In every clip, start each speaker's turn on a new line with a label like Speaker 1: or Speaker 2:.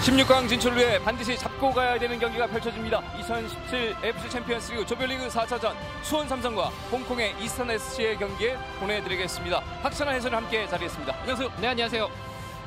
Speaker 1: 16강 진출을 위해 반드시 잡고 가야 되는 경기가 펼쳐집니다. 2017 AFC 챔피언스리그 조별리그 4차전 수원 삼성과 홍콩의 이스턴 SC의 경기에 보내드리겠습니다. 박찬하 해설을 함께 자리했습니다. 안녕하세요.
Speaker 2: 네, 안녕하세요.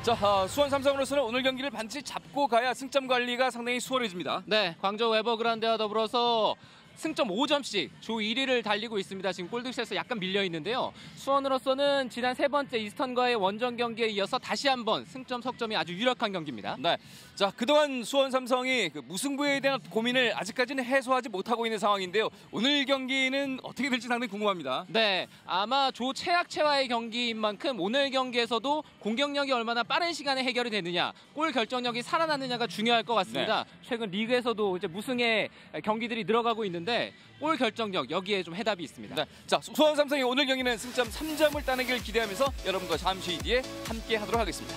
Speaker 1: 자, 수원 삼성으로서는 오늘 경기를 반드시 잡고 가야 승점 관리가 상당히 수월해집니다.
Speaker 2: 네, 광저우 에버그란데와 더불어서 승점 5점씩 조 1위를 달리고 있습니다. 지금 골드샷에서 약간 밀려 있는데요. 수원으로서는 지난 세 번째 이스턴과의 원정 경기에 이어서 다시 한번 승점 석점이 아주 유력한 경기입니다.
Speaker 1: 네, 자 그동안 수원 삼성이 무승부에 대한 고민을 아직까지는 해소하지 못하고 있는 상황인데요. 오늘 경기는 어떻게 될지 상당히 궁금합니다.
Speaker 2: 네, 아마 조 최악체와의 경기인 만큼 오늘 경기에서도 공격력이 얼마나 빠른 시간에 해결이 되느냐, 골 결정력이 살아나느냐가 중요할 것 같습니다. 네. 최근 리그에서도 이제 무승의 경기들이 늘어가고 있는데 골 결정력 여기에 좀 해답이 있습니다.
Speaker 1: 네. 자, 수원 삼성이 오늘 경기는 승점 3점을 따내길 기대하면서 여러분과 잠시 뒤에 함께 하도록 하겠습니다.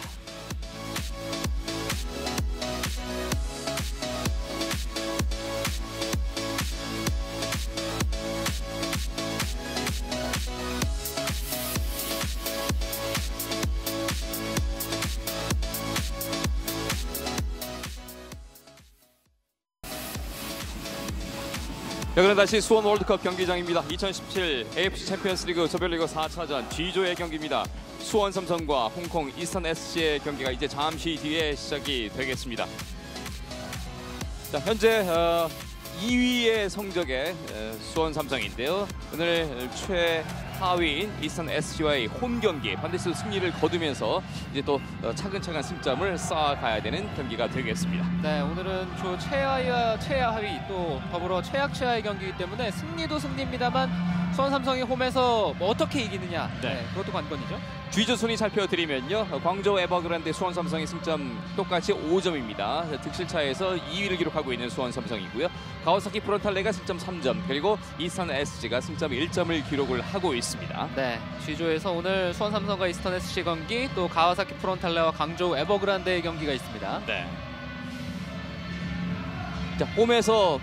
Speaker 1: 여기는 다시 수원 월드컵 경기장입니다. 2017 AFC 챔피언스리그 조별리그 4차전 G조의 경기입니다. 수원 삼성과 홍콩 이스턴 SC의 경기가 이제 잠시 뒤에 시작이 되겠습니다. 자, 현재 2위의 성적의 수원 삼성인데요. 오늘 최하위인 이스턴 SC와의 홈 경기 반드시 승리를 거두면서 이제 또 차근차근 승점을 쌓아가야 되는 경기가 되겠습니다.
Speaker 2: 네, 오늘은 조 최하위와 최하위 또 더불어 최악체와의 경기이기 때문에 승리도 승리입니다만 수원 삼성이 홈에서 뭐 어떻게 이기느냐, 네, 그것도 관건이죠. G조 순위 살펴드리면요. 광저우 에버그란데 수원 삼성의 승점 똑같이 5점입니다. 득실차에서 2위를 기록하고 있는 수원 삼성이고요. 가와사키 프론탈레가 승점 3점, 그리고 이스턴 SC가 승점 1점을 기록을 하고 있습니다. 네, G조에서 오늘 수원 삼성과 이스턴 SC 경기, 또 가와사키 프론탈레와 광저우 에버그란데의 경기가 있습니다. 네.
Speaker 1: 자, 홈에서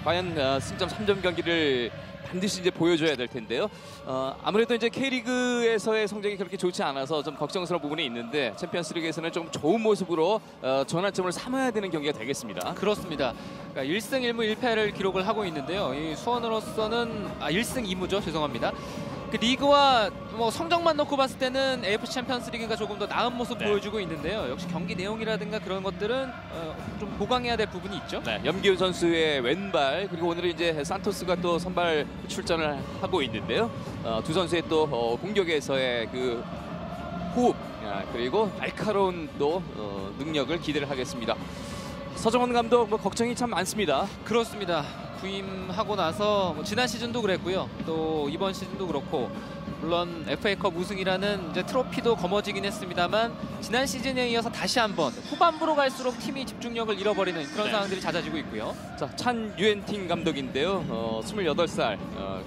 Speaker 1: 과연 승점 3점 경기를 반드시 이제 보여줘야 될 텐데요. 아무래도 이제 K리그에서의 성적이 그렇게 좋지 않아서 좀 걱정스러운 부분이 있는데 챔피언스리그에서는 좀 좋은 모습으로 전환점을 삼아야 되는 경기가 되겠습니다.
Speaker 2: 그렇습니다. 그러니까 1승 1무 1패를 기록을 하고 있는데요. 이 수원으로서는 1승 2무죠. 죄송합니다. 그 리그와 뭐 성적만 놓고 봤을 때는 AFC 챔피언스리그가 조금 더 나은 모습 보여주고 있는데요. 역시 경기 내용이라든가 그런 것들은 좀 보강해야 될 부분이 있죠.
Speaker 1: 네, 염기훈 선수의 왼발, 그리고 오늘은 이제 산토스가 또 선발 출전을 하고 있는데요. 두 선수의 또 공격에서의 그 호흡, 그리고 날카로운 또 능력을 기대를 하겠습니다. 서정원 감독 걱정이 참 많습니다.
Speaker 2: 그렇습니다. 부임하고 나서 지난 시즌도 그랬고요. 또 이번 시즌도 그렇고, 물론 FA컵 우승이라는 이제 트로피도 거머쥐긴 했습니다만 지난 시즌에 이어서 다시 한번 후반부로 갈수록 팀이 집중력을 잃어버리는 그런 상황들이 잦아지고 있고요.
Speaker 1: 자, 찬 유엔팅 감독인데요. 28살,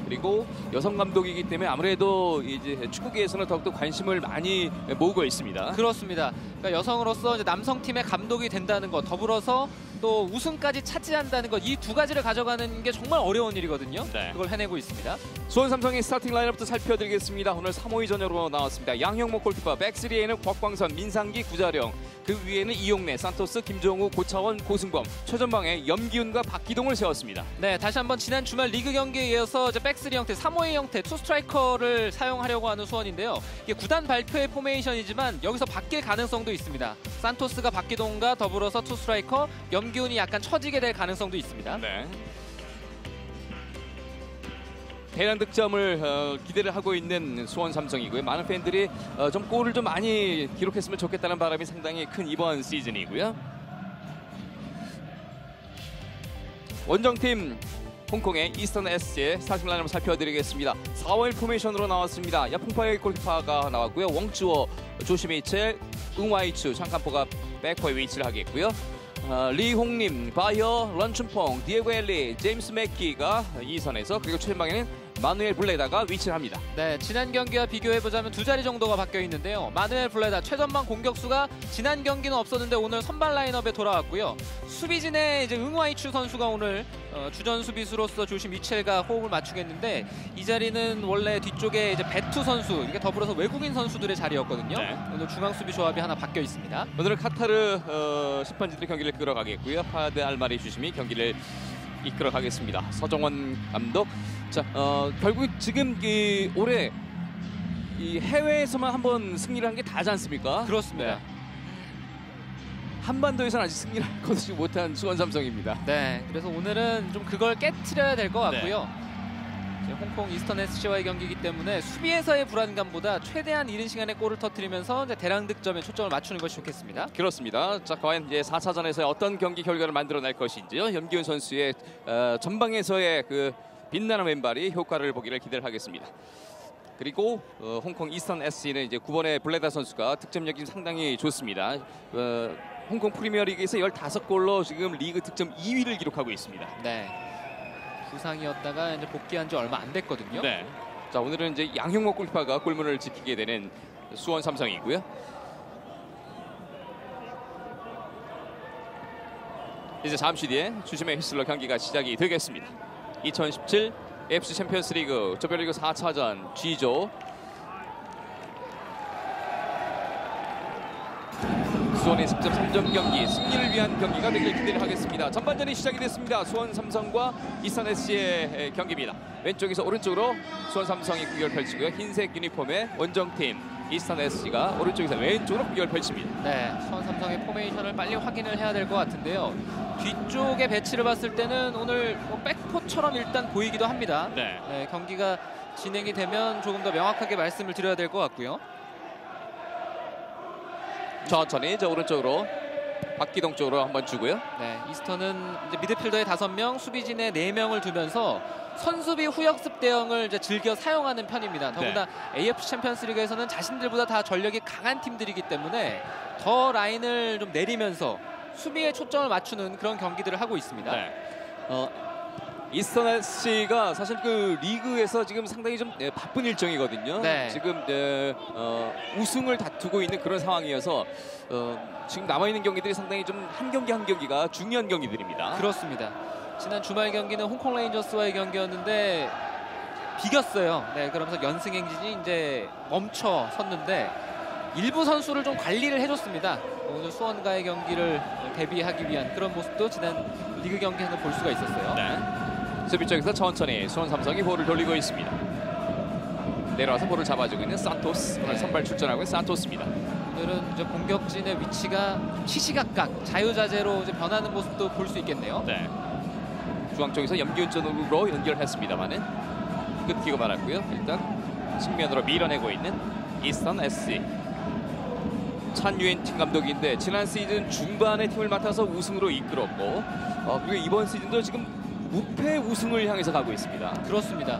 Speaker 1: 그리고 여성 감독이기 때문에 아무래도 이제 축구계에서는 더욱더 관심을 많이 모으고 있습니다.
Speaker 2: 그렇습니다. 그러니까 여성으로서 이제 남성팀의 감독이 된다는 것, 더불어서 또 우승까지 차지한다는 것, 이 두 가지를 가져가는 게 정말 어려운 일이거든요. 네. 그걸 해내고 있습니다.
Speaker 1: 수원 삼성의 스타팅 라인업도 살펴드리겠습니다. 오늘 352 전열로 나왔습니다. 양형목 골키퍼, 백스리에는 곽광선, 민상기, 구자령, 그 위에는 이용래, 산토스, 김종우, 고차원, 고승범, 최전방에 염기훈과 박기동을 세웠습니다. 네,
Speaker 2: 다시 한번 지난 주말 리그 경기에 이어서 이제 백스리 형태, 352 형태, 투 스트라이커를 사용하려고 하는 수원인데요. 이게 구단 발표의 포메이션이지만 여기서 바뀔 가능성도 있습니다. 산토스가 박기동과 더불어서 투 스트라이커, 염기훈이 약간 처지게 될 가능성도 있습니다.
Speaker 1: 네. 대량 득점을 기대를 하고 있는 수원 삼성이고요. 많은 팬들이 좀 골을 좀 많이 기록했으면 좋겠다는 바람이 상당히 큰 이번 시즌이고요. 원정팀 홍콩의 이스턴 SC의 스타팅 라인업을 살펴드리겠습니다. 4월 포메이션으로 나왔습니다. 야풍파의 골키퍼가 나왔고요. 웡주어, 조시미첼, 응와이추, 창칸포가 백퍼에 위치를 하겠고요. 리홍림, 바이어, 런춘퐁, 디에고 엘리, 제임스 맥기가 2선에서, 그리고 최전방에는 마누엘 블레다가 위치를 합니다.
Speaker 2: 네, 지난 경기와 비교해보자면 두 자리 정도가 바뀌어 있는데요. 마누엘 블레다 최전방 공격수가 지난 경기는 없었는데 오늘 선발 라인업에 돌아왔고요. 수비진의 이제 응와이추 선수가 오늘 주전 수비수로서 조심 미첼과 호흡을 맞추겠는데 이 자리는 원래 뒤쪽에 이제 베투 선수 이게 더불어서 외국인 선수들의 자리였거든요.
Speaker 1: 네.
Speaker 2: 오늘 중앙 수비 조합이 하나 바뀌어 있습니다.
Speaker 1: 오늘은 카타르 심판진들이 경기를 끌어가겠고요. 파드 알마리 주심이 경기를 이끌어가겠습니다. 서정원 감독. 자, 결국 지금 올해 이 해외에서만 한번 승리를 한 게 다지 않습니까?
Speaker 2: 그렇습니다.
Speaker 1: 네. 한반도에서는 아직 승리를 거두지 못한 수원 삼성입니다.
Speaker 2: 네, 그래서 오늘은 좀 그걸 깨트려야 될 것 같고요. 이제 홍콩 이스턴 SC와의 경기이기 때문에 수비에서의 불안감보다 최대한 이른 시간에 골을 터뜨리면서 이제 대량 득점에 초점을 맞추는 것이 좋겠습니다.
Speaker 1: 그렇습니다. 자, 과연 이제 4차전에서 어떤 경기 결과를 만들어낼 것인지요. 염기훈 선수의 전방에서의 그 빛나는 왼발이 효과를 보기를 기대를 하겠습니다. 그리고 홍콩 이스턴 SC는 이제 9번의 블레다 선수가 득점력이 상당히 좋습니다. 홍콩 프리미어리그에서 15골로 지금 리그 득점 2위를 기록하고 있습니다.
Speaker 2: 네, 부상이었다가 이제 복귀한 지 얼마 안 됐거든요.
Speaker 1: 네. 자, 오늘은 이제 양형목 골키퍼가 골문을 지키게 되는 수원 삼성이고요. 이제 잠시 뒤에 주심의 휘슬러 경기가 시작이 되겠습니다. 2017 AFC 챔피언스리그 조별리그 4차전 G조 수원의 10점 3점 경기 승리를 위한 경기가 되길 기대를 하겠습니다. 전반전이 시작이 됐습니다. 수원 삼성과 이스턴 SC의 경기입니다. 왼쪽에서 오른쪽으로 수원 삼성이 공격을 펼치고요. 흰색 유니폼의 원정팀 이스턴 SC가 오른쪽에서 왼쪽으로 공격을 펼칩니다.
Speaker 2: 네, 수원 삼성의 포메이션을 빨리 확인을 해야 될 것 같은데요. 뒤쪽의 배치를 봤을 때는 오늘 뭐 백포처럼 일단 보이기도 합니다.
Speaker 1: 네.
Speaker 2: 네, 경기가 진행이 되면 조금 더 명확하게 말씀을 드려야 될 것 같고요.
Speaker 1: 천천히 저 오른쪽으로 박기동 쪽으로 한번 주고요.
Speaker 2: 네, 이스턴은 이제 미드필더의 5명, 수비진의 4명을 두면서 선수비 후역습 대응을 이제 즐겨 사용하는 편입니다. 더군다나 AFC 챔피언스리그에서는 자신들보다 다 전력이 강한 팀들이기 때문에 더 라인을 좀 내리면서 수비에 초점을 맞추는 그런 경기들을 하고 있습니다.
Speaker 1: 네. 이스턴 SC가 사실 그 리그에서 지금 상당히 좀 바쁜 일정이거든요.
Speaker 2: 네.
Speaker 1: 지금 우승을 다투고 있는 그런 상황이어서 지금 남아있는 경기들이 상당히 좀 한 경기 한 경기가 중요한 경기들입니다.
Speaker 2: 그렇습니다. 지난 주말 경기는 홍콩 레인저스와의 경기였는데 비겼어요. 네, 그러면서 연승 행진이 이제 멈춰 섰는데 일부 선수를 좀 관리를 해줬습니다. 오늘 수원과의 경기를 대비하기 위한 그런 모습도 지난 리그 경기에서 볼 수가 있었어요.
Speaker 1: 네. 수비 쪽에서 천천히 수원 삼성이 볼을 돌리고 있습니다. 내려와서 볼을 잡아주고 있는 산토스. 오늘 선발 출전하고 있는 산토스입니다.
Speaker 2: 오늘은 이제 공격진의 위치가 시시각각 자유자재로 이제 변하는 모습도 볼 수 있겠네요.
Speaker 1: 네. 중앙 쪽에서 염기훈 쪽으로 연결했습니다만은 끊기고 말았고요. 일단 측면으로 밀어내고 있는 이스턴 SC. 찬유엔 팀 감독인데 지난 시즌 중반에 팀을 맡아서 우승으로 이끌었고 그리고 이번 시즌도 지금 무패 우승을 향해서 가고 있습니다.
Speaker 2: 그렇습니다.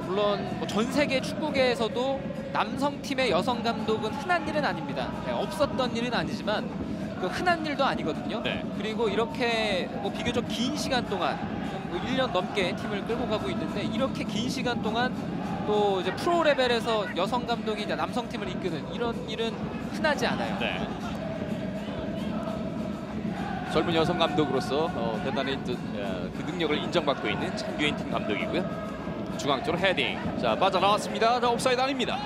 Speaker 2: 물론 뭐 전 세계 축구계에서도 남성팀의 여성 감독은 흔한 일은 아닙니다. 네, 없었던 일은 아니지만 그 흔한 일도 아니거든요.
Speaker 1: 네.
Speaker 2: 그리고 이렇게 뭐 비교적 긴 시간 동안 뭐 1년 넘게 팀을 끌고 가고 있는데 이렇게 긴 시간 동안 또 이제 프로 레벨에서 여성 감독이 이제 남성 팀을 이끄는 이런 일은 흔하지 않아요.
Speaker 1: 네. 젊은 여성 감독으로서 대단히 그 능력을 인정받고 있는 찬규인 팀 감독이고요. 중앙 쪽으로 헤딩. 자, 빠져나왔습니다. 자, 옵사이드 아닙니다.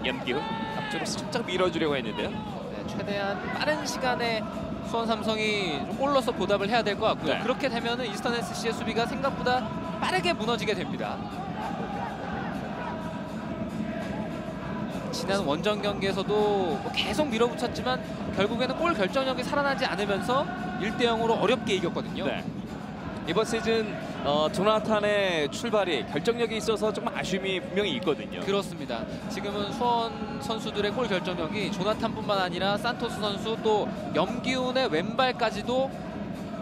Speaker 1: 염기훈 앞쪽으로 살짝 밀어주려고 했는데요.
Speaker 2: 네, 최대한 빠른 시간에 수원 삼성이 좀 골로서 보답을 해야 될 것 같고요.
Speaker 1: 네.
Speaker 2: 그렇게 되면은 이스턴 SC의 수비가 생각보다 빠르게 무너지게 됩니다. 지난 원정 경기에서도 뭐 계속 밀어붙였지만 결국에는 골 결정력이 살아나지 않으면서 1대0으로 어렵게 이겼거든요.
Speaker 1: 네. 이번 시즌 조나탄의 출발이 결정력이 있어서 좀 아쉬움이 분명히 있거든요.
Speaker 2: 그렇습니다. 지금은 수원 선수들의 골 결정력이 조나탄뿐만 아니라 산토스 선수 또 염기훈의 왼발까지도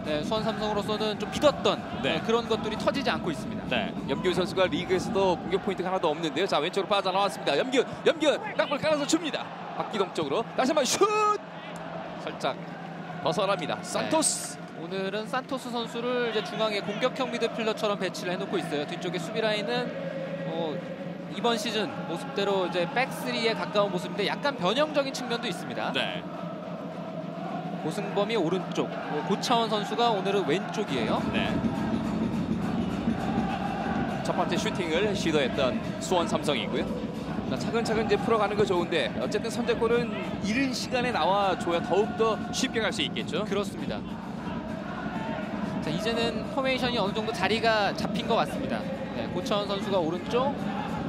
Speaker 2: 네, 수원 삼성으로서는 좀 믿었던
Speaker 1: 네.
Speaker 2: 그런 것들이 터지지 않고 있습니다.
Speaker 1: 네, 염기훈 선수가 리그에서도 공격 포인트가 하나도 없는데요. 자, 왼쪽으로 빠져나왔습니다. 염기훈 땅볼 깔아서 줍니다. 박기동 쪽으로 다시 한번 슛! 살짝 벗어납니다. 산토스.
Speaker 2: 오늘은 산토스 선수를 이제 중앙에 공격형 미드필더처럼 배치를 해놓고 있어요. 뒤쪽에 수비 라인은 이번 시즌 모습대로 이제 백3에 가까운 모습인데 약간 변형적인 측면도 있습니다.
Speaker 1: 네.
Speaker 2: 고승범이 오른쪽, 고차원 선수가 오늘은 왼쪽이에요.
Speaker 1: 네. 첫 번째 슈팅을 시도했던 수원 삼성이고요. 자, 차근차근 이제 풀어가는 거 좋은데 어쨌든 선제골은 이른 시간에 나와줘야 더욱더 쉽게 갈 수 있겠죠.
Speaker 2: 그렇습니다. 자, 이제는 포메이션이 어느 정도 자리가 잡힌 것 같습니다. 네, 고차원 선수가 오른쪽.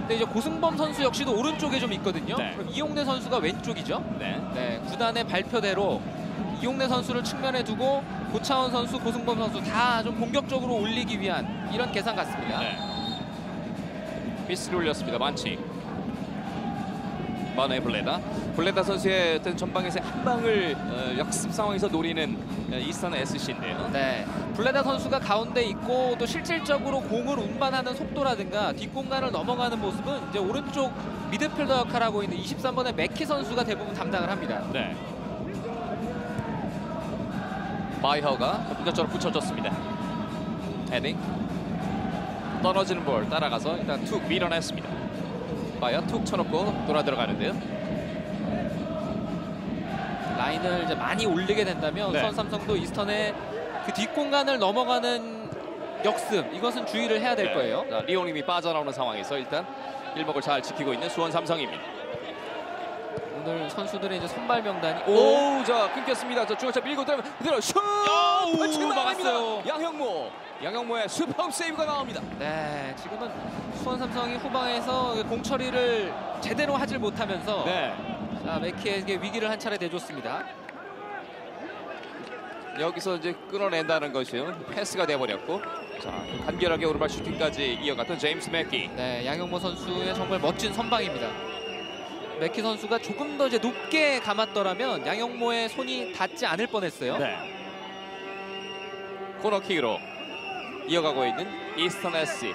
Speaker 2: 근데 이제 고승범 선수 역시도 오른쪽에 좀 있거든요.
Speaker 1: 네.
Speaker 2: 그럼 이용래 선수가 왼쪽이죠.
Speaker 1: 네.
Speaker 2: 네, 구단의 발표대로 이용래 선수를 측면에 두고 고차원 선수, 고승범 선수 다 좀 공격적으로 올리기 위한 이런 계산 같습니다.
Speaker 1: 네. 미스를 올렸습니다. 만치. 마누에 블레다 선수의 어떤 전방에서의 한 방을 역습 상황에서 노리는 이스턴 SC인데요.
Speaker 2: 네, 블레다 선수가 가운데 있고 또 실질적으로 공을 운반하는 속도라든가 뒷공간을 넘어가는 모습은 이제 오른쪽 미드필더 역할을 하고 있는 23번의 맥키 선수가 대부분 담당을 합니다.
Speaker 1: 네. 바이허가 분전적으로 붙여줬습니다. 헤딩. 떨어지는 볼 따라가서 일단 툭 밀어냈습니다. 바이어 툭 쳐놓고 돌아 들어가는데요.
Speaker 2: 라인을 이제 많이 올리게 된다면
Speaker 1: 네.
Speaker 2: 수원 삼성도 이스턴의 그 뒷공간을 넘어가는 역습 이것은 주의를 해야 될 거예요.
Speaker 1: 자, 리옹님이 빠져나오는 상황에서 일단 일목을 잘 지키고 있는 수원 삼성입니다.
Speaker 2: 오늘 선수들의 이제 선발 명단이
Speaker 1: 오, 자 끊겼습니다. 자 중앙차 밀고 들어가면 그대로 슛! 펀치가
Speaker 2: 막았어요.
Speaker 1: 나갑니다. 양형모의 슈퍼 세이브가 나옵니다.
Speaker 2: 네, 지금은 수원 삼성이 후방에서 공 처리를 제대로 하질 못하면서
Speaker 1: 네.
Speaker 2: 자, 맥키에게 위기를 한 차례 내줬습니다.
Speaker 1: 여기서 이제 끊어낸다는 것이요. 패스가 돼버렸고, 자 간결하게 오른발 슈팅까지 이어갔던 제임스 맥키.
Speaker 2: 네, 양용모 선수의 정말 멋진 선방입니다. 맥키 선수가 조금 더 이제 높게 감았더라면 양용모의 손이 닿지 않을 뻔했어요.
Speaker 1: 네. 코너킥으로 이어가고 있는 이스턴 SC.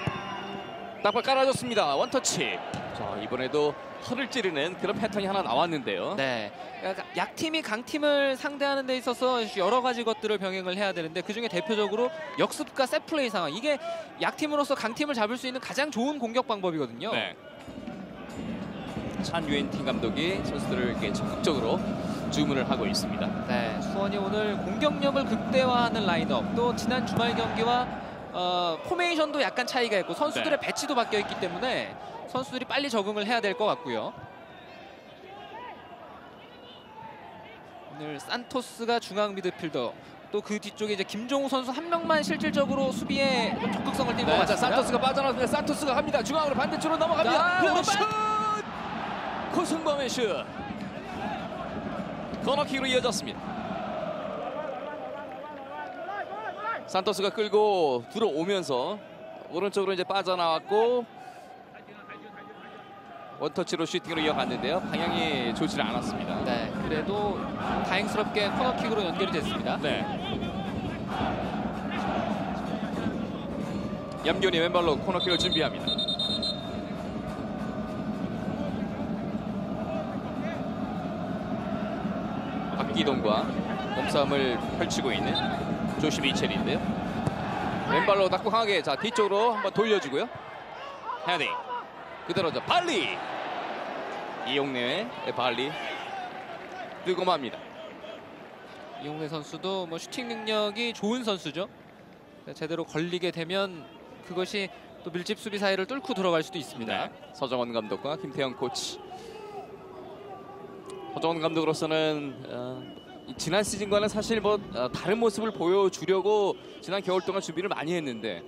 Speaker 1: 딱발 깔아줬습니다. 원터치. 자 이번에도 허를 찌르는 그런 패턴이 하나 나왔는데요.
Speaker 2: 네, 그러니까 약팀이 강팀을 상대하는 데 있어서 여러 가지 것들을 병행을 해야 되는데 그중에 대표적으로 역습과 셋플레이 상황, 이게 약팀으로서 강팀을 잡을 수 있는 가장 좋은 공격 방법이거든요.
Speaker 1: 네. 찬 유엔팅 감독이 선수들을 이렇게 적극적으로 주문을 하고 있습니다.
Speaker 2: 네, 수원이 오늘 공격력을 극대화하는 라인업, 또 지난 주말 경기와 포메이션도 약간 차이가 있고 선수들의
Speaker 1: 네.
Speaker 2: 배치도 바뀌어 있기 때문에 선수들이 빨리 적응을 해야 될 것 같고요. 오늘 산토스가 중앙 미드필더, 또 그 뒤쪽에 이제 김종우 선수 한 명만 실질적으로 수비에 좀 적극성을 띈 것
Speaker 1: 네, 자
Speaker 2: 같습니다.
Speaker 1: 산토스가 빠져나왔습니다. 산토스가 갑니다. 중앙으로 반대쪽으로 넘어갑니다.
Speaker 2: 자,
Speaker 1: 그리고
Speaker 2: 오른발!
Speaker 1: 슛! 고승범의 슛. 코너킥으로 이어졌습니다. 산토스가 끌고 들어오면서 오른쪽으로 이제 빠져나왔고 원터치로 슈팅으로 이어갔는데요. 방향이 좋지 않았습니다.
Speaker 2: 네, 그래도 다행스럽게 코너킥으로 연결이 됐습니다.
Speaker 1: 네. 염균이 왼발로 코너킥을 준비합니다. 박기동과 몸싸움을 펼치고 있는 조시 미첼인데요. 왼발로 닦고 강하게 자 뒤쪽으로 한번 돌려주고요. 헤딩 그대로죠. 발리 이용래의 발리 뜨거마입니다.
Speaker 2: 이용래 선수도 뭐 슈팅 능력이 좋은 선수죠. 제대로 걸리게 되면 그것이 또 밀집 수비 사이를 뚫고 들어갈 수도 있습니다.
Speaker 1: 네. 서정원 감독과 김태형 코치. 서정원 감독으로서는 지난 시즌과는 사실 뭐 다른 모습을 보여주려고 지난 겨울 동안 준비를 많이 했는데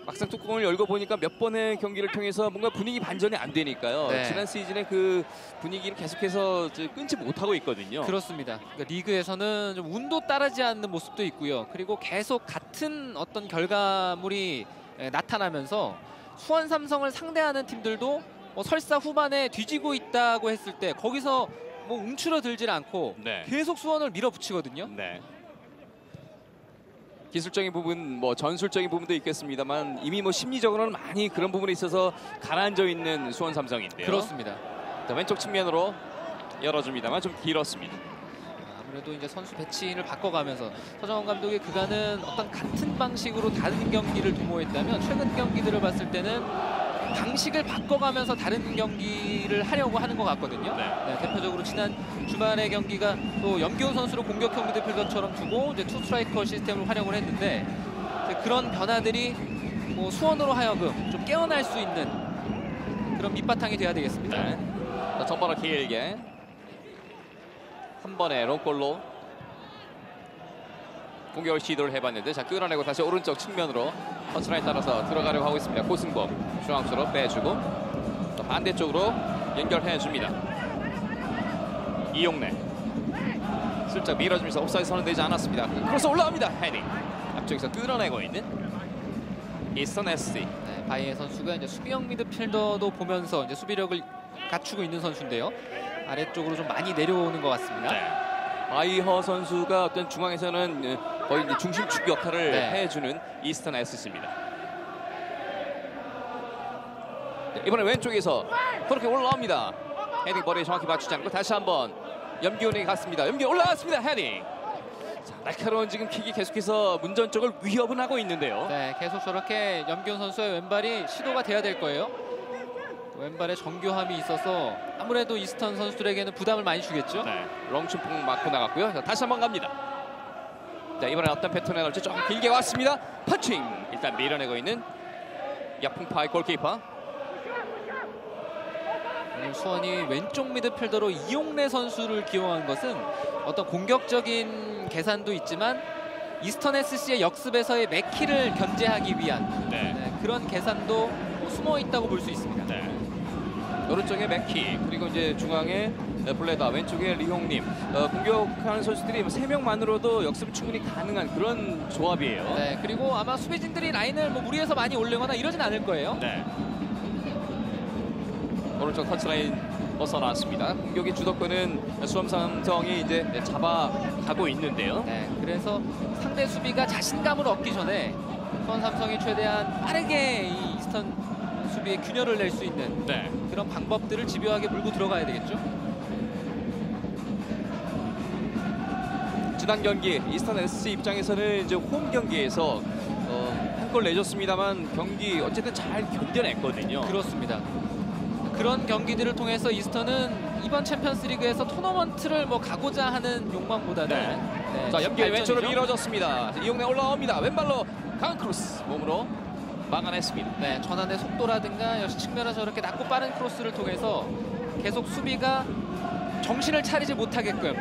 Speaker 1: 막상 뚜껑을 열고 보니까 몇 번의 경기를 통해서 뭔가 분위기 반전이 안 되니까요.
Speaker 2: 네.
Speaker 1: 지난 시즌의 그 분위기를 계속해서 이제 끊지 못하고 있거든요.
Speaker 2: 그렇습니다. 그러니까 리그에서는 좀 운도 따르지 않는 모습도 있고요. 그리고 계속 같은 어떤 결과물이 나타나면서 수원 삼성을 상대하는 팀들도 설사 후반에 뒤지고 있다고 했을 때 거기서 뭐 움츠러들질 않고
Speaker 1: 네.
Speaker 2: 계속 수원을 밀어붙이거든요.
Speaker 1: 네. 기술적인 부분, 뭐 전술적인 부분도 있겠습니다만 이미 뭐 심리적으로는 많이 그런 부분에 있어서 가라앉아 있는 수원 삼성인데요.
Speaker 2: 그렇습니다.
Speaker 1: 자, 왼쪽 측면으로 열어줍니다만 좀 길었습니다.
Speaker 2: 아무래도 이제 선수 배치인을 바꿔가면서 서정원 감독이 그간은 어떤 같은 방식으로 다른 경기를 도모했다면 최근 경기들을 봤을 때는 방식을 바꿔가면서 다른 경기를 하려고 하는 것 같거든요. 네, 대표적으로 지난 주말의 경기가 또 염기훈 선수를 공격형 미드필더처럼 두고 이제 투 스트라이커 시스템을 활용을 했는데 그런 변화들이 뭐 수원으로 하여금 좀 깨어날 수 있는 그런 밑바탕이 돼야 되겠습니다.
Speaker 1: 네. 자, 전번호 길게 한 번에 롱골로 공격을 시도를 해봤는데 자 끌어내고 다시 오른쪽 측면으로 터치라인 따라서 들어가려고 하고 있습니다. 고승범 중앙수로 빼주고 또 반대쪽으로 연결해줍니다. 이용래 슬쩍 밀어주면서 옵사이드 선언되지 않았습니다. 크로스 올라옵니다. 헤딩 앞쪽에서 끌어내고 있는 이스턴 SC.
Speaker 2: 네, 바이에 선수가 이제 수비형 미드필더도 보면서 이제 수비력을 갖추고 있는 선수인데요. 아래쪽으로 좀 많이 내려오는 것 같습니다.
Speaker 1: 바이허 선수가 어떤 중앙에서는 거의 이제 중심축 역할을 해주는 이스턴 SC입니다. 이번에 왼쪽에서 그렇게 올라옵니다. 헤딩 머리에 정확히 맞추지 않고 다시 한번 염기훈에게 갔습니다. 염기훈 올라왔습니다. 헤딩. 자, 날카로운 지금 킥이 계속해서 문전 쪽을 위협은 하고 있는데요.
Speaker 2: 네, 계속 저렇게 염기훈 선수의 왼발이 시도가 돼야 될 거예요. 왼발에 정교함이 있어서 아무래도 이스턴 선수들에게는 부담을 많이 주겠죠.
Speaker 1: 네, 롱춤풍 맞고 나갔고요. 자, 다시 한번 갑니다. 자, 이번엔 어떤 패턴에 나올지 조금 길게 왔습니다. 펀칭 일단 밀어내고 있는 약풍파의 골키퍼.
Speaker 2: 오늘 수원이 왼쪽 미드필더로 이용래 선수를 기용한 것은 어떤 공격적인 계산도 있지만 이스턴 SC의 역습에서의 맥키를 견제하기 위한 그런 계산도 숨어 있다고 볼 수 있습니다.
Speaker 1: 오른쪽에 맥키 그리고 이제 중앙에 블레다 왼쪽에 리홍님 공격하는 선수들이 3명만으로도 역습이 충분히 가능한 그런 조합이에요.
Speaker 2: 네, 그리고 아마 수비진들이 라인을 뭐 무리해서 많이 올리거나 이러진 않을 거예요.
Speaker 1: 네. 오른쪽 터치라인 벗어났습니다. 공격의 주도권은 수험삼성이 이제 잡아가고 있는데요.
Speaker 2: 네, 그래서 상대 수비가 자신감을 얻기 전에 수원삼성이 최대한 빠르게 이 이스턴 수비에 균열을 낼 수 있는 그런 방법들을 집요하게 물고 들어가야 되겠죠.
Speaker 1: 지난 경기 이스턴 SC 입장에서는 이제 홈 경기에서 한 골 내줬습니다만 경기 어쨌든 잘 견뎌냈거든요.
Speaker 2: 그렇습니다. 그런 경기들을 통해서 이스턴은 이번 챔피언스리그에서 토너먼트를 뭐 가고자 하는 욕망보다는
Speaker 1: 자, 연결 왼쪽으로 밀어졌습니다. 이용래 올라옵니다. 왼발로 강한 크로스 몸으로 막아냈습니다.
Speaker 2: 네, 전환의 속도라든가 역시 측면에서 저렇게 낮고 빠른 크로스를 통해서 계속 수비가 정신을 차리지 못하게끔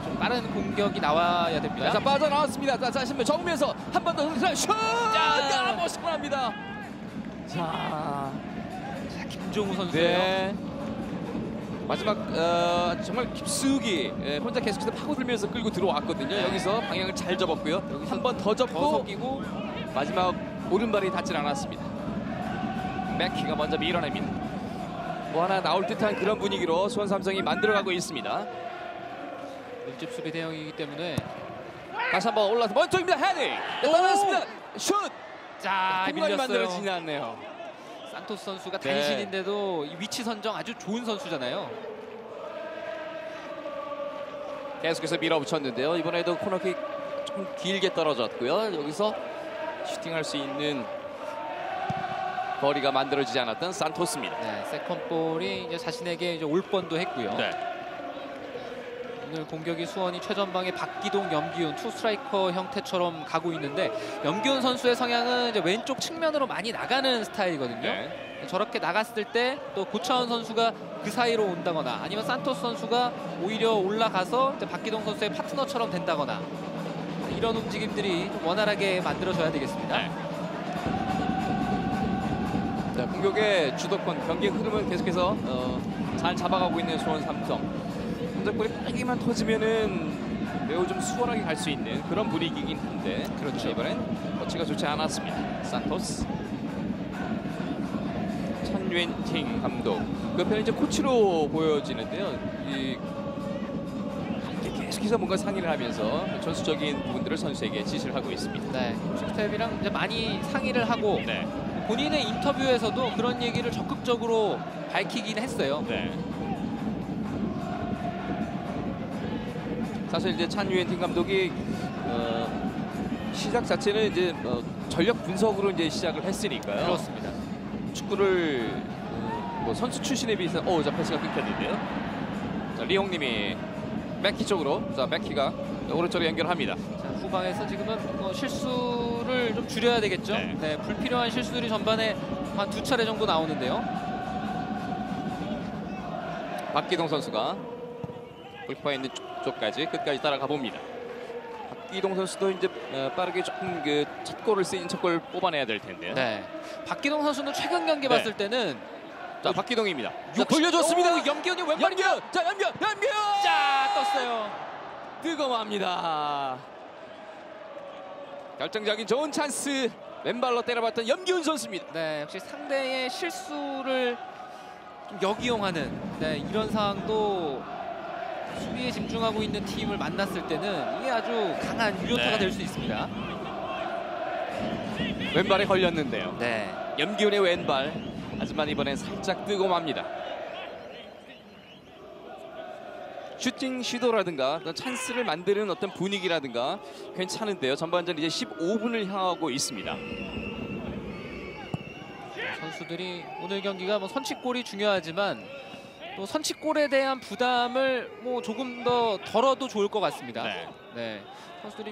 Speaker 2: 좀 빠른 공격이 나와야 됩니다.
Speaker 1: 자, 빠져나왔습니다. 자, 다시 한번 정면에서 한 번 더 슛! 자, 멋있습니다. 자,
Speaker 2: 김종우 선수예요.
Speaker 1: 네. 마지막 정말 깊숙이 혼자 계속해서 파고들면서 끌고 들어왔거든요. 여기서 방향을 잘 접었고요. 한 번 더 접고
Speaker 2: 더 속이고
Speaker 1: 마지막 오른발이 닿질 않았습니다. 맥키가 먼저 밀어냅니다. 뭐 하나 나올 듯한 그런 분위기로 수원삼성이 만들어가고 있습니다.
Speaker 2: 밀집 수비 대형이기 때문에
Speaker 1: 다시 한번 올라서 먼쪽입니다. 헤딩! 따라왔습니다. 슛!
Speaker 2: 자,
Speaker 1: 공간이
Speaker 2: 밀렸어요.
Speaker 1: 만들어지지 않네요.
Speaker 2: 산토스 선수가 단신인데도 이 위치 선정 아주 좋은 선수잖아요.
Speaker 1: 계속해서 밀어붙였는데요. 이번에도 코너킥 좀 길게 떨어졌고요. 여기서 슈팅할 수 있는 거리가 만들어지지 않았던 산토스입니다.
Speaker 2: 네, 세컨볼이 이제 자신에게 이제 올 뻔도 했고요. 오늘 공격이 수원이 최전방에 박기동, 염기훈 투 스트라이커 형태처럼 가고 있는데 염기훈 선수의 성향은 이제 왼쪽 측면으로 많이 나가는 스타일이거든요. 저렇게 나갔을 때 또 고차원 선수가 그 사이로 온다거나 아니면 산토스 선수가 오히려 올라가서 이제 박기동 선수의 파트너처럼 된다거나 이런 움직임들이 좀 원활하게 만들어져야 되겠습니다.
Speaker 1: 자, 공격의 주도권, 경기의 흐름을 계속해서 잘 잡아가고 있는 수원삼성. 공격골이 빠르게만 터지면은 매우 좀 수월하게 갈 수 있는 그런 분위기이긴 한데
Speaker 2: 그렇죠.
Speaker 1: 이번엔 터치가 좋지 않았습니다. 산토스. 천윤팅 감독. 그 옆에는 이제 코치로 보여지는데요. 계속해서 뭔가 상의를 하면서 전술적인 부분들을 선수에게 지시를 하고 있습니다.
Speaker 2: 네, 스텝이랑 이제 많이 상의를 하고 본인의 인터뷰에서도 그런 얘기를 적극적으로 밝히긴 했어요.
Speaker 1: 사실 이제 찬유엔팅 감독이 시작 자체는 이제 전력 분석으로 이제 시작을 했으니까요.
Speaker 2: 그렇습니다.
Speaker 1: 축구를 뭐 선수 출신에 비해서 자 패스가 끊겼는데요. 자, 리홍님이 맥키 쪽으로, 자 맥키가 오른쪽으로 연결합니다.
Speaker 2: 자, 후방에서 지금은 실수를 좀 줄여야 되겠죠.
Speaker 1: 네.
Speaker 2: 네, 불필요한 실수들이 전반에 한 2차례 정도 나오는데요.
Speaker 1: 박기동 선수가 골키퍼에 있는 쪽까지 끝까지 따라가 봅니다. 박기동 선수도 이제 빠르게 조금 그 첫 골을 쓰인 첫 골 뽑아내야 될 텐데요.
Speaker 2: 네, 박기동 선수는 최근 경기
Speaker 1: 네.
Speaker 2: 봤을 때는
Speaker 1: 자 박기동입니다. 자,
Speaker 2: 60
Speaker 1: 돌려줬습니다.
Speaker 2: 오, 염기훈이 왼발이죠.
Speaker 1: 자 연결
Speaker 2: 자, 떴어요.
Speaker 1: 뜨거워합니다. 결정적인 좋은 찬스, 왼발로 때려봤던 염기훈 선수입니다.
Speaker 2: 네, 역시 상대의 실수를 좀 역이용하는 이런 상황도 수비에 집중하고 있는 팀을 만났을 때는 이게 아주 강한 유효타가
Speaker 1: 네.
Speaker 2: 될 수 있습니다.
Speaker 1: 왼발에 걸렸는데요.
Speaker 2: 네,
Speaker 1: 염기훈의 왼발, 하지만 이번엔 살짝 뜨거워합니다. 슈팅 시도라든가 어떤 찬스를 만드는 어떤 분위기라든가 괜찮은데요. 전반전 이제 15분을 향하고 있습니다.
Speaker 2: 선수들이 오늘 경기가 뭐 선취골이 중요하지만 또 선취골에 대한 부담을 뭐 조금 더 덜어도 좋을 것 같습니다.
Speaker 1: 네.
Speaker 2: 네, 선수들이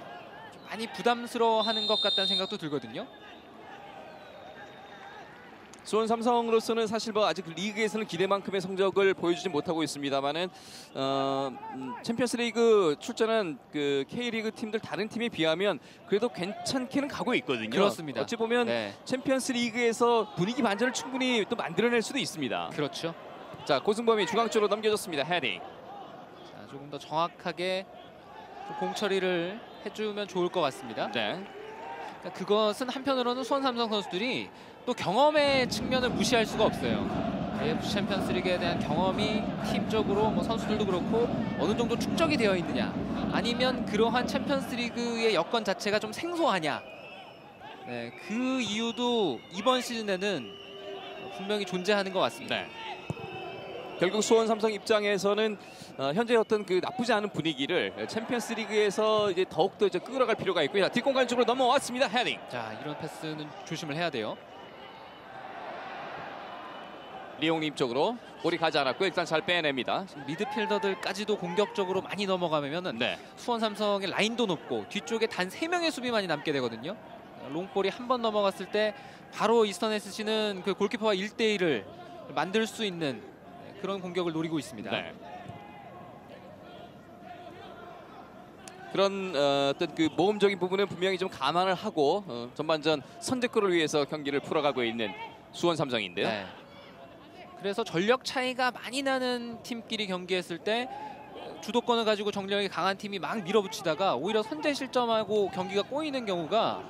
Speaker 2: 좀 많이 부담스러워하는 것 같다는 생각도 들거든요.
Speaker 1: 수원 삼성으로서는 사실 뭐 아직 리그에서는 기대만큼의 성적을 보여주지 못하고 있습니다만은 챔피언스리그 출전한 그 K리그 팀들 다른 팀에 비하면 그래도 괜찮게는 가고 있거든요.
Speaker 2: 그렇습니다.
Speaker 1: 어찌 보면
Speaker 2: 네,
Speaker 1: 챔피언스리그에서 분위기 반전을 충분히 또 만들어낼 수도 있습니다.
Speaker 2: 그렇죠.
Speaker 1: 자 고승범이 중앙 쪽으로 넘겨줬습니다. 헤딩.
Speaker 2: 자, 조금 더 정확하게 좀 공 처리를 해주면 좋을 것 같습니다.
Speaker 1: 네.
Speaker 2: 그러니까 그것은 한편으로는 수원 삼성 선수들이 또 경험의 측면을 무시할 수가 없어요. AFC 챔피언스리그에 대한 경험이 팀적으로 뭐 선수들도 그렇고 어느 정도 축적이 되어 있느냐, 아니면 그러한 챔피언스리그의 여건 자체가 좀 생소하냐. 네, 그 이유도 이번 시즌에는 분명히 존재하는 것 같습니다.
Speaker 1: 네. 결국 수원 삼성 입장에서는 현재 어떤 그 나쁘지 않은 분위기를 챔피언스리그에서 이제 더욱더 이제 끌어갈 필요가 있고요. 자, 뒷공간 쪽으로 넘어왔습니다. 헤딩.
Speaker 2: 자, 이런 패스는 조심을 해야 돼요.
Speaker 1: 리용님 쪽으로 볼이 가지 않았고 일단 잘 빼냅니다.
Speaker 2: 미드필더들까지도 공격적으로 많이 넘어가면은
Speaker 1: 네.
Speaker 2: 수원 삼성의 라인도 높고 뒤쪽에 단 3명의 수비만이 남게 되거든요. 롱볼이 한 번 넘어갔을 때 바로 이스턴 SC는 그 골키퍼와 1대1을 만들 수 있는 그런 공격을 노리고 있습니다.
Speaker 1: 네. 그런 어떤 그 모험적인 부분은 분명히 좀 감안을 하고 전반전 선제골을 위해서 경기를 풀어가고 있는 수원 삼성인데요.
Speaker 2: 네. 그래서 전력 차이가 많이 나는 팀끼리 경기했을 때 주도권을 가지고 정력이 강한 팀이 막 밀어붙이다가 오히려 선제 실점하고 경기가 꼬이는 경우가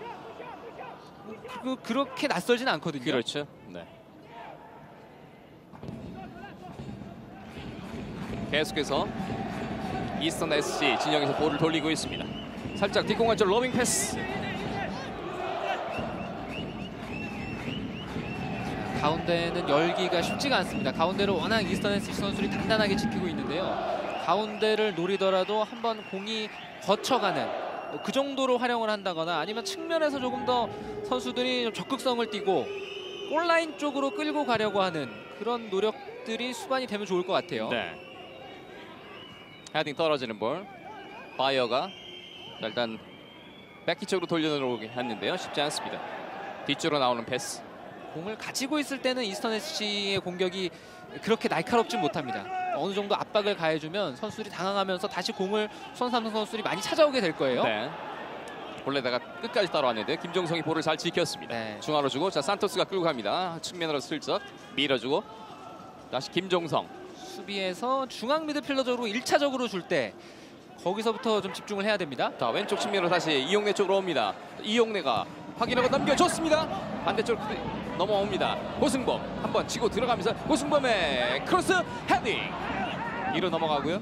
Speaker 2: 그렇게 낯설진 않거든요.
Speaker 1: 그렇죠. 네. 계속해서 이스턴 SC 진영에서 볼을 돌리고 있습니다. 살짝 뒷공간 쪽 로빙 패스.
Speaker 2: 가운데는 열기가 쉽지가 않습니다. 가운데를 워낙 이스턴 SC 선수들이 단단하게 지키고 있는데요. 가운데를 노리더라도 한번 공이 거쳐가는 그 정도로 활용을 한다거나 아니면 측면에서 조금 더 선수들이 좀 적극성을 띠고 골라인 쪽으로 끌고 가려고 하는 그런 노력들이 수반이 되면 좋을 것 같아요.
Speaker 1: 네. 헤딩 떨어지는 볼. 바이어가 일단 백키 쪽으로 돌려놓게 했는데요. 쉽지 않습니다. 뒤쪽으로 나오는 패스.
Speaker 2: 공을 가지고 있을 때는 이스턴 SC의 공격이 그렇게 날카롭진 못합니다. 어느 정도 압박을 가해주면 선수들이 당황하면서 다시 공을 수원 삼성 선수들이 많이 찾아오게 될 거예요.
Speaker 1: 네. 볼레다가 끝까지 따라왔는데 김종성이 볼을 잘 지켰습니다.
Speaker 2: 네.
Speaker 1: 중앙으로 주고 자 산토스가 끌고 갑니다. 측면으로 슬쩍 밀어주고 다시 김종성.
Speaker 2: 수비에서 중앙 미드필더적으로 1차적으로 줄 때 거기서부터 좀 집중을 해야 됩니다.
Speaker 1: 자 왼쪽 측면으로 다시 이용래 쪽으로 옵니다. 이용래가 확인하고 넘겨줬습니다. 반대쪽 넘어옵니다. 고승범 한번 치고 들어가면서 고승범의 크로스 헤딩. 뒤로 넘어가고요.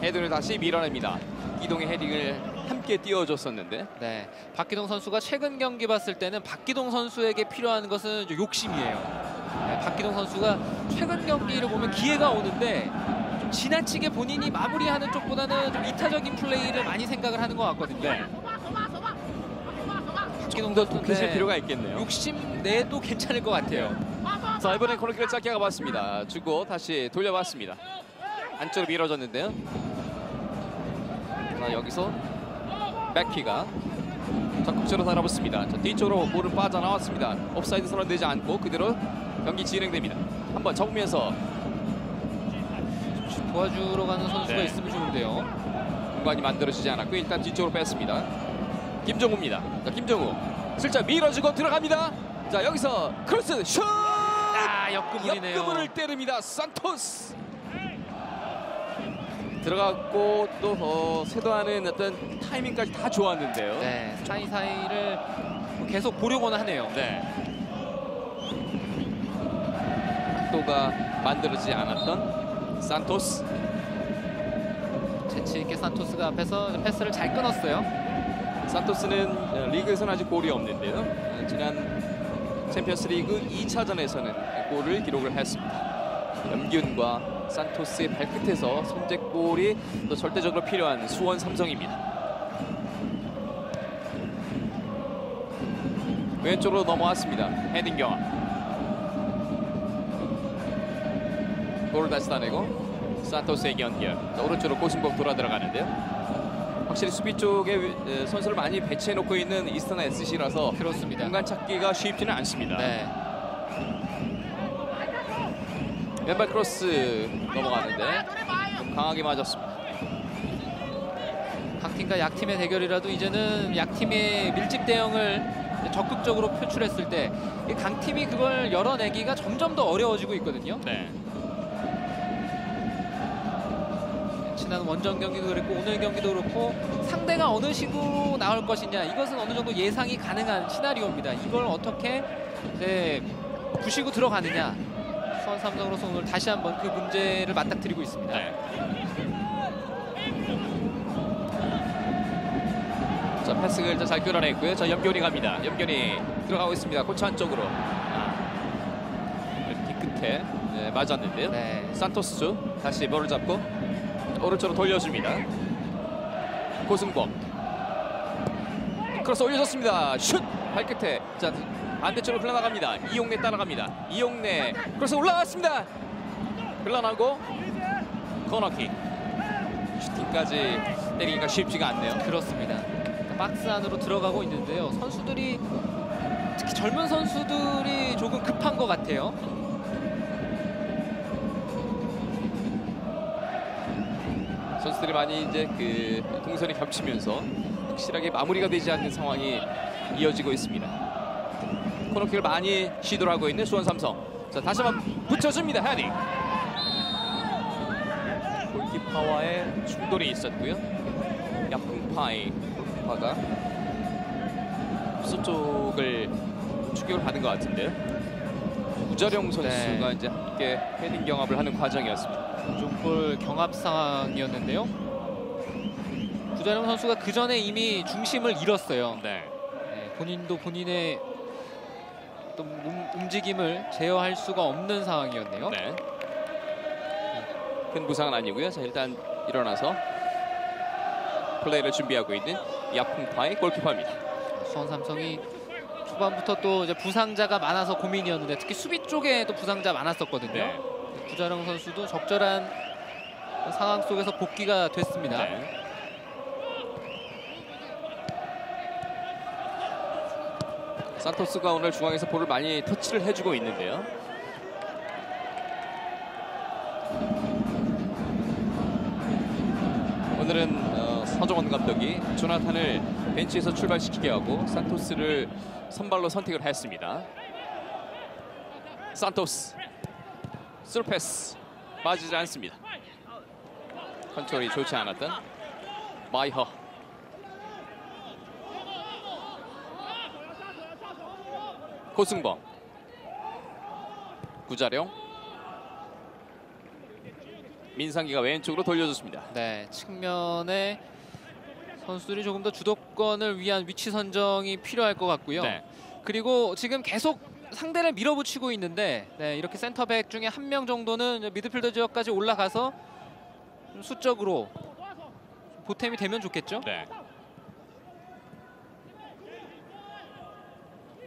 Speaker 1: 헤딩을 다시 밀어냅니다. 이동의 헤딩을 함께 띄워줬었는데
Speaker 2: 네, 박기동 선수가 최근 경기 봤을 때는 박기동 선수에게 필요한 것은 욕심이에요. 네, 박기동 선수가 최근 경기를 보면 기회가 오는데 좀 지나치게 본인이 마무리하는 쪽보다는 좀 이타적인 플레이를 많이 생각을 하는 것 같거든요.
Speaker 1: 네.
Speaker 2: 조금 더
Speaker 1: 크실 필요가 있겠네요.
Speaker 2: 64도 괜찮을 것 같아요.
Speaker 1: 자, 이번엔 코너킥을 짧게 가봤습니다. 주고 다시 돌려봤습니다. 안쪽으로 밀어줬는데요. 자, 여기서 백키가 적극적으로 달아붙습니다. 자, 뒤쪽으로 볼은 빠져나왔습니다. 옵사이드 선언 되지 않고 그대로 경기 진행됩니다. 한번 접으면서
Speaker 2: 도와주러 가는 선수가
Speaker 1: 네.
Speaker 2: 있으면 좋은데요.
Speaker 1: 공간이 만들어지지 않았고 일단 뒤쪽으로 뺐습니다. 김정우입니다. 자, 김정우 슬쩍 밀어주고 들어갑니다. 자, 여기서 크로스 슛!
Speaker 2: 역구물이네요.
Speaker 1: 역구물을 때립니다. 산토스 들어갔고 또 쇄도하는 어떤 타이밍까지 다 좋았는데요.
Speaker 2: 네, 사이사이를 계속 보려고는 하네요.
Speaker 1: 네. 각도가 만들어지지 않았던 산토스.
Speaker 2: 재치 있게 산토스가 앞에서 패스를 잘 끊었어요.
Speaker 1: 산토스는 리그에서는 아직 골이 없는데요. 지난 챔피언스리그 2차전에서는 골을 기록을 했습니다. 염기훈과 산토스의 발끝에서 선제골이 또 절대적으로 필요한 수원 삼성입니다. 왼쪽으로 넘어왔습니다. 헤딩 경합. 골을 다시 따내고 산토스의 연결. 자, 오른쪽으로 고승복 돌아 들어가는데요. 확실히 수비 쪽에 선수를 많이 배치해놓고 있는 이스턴 SC라서
Speaker 2: 그렇습니다.
Speaker 1: 공간 찾기가 쉽지는 않습니다.
Speaker 2: 네.
Speaker 1: 왼발 크로스 넘어가는데 좀 강하게 맞았습니다.
Speaker 2: 강팀과 약팀의 대결이라도 이제는 약팀의 밀집 대응을 적극적으로 표출했을 때 이 강팀이 그걸 열어내기가 점점 더 어려워지고 있거든요.
Speaker 1: 네.
Speaker 2: 지난 원정 경기도 그랬고 오늘 경기도 그렇고 상대가 어느 식으로 나올 것이냐 이것은 어느 정도 예상이 가능한 시나리오입니다. 이걸 어떻게 부시고 들어가느냐. 수원 삼성으로서 오늘 다시 한번 그 문제를 맞닥뜨리고 있습니다.
Speaker 1: 네. 자, 패스를 일단 잘 끌어냈고요. 자, 염견이 갑니다. 염견이 들어가고 있습니다. 고차 안쪽으로. 뒤끝에 맞았는데요.
Speaker 2: 네.
Speaker 1: 산토스 다시 볼을 잡고 오른쪽으로 돌려줍니다. 고승범 크로스 올려줬습니다. 슛! 발끝에 자 반대쪽으로 흘러나갑니다. 이용래 따라갑니다. 이용래 크로스 올라갔습니다. 흘러나고 코너킥. 슈팅까지 때리기가 쉽지가 않네요.
Speaker 2: 그렇습니다. 박스 안으로 들어가고 있는데요. 선수들이 특히 젊은 선수들이 조금 급한 것 같아요.
Speaker 1: 선수들이 많이 이제 그 동선이 겹치면서 확실하게 마무리가 되지 않는 상황이 이어지고 있습니다. 코너킥을 많이 시도를 하고 있는 수원 삼성. 자, 다시 한번 붙여줍니다. 헤딩. 골키퍼와의 충돌이 있었고요. 야풍파이 골키퍼가 수 쪽을 추격을 받은 것 같은데요. 구자룡 선수가 이제 함께 헤딩 경합을 하는 과정이었습니다.
Speaker 2: 족볼 경합 상황이었는데요. 구자룡 선수가 그 전에 이미 중심을 잃었어요.
Speaker 1: 네.
Speaker 2: 본인도 본인의 또 움직임을 제어할 수가 없는 상황이었네요.
Speaker 1: 네. 큰 부상은 아니고요. 자, 일단 일어나서 플레이를 준비하고 있는 야풍파의 골키퍼입니다.
Speaker 2: 수원 삼성이 초반부터 또 이제 부상자가 많아서 고민이었는데 특히 수비 쪽에 또 부상자 많았었거든요.
Speaker 1: 네.
Speaker 2: 구자룡 선수도 적절한 상황 속에서 복귀가 됐습니다.
Speaker 1: 네. 산토스가 오늘 중앙에서 볼을 많이 터치를 해주고 있는데요. 오늘은 서정원 감독이 조나탄을 벤치에서 출발시키게 하고 산토스를 선발로 선택을 했습니다. 산토스 스루패스 빠지지 않습니다. 컨트롤이 좋지 않았던 마이허. 고승범 구자룡 민상기가 왼쪽으로 돌려줬습니다.
Speaker 2: 네, 측면에 선수들이 조금 더 주도권을 위한 위치 선정이 필요할 것 같고요.
Speaker 1: 네.
Speaker 2: 그리고 지금 계속 상대를 밀어붙이고 있는데 이렇게 센터백 중에 한 명 정도는 미드필더 지역까지 올라가서 좀 수적으로 보탬이 되면 좋겠죠.
Speaker 1: 네.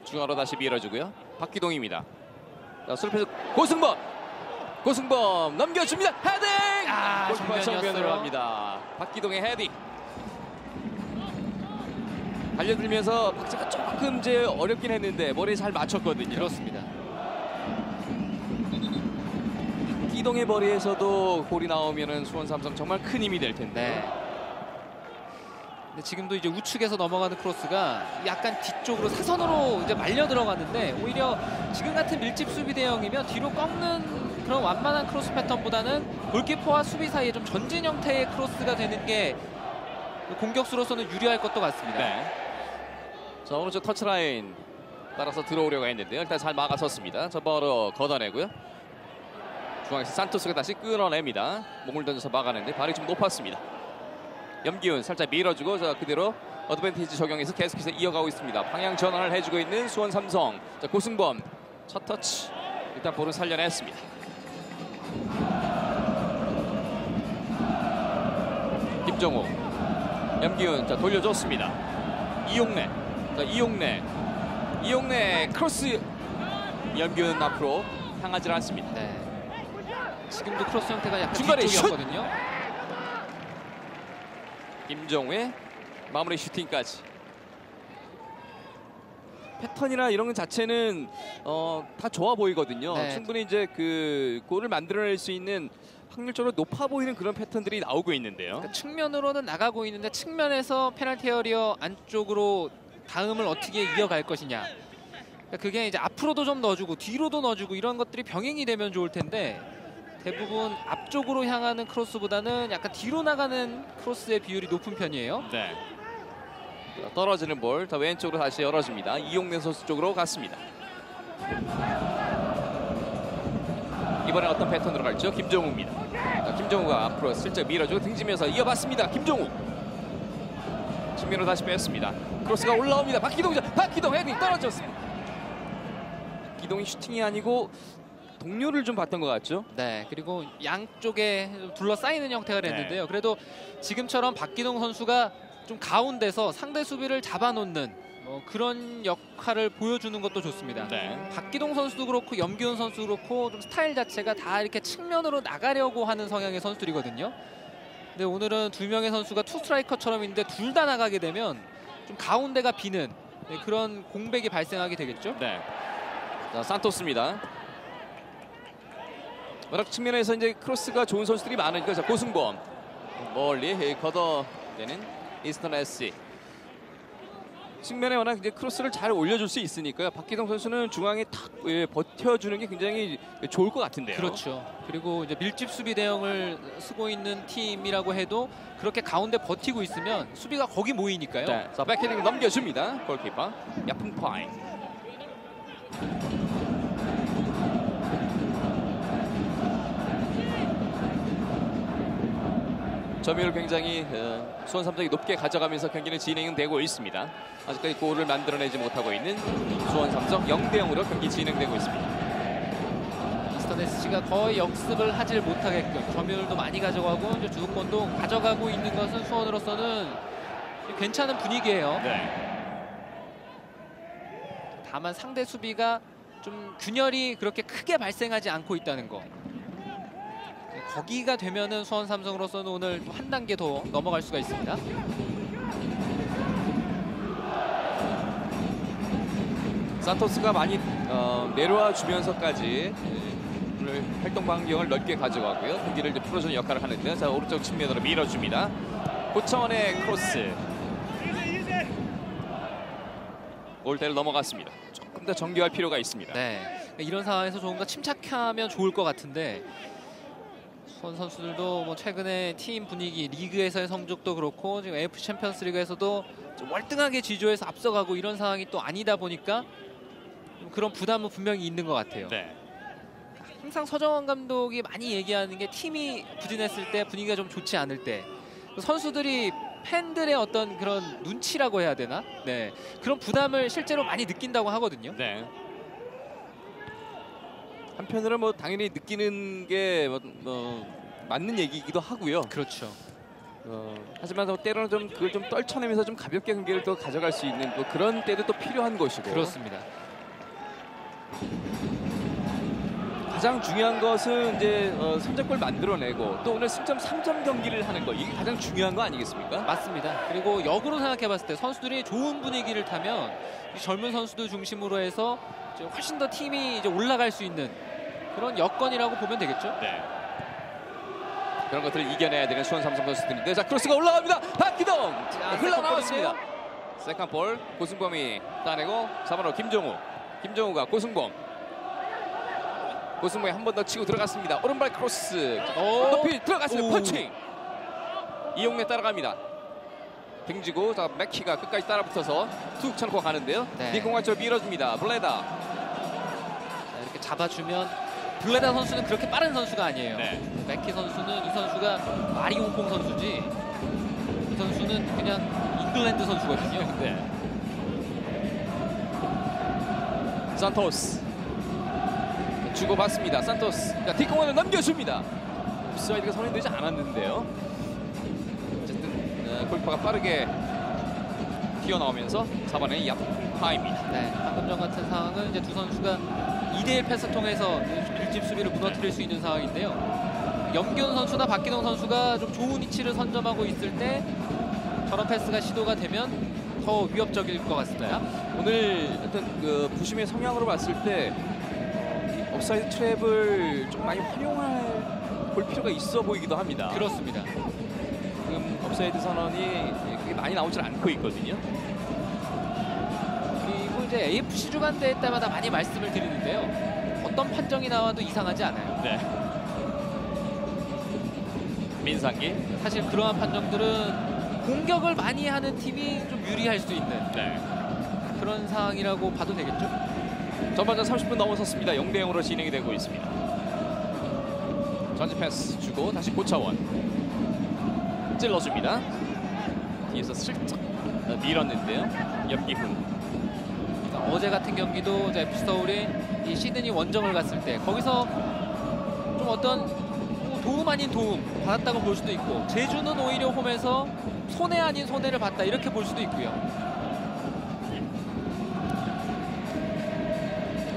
Speaker 1: 중앙으로 다시 밀어주고요. 박기동입니다. 자, 수비에서 고승범 넘겨줍니다. 헤딩! 골키퍼 정면으로 합니다. 박기동의 헤딩. 달려들면서 박자가 조금 이제 어렵긴 했는데 머리에 잘 맞췄거든요.
Speaker 2: 그렇습니다.
Speaker 1: 박기동의 머리에서도 골이 나오면은 수원 삼성 정말 큰 힘이 될 텐데.
Speaker 2: 네. 근데 지금도 이제 우측에서 넘어가는 크로스가 약간 뒤쪽으로 사선으로 이제 말려 들어가는데 오히려 지금 같은 밀집 수비 대형이면 뒤로 꺾는 그런 완만한 크로스 패턴보다는 골키퍼와 수비 사이에 좀 전진 형태의 크로스가 되는 게 공격수로서는 유리할 것도 같습니다.
Speaker 1: 네. 자, 오른쪽 터치라인 따라서 들어오려고 했는데요. 일단 잘 막아섰습니다. 전방으로 걷어내고요. 중앙에서 산토스가 다시 끊어냅니다. 몸을 던져서 막아내는데 발이 좀 높았습니다. 염기훈 살짝 밀어주고 자 그대로 어드밴티지 적용해서 계속해서 이어가고 있습니다. 방향 전환을 해주고 있는 수원 삼성. 자, 고승범 첫 터치 일단 볼은 살려냈습니다. 김정우, 염기훈 자 돌려줬습니다. 이용래, 자 이용래 크로스. 염기훈 앞으로 향하지 않습니다.
Speaker 2: 네. 지금도 크로스 형태가 약간
Speaker 1: 중간에
Speaker 2: 뒤쪽이었거든요.
Speaker 1: 김정우의 마무리 슈팅까지. 패턴이나 이런 것 자체는 다 좋아 보이거든요.
Speaker 2: 네.
Speaker 1: 충분히 이제 그 골을 만들어낼 수 있는 확률적으로 높아 보이는 그런 패턴들이 나오고 있는데요.
Speaker 2: 그러니까 측면으로는 나가고 있는데 측면에서 페널티 에리어 안쪽으로 다음을 어떻게 이어갈 것이냐. 그러니까 그게 이제 앞으로도 좀 넣어주고 뒤로도 넣어주고 이런 것들이 병행이 되면 좋을 텐데 대부분 앞쪽으로 향하는 크로스보다는 약간 뒤로 나가는 크로스의 비율이 높은 편이에요.
Speaker 1: 네. 떨어지는 볼 더 왼쪽으로 다시 열어줍니다. 이용래 선수 쪽으로 갔습니다. 이번엔 어떤 패턴으로 갈죠? 김정우입니다. 자, 김정우가 앞으로 슬쩍 밀어주고 등지면서 이어봤습니다. 김정우 측면으로 다시 뺐습니다. 크로스가 올라옵니다. 박기동 헤딩 떨어졌습니다. 박기동이 슈팅이 아니고 동료를 좀 봤던 것 같죠?
Speaker 2: 네, 그리고 양쪽에 둘러싸이는 형태가 됐는데요. 그래도 지금처럼 박기동 선수가 좀 가운데서 상대 수비를 잡아놓는 그런 역할을 보여주는 것도 좋습니다.
Speaker 1: 네.
Speaker 2: 박기동 선수도 그렇고 염기훈 선수도 그렇고 좀 스타일 자체가 다 이렇게 측면으로 나가려고 하는 성향의 선수들이거든요. 근데 오늘은 두 명의 선수가 투 스트라이커처럼 있는데 둘 다 나가게 되면 좀 가운데가 비는 그런 공백이 발생하게 되겠죠.
Speaker 1: 네. 자, 산토스입니다. 워낙 측면에서 이제 크로스가 좋은 선수들이 많으니까 자, 고승범 멀리 걷어내는 이스턴 SC. 측면에 워낙 이제 크로스를 잘 올려줄 수 있으니까요. 박기동 선수는 중앙에 탁 버텨주는 게 굉장히 좋을 것 같은데요.
Speaker 2: 그렇죠. 그리고 이제 밀집 수비 대형을 쓰고 있는 팀이라고 해도 그렇게 가운데 버티고 있으면 수비가 거기 모이니까요.
Speaker 1: 네. 자, 백헤딩 넘겨줍니다. 골키퍼 야풍파이. 점유율 굉장히 수원 삼성이 높게 가져가면서 경기는 진행되고 있습니다. 아직까지 골을 만들어내지 못하고 있는 수원 삼성 0대0으로 경기 진행되고 있습니다.
Speaker 2: 이스턴 SC가 거의 역습을 하질 못하게끔 점유율도 많이 가져가고 이제 주도권도 가져가고 있는 것은 수원으로서는 괜찮은 분위기예요.
Speaker 1: 네.
Speaker 2: 다만 상대 수비가 좀 균열이 그렇게 크게 발생하지 않고 있다는 거. 거기가 되면은 수원 삼성으로서는 오늘 한 단계 더 넘어갈 수가 있습니다.
Speaker 1: 산토스가 많이 내려와 주면서까지 오늘 활동 반경을 넓게 가져가고요. 경기를 이제 풀어주는 역할을 하는데요. 자, 오른쪽 측면으로 밀어줍니다. 고차원의 크로스. 골대를 넘어갔습니다. 조금 더 정교할 필요가 있습니다.
Speaker 2: 네, 이런 상황에서 조금 더 침착하면 좋을 것 같은데 수원 선수들도 뭐 최근에 팀 분위기, 리그에서의 성적도 그렇고 지금 AFC 챔피언스 리그에서도 좀 월등하게 지조해서 앞서가고 이런 상황이 또 아니다 보니까 좀 그런 부담은 분명히 있는 것 같아요.
Speaker 1: 네.
Speaker 2: 항상 서정원 감독이 많이 얘기하는 게 팀이 부진했을 때 분위기가 좀 좋지 않을 때 선수들이 팬들의 어떤 그런 눈치라고 해야 되나? 네, 그런 부담을 실제로 많이 느낀다고 하거든요.
Speaker 1: 네. 한편으로 뭐 당연히 느끼는 게 맞는 얘기이기도 하고요.
Speaker 2: 그렇죠.
Speaker 1: 하지만 때로는 좀 그걸 좀 떨쳐내면서 좀 가볍게 경기를 또 가져갈 수 있는 또 그런 때도 또 필요한 것이고.
Speaker 2: 그렇습니다.
Speaker 1: 가장 중요한 것은 이제 선제골 만들어내고 또 오늘 승점 3점 경기를 하는 거, 이게 가장 중요한 거 아니겠습니까?
Speaker 2: 맞습니다. 그리고 역으로 생각해봤을 때 선수들이 좋은 분위기를 타면 이 젊은 선수들 중심으로 해서 이제 훨씬 더 팀이 이제 올라갈 수 있는 그런 여건이라고 보면 되겠죠.
Speaker 1: 네. 그런 것들을 이겨내야 되는 수원 삼성 선수들인데, 자 크로스가 올라갑니다. 박기동 흘러나왔습니다. 세컨볼 고승범이 따내고 4번으로 김종우가 고승범이 한 번 더 치고 들어갔습니다. 오른발 크로스 높이 들어갔습니다. 펀칭. 이용래 따라갑니다. 등지고 자 맥키가 끝까지 따라붙어서 툭 쳐놓고 가는데요.
Speaker 2: 네.
Speaker 1: 니공간 쪽으로 밀어줍니다. 블레다.
Speaker 2: 자, 이렇게 잡아주면 블레다 선수는 그렇게 빠른 선수가 아니에요.
Speaker 1: 네.
Speaker 2: 맥키 선수는 이 선수가 마리홍콩 선수지 이 선수는 그냥 잉글랜드 선수거든요.
Speaker 1: 네. 산토스 주고받습니다. 산토스 뒷공간을 넘겨줍니다. 옵사이드가 선언되지 않았는데요. 어쨌든 골키퍼가 빠르게 튀어나오면서 4번의 야파입니다.
Speaker 2: 네, 방금 전 같은 상황은 이제 두 선수가 2대1 패스 통해서 밀집 수비를 무너뜨릴 수 있는 상황인데요. 염기훈 선수나 박기동 선수가 좀 좋은 위치를 선점하고 있을 때 저런 패스가 시도가 되면 더 위협적일 것 같습니다.
Speaker 1: 오늘 어떤 그 부심의 성향으로 봤을 때 옵사이드 트랩을 좀 많이 활용할 볼 필요가 있어 보이기도 합니다.
Speaker 2: 그렇습니다.
Speaker 1: 지금 옵사이드 선언이 그게 많이 나오질 않고 있거든요.
Speaker 2: 그리고 이제 AFC 주간 대회 때마다 많이 말씀을 드리는데요. 어떤 판정이 나와도 이상하지 않아요.
Speaker 1: 네. 민상기.
Speaker 2: 사실 그러한 판정들은 공격을 많이 하는 팀이 좀 유리할 수 있는
Speaker 1: 네.
Speaker 2: 그런 상황이라고 봐도 되겠죠.
Speaker 1: 전반전 30분 넘어섰습니다. 0대 0으로 진행이 되고 있습니다. 전진 패스 주고 다시 고차원 찔러줍니다. 뒤에서 슬쩍 밀었는데요. 염기훈.
Speaker 2: 그러니까 어제 같은 경기도 FC 서울이 이 시드니 원정을 갔을 때 거기서 좀 어떤 도움 아닌 도움 받았다고 볼 수도 있고, 제주는 오히려 홈에서 손해 아닌 손해를 봤다 이렇게 볼 수도 있고요.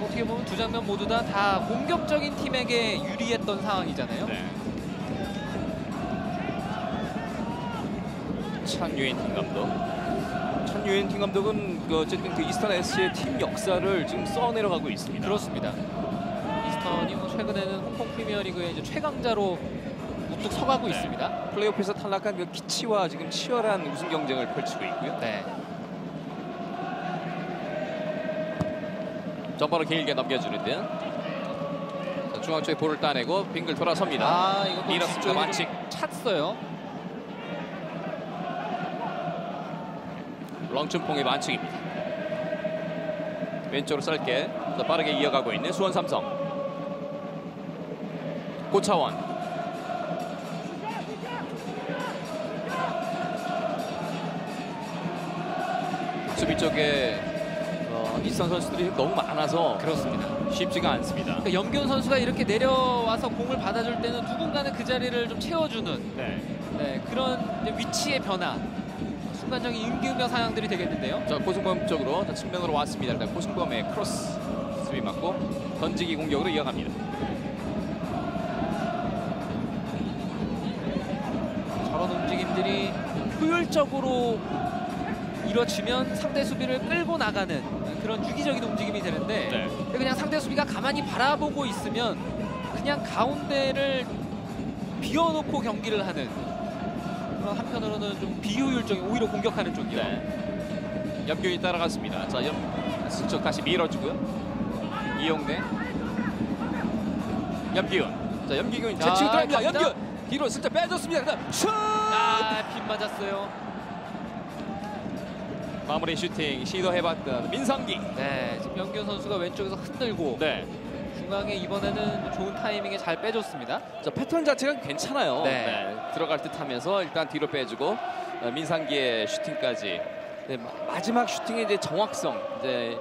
Speaker 2: 어떻게 보면 두 장면 모두 다 공격적인 팀에게 유리했던 상황이잖아요.
Speaker 1: 네. 천유엔팀 감독. 천유엔팀 감독은 어쨌든 그 이스턴 SC의 팀 역사를 지금 써내려가고 있습니다.
Speaker 2: 그렇습니다. 이스턴이 최근에는 홍콩 프리미어리그의 이제 최강자로 우뚝 서가고
Speaker 1: 네.
Speaker 2: 있습니다.
Speaker 1: 플레이오프에서 탈락한 그 키치와 지금 치열한 우승 경쟁을 펼치고 있고요.
Speaker 2: 네.
Speaker 1: 전바로 길게 넘겨주는데요. 자, 중앙 쪽에 볼을 따내고 빙글 돌아섭니다.
Speaker 2: 아, 이거
Speaker 1: 밀었습니다. 만칙.
Speaker 2: 찼어요.
Speaker 1: 렁춘퐁의 만칙입니다. 왼쪽으로 짧게 빠르게 이어가고 있는 수원 삼성. 고차원. 수비 쪽에 이스턴 선수들이 너무 많아서
Speaker 2: 그렇습니다.
Speaker 1: 쉽지가 않습니다.
Speaker 2: 그러니까 염기훈 선수가 이렇게 내려와서 공을 받아줄 때는 누군가는 그 자리를 좀 채워주는 네, 그런 이제 위치의 변화, 순간적인 임기응변 상황들이 되겠는데요.
Speaker 1: 자, 고승범 쪽으로 측면으로 왔습니다. 일단 고승범의 크로스 수비 맞고 던지기 공격으로 이어갑니다.
Speaker 2: 저런 움직임들이 효율적으로 이루어지면 상대 수비를 끌고 나가는 그런 유기적인 움직임이 되는데
Speaker 1: 네.
Speaker 2: 그냥 상대 수비가 가만히 바라보고 있으면 그냥 가운데를 비워놓고 경기를 하는 그런, 한편으로는 좀 비효율적인, 오히려 공격하는 쪽이요.
Speaker 1: 네. 염균이 따라갔습니다. 자, 슬쩍 다시 밀어주고요. 이용래. 염기훈. 자, 염기훈 제치고 들어갑니다. 염기훈 뒤로 슬쩍 빼줬습니다. 그다음 슛!
Speaker 2: 아, 빗 맞았어요.
Speaker 1: 마무리 슈팅 시도해봤던 민상기.
Speaker 2: 네, 지금 염기훈 선수가 왼쪽에서 흔들고
Speaker 1: 네.
Speaker 2: 중앙에 이번에는 좋은 타이밍에 잘 빼줬습니다.
Speaker 1: 자, 패턴 자체가 괜찮아요.
Speaker 2: 네.
Speaker 1: 들어갈 듯하면서 일단 뒤로 빼주고 민상기의 슈팅까지. 네, 마지막 슈팅의 이제 정확성, 이제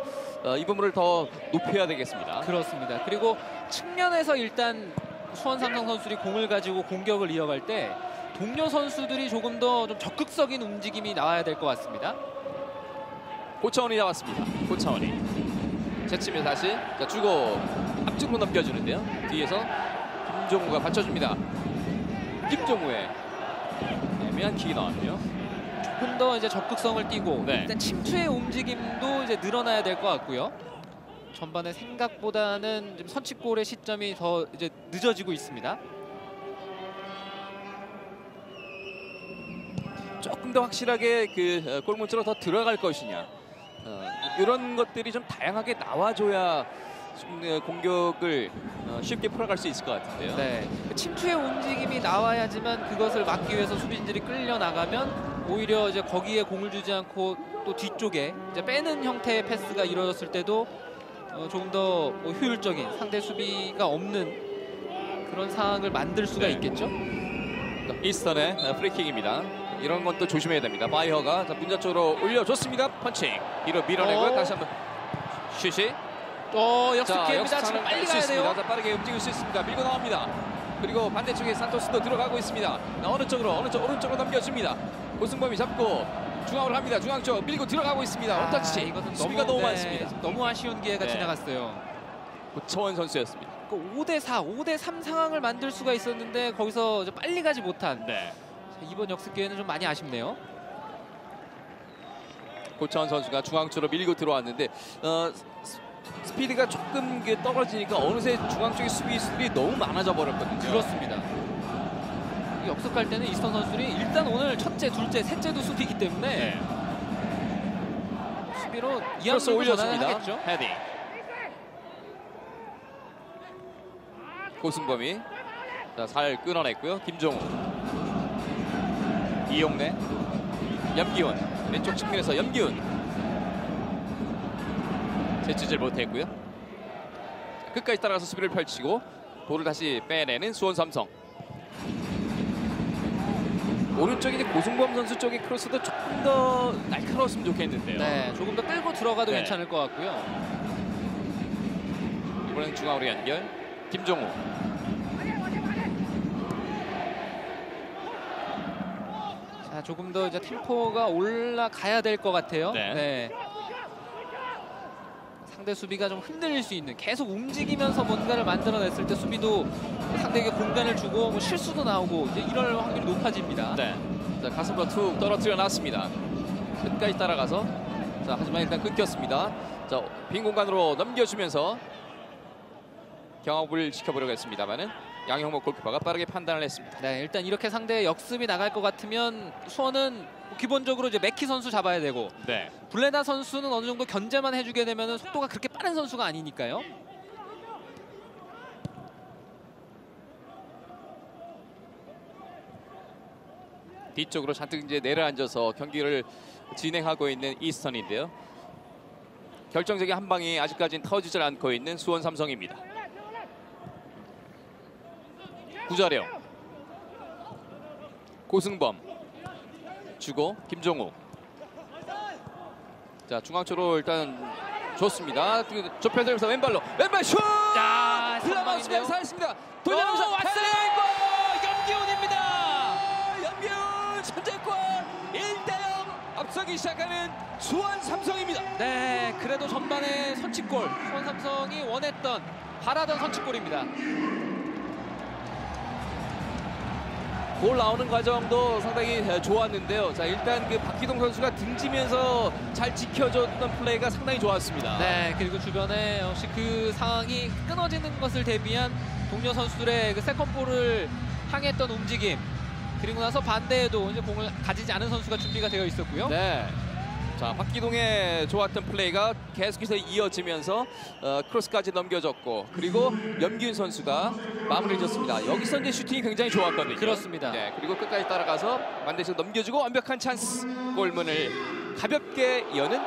Speaker 1: 이 부분을 더 높여야 되겠습니다.
Speaker 2: 그렇습니다. 그리고 측면에서 일단 수원 삼성 선수들이 공을 가지고 공격을 이어갈 때 동료 선수들이 조금 더 좀 적극적인 움직임이 나와야 될 것 같습니다.
Speaker 1: 고차원이 잡았습니다. 고차원이 제치면 다시 주고 앞쪽으로 넘겨주는데요. 뒤에서 김종우가 받쳐줍니다. 김종우의 애매한 킥이 나왔네요.
Speaker 2: 조금 더 이제 적극성을 띠고
Speaker 1: 네.
Speaker 2: 일단 침투의 움직임도 이제 늘어나야 될 것 같고요. 전반에 생각보다는 좀 선취골의 시점이 더 이제 늦어지고 있습니다.
Speaker 1: 조금 더 확실하게 그 골문으로 더 들어갈 것이냐, 이런 것들이 좀 다양하게 나와줘야 좀 공격을 쉽게 풀어갈 수 있을 것 같은데요.
Speaker 2: 네, 침투의 움직임이 나와야지만 그것을 막기 위해서 수비진들이 끌려 나가면 오히려 이제 거기에 공을 주지 않고 또 뒤쪽에 이제 빼는 형태의 패스가 이루어졌을 때도 조금 더 효율적인 상대 수비가 없는 그런 상황을 만들 수가
Speaker 1: 네.
Speaker 2: 있겠죠.
Speaker 1: 이스턴의 프리킥입니다. 이런 건 또 조심해야 됩니다. 바이어가 문자 쪽으로 올려줬습니다. 펀칭 뒤로 밀어내고요. 다시 한번 슛이
Speaker 2: 역습기회입니다. 지금 빨리 가야 돼요.
Speaker 1: 빠르게 움직일 수 있습니다. 밀고 나옵니다. 그리고 반대쪽에 산토스도 들어가고 있습니다. 어느 쪽으로 오른쪽으로 넘겨줍니다. 고승범이 잡고 중앙으로 갑니다. 중앙 쪽 밀고 들어가고 있습니다. 원터치.
Speaker 2: 이것은
Speaker 1: 수비가 너무 많습니다.
Speaker 2: 너무 아쉬운 기회가
Speaker 1: 네.
Speaker 2: 지나갔어요.
Speaker 1: 고차원 선수였습니다.
Speaker 2: 5대4, 5대3 상황을 만들 수가 있었는데 거기서 이제 빨리 가지 못한
Speaker 1: 네.
Speaker 2: 이번 역습 기회는 좀 많이 아쉽네요.
Speaker 1: 고차원 선수가 중앙 쪽으로 밀고 들어왔는데 스피드가 조금 떨어지니까 어느새 중앙 쪽에 수비수들이 너무 많아져 버렸거든요.
Speaker 2: 그렇습니다. 이 역습할 때는 이스턴 선수들이 일단 오늘 첫째, 둘째, 셋째도 수비이기 때문에
Speaker 1: 네.
Speaker 2: 수비로
Speaker 1: 크로스
Speaker 2: 이항으로 전환을
Speaker 1: 올렸습니다.
Speaker 2: 하겠죠.
Speaker 1: 헤딩. 고승범이 살 끊어냈고요. 김종우, 이용래, 염기훈, 왼쪽 측면에서 염기훈 제치질 못했고요. 끝까지 따라가서 수비를 펼치고 볼을 다시 빼내는 수원 삼성. 오른쪽에 이제 고승범 선수 쪽의 크로스도 조금 더 날카로웠으면 좋겠는데요.
Speaker 2: 네, 조금 더 끌고 들어가도
Speaker 1: 네.
Speaker 2: 괜찮을 것 같고요.
Speaker 1: 이번엔 중앙으로 연결. 김종우.
Speaker 2: 자, 조금 더 이제 템포가 올라가야 될 것 같아요.
Speaker 1: 네.
Speaker 2: 상대 수비가 좀 흔들릴 수 있는, 계속 움직이면서 뭔가를 만들어냈을 때 수비도 상대에게 공간을 주고 뭐 실수도 나오고 이제 이럴 확률이 높아집니다.
Speaker 1: 네. 자, 가슴으로 툭 떨어뜨려 놨습니다. 끝까지 따라가서 하지만 일단 끊겼습니다. 자, 빈 공간으로 넘겨주면서 경합을 시켜보려고 했습니다만은 양형목 골키퍼가 빠르게 판단을 했습니다.
Speaker 2: 네, 일단 이렇게 상대 역습이 나갈 것 같으면 수원은 기본적으로 이제 맥키 선수 잡아야 되고
Speaker 1: 네.
Speaker 2: 블레다 선수는 어느 정도 견제만 해주게 되면 속도가 그렇게 빠른 선수가 아니니까요.
Speaker 1: 뒤쪽으로 잔뜩 이제 내려앉아서 경기를 진행하고 있는 이스턴인데요. 결정적인 한 방이 아직까지는 터지질 않고 있는 수원 삼성입니다. 구자령, 고승범 주고 김종우. 자, 중앙 쪽으로 일단 줬습니다. 좁혀들면서 왼발 슛!
Speaker 2: 자,
Speaker 1: 흘러나왔습니다. 살았습니다. 돌려놓으면서
Speaker 2: 왔어요. 염기훈입니다.
Speaker 1: 염기훈 선제골 1대0 앞서기 시작하는 수원 삼성입니다.
Speaker 2: 네, 그래도 전반에 선취골, 수원 삼성이 원했던, 바라던 선취골입니다.
Speaker 1: 골 나오는 과정도 상당히 좋았는데요. 자, 일단 그 박기동 선수가 등지면서 잘 지켜줬던 플레이가 상당히 좋았습니다.
Speaker 2: 네, 그리고 주변에 역시 그 상황이 끊어지는 것을 대비한 동료 선수들의 그 세컨볼을 향했던 움직임, 그리고 나서 반대에도 이제 공을 가지지 않은 선수가 준비가 되어 있었고요.
Speaker 1: 네. 자, 박기동의 좋았던 플레이가 계속해서 이어지면서 크로스까지 넘겨줬고, 그리고 염기훈 선수가 마무리를 줬습니다. 여기서 이제 슈팅이 굉장히 좋았거든요.
Speaker 2: 그렇습니다.
Speaker 1: 네, 그리고 끝까지 따라가서 반대쪽 넘겨주고 완벽한 찬스, 골문을 가볍게 여는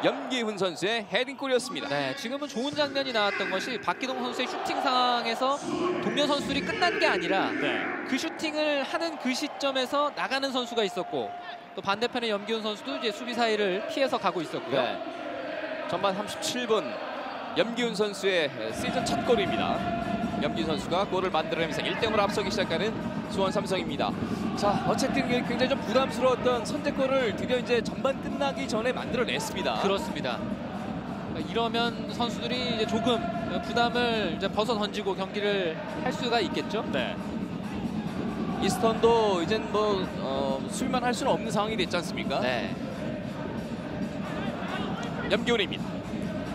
Speaker 1: 염기훈 선수의 헤딩골이었습니다.
Speaker 2: 네, 지금은 좋은 장면이 나왔던 것이 박기동 선수의 슈팅 상황에서 동료 선수들이 끝난 게 아니라
Speaker 1: 네.
Speaker 2: 그 슈팅을 하는 그 시점에서 나가는 선수가 있었고, 또 반대편의 염기훈 선수도 이제 수비 사이를 피해서 가고 있었고요.
Speaker 1: 네. 전반 37분 염기훈 선수의 시즌 첫 골입니다. 염기 선수가 골을 만들어내면서 1대0으로 앞서기 시작하는 수원 삼성입니다. 자, 어쨌든 굉장히 좀 부담스러웠던 선제골을 드디어 이제 전반 끝나기 전에 만들어냈습니다.
Speaker 2: 그렇습니다. 이러면 선수들이 이제 조금 부담을 이제 벗어 던지고 경기를 할 수가 있겠죠.
Speaker 1: 네. 이스턴도 이젠 수비만 할 수는 없는 상황이 됐지 않습니까?
Speaker 2: 네.
Speaker 1: 염기훈입니다.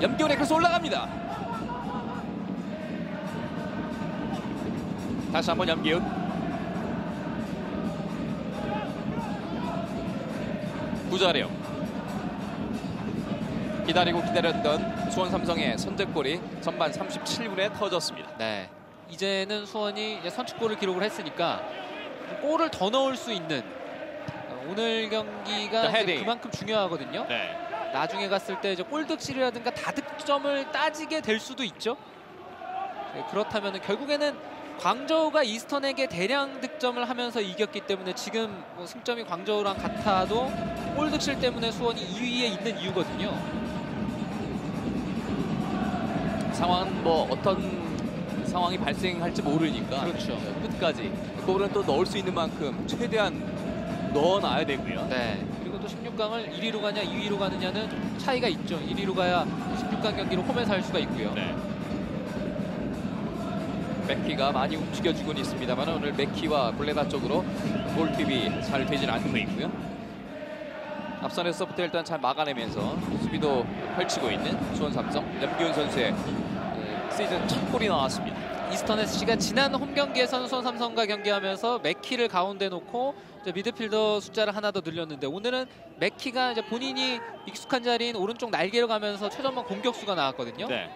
Speaker 1: 염기훈의 크로스 올라갑니다. 다시 한번 염기훈. 구자래요. 기다리고 기다렸던 수원 삼성의 선제골이 전반 37분에 터졌습니다.
Speaker 2: 네. 이제는 수원이 이제 선취골을 기록을 했으니까 골을 더 넣을 수 있는 오늘 경기가 이제 그만큼 중요하거든요.
Speaker 1: 네.
Speaker 2: 나중에 갔을 때 이제 골득실이라든가 다득점을 따지게 될 수도 있죠. 네, 그렇다면 결국에는 광저우가 이스턴에게 대량 득점을 하면서 이겼기 때문에 지금 승점이 광저우랑 같아도 골득실 때문에 수원이 2위에 있는 이유거든요.
Speaker 1: 상황은 어떤 상황이 발생할지 모르니까
Speaker 2: 그렇죠.
Speaker 1: 끝까지 골은 또 넣을 수 있는 만큼 최대한 넣어놔야 되고요.
Speaker 2: 네. 그리고 또 16강을 1위로 가냐 2위로 가느냐는 차이가 있죠. 1위로 가야 16강 경기를 홈에서 할 수가 있고요.
Speaker 1: 네. 맥키가 많이 움직여주곤 있습니다만 오늘 맥키와 블레다 쪽으로 골 투입이 잘 되진 않고 있고요. 앞선에서부터 일단 잘 막아내면서 수비도 펼치고 있는 수원 삼성. 염기훈 선수의 시즌 첫 골이 나왔습니다.
Speaker 2: 이스턴 SC가 지난 홈 경기에서는 수원 삼성과 경기하면서 맥키를 가운데 놓고 이제 미드필더 숫자를 하나 더 늘렸는데 오늘은 맥키가 이제 본인이 익숙한 자리인 오른쪽 날개로 가면서 최전방 공격수가 나왔거든요.
Speaker 1: 네.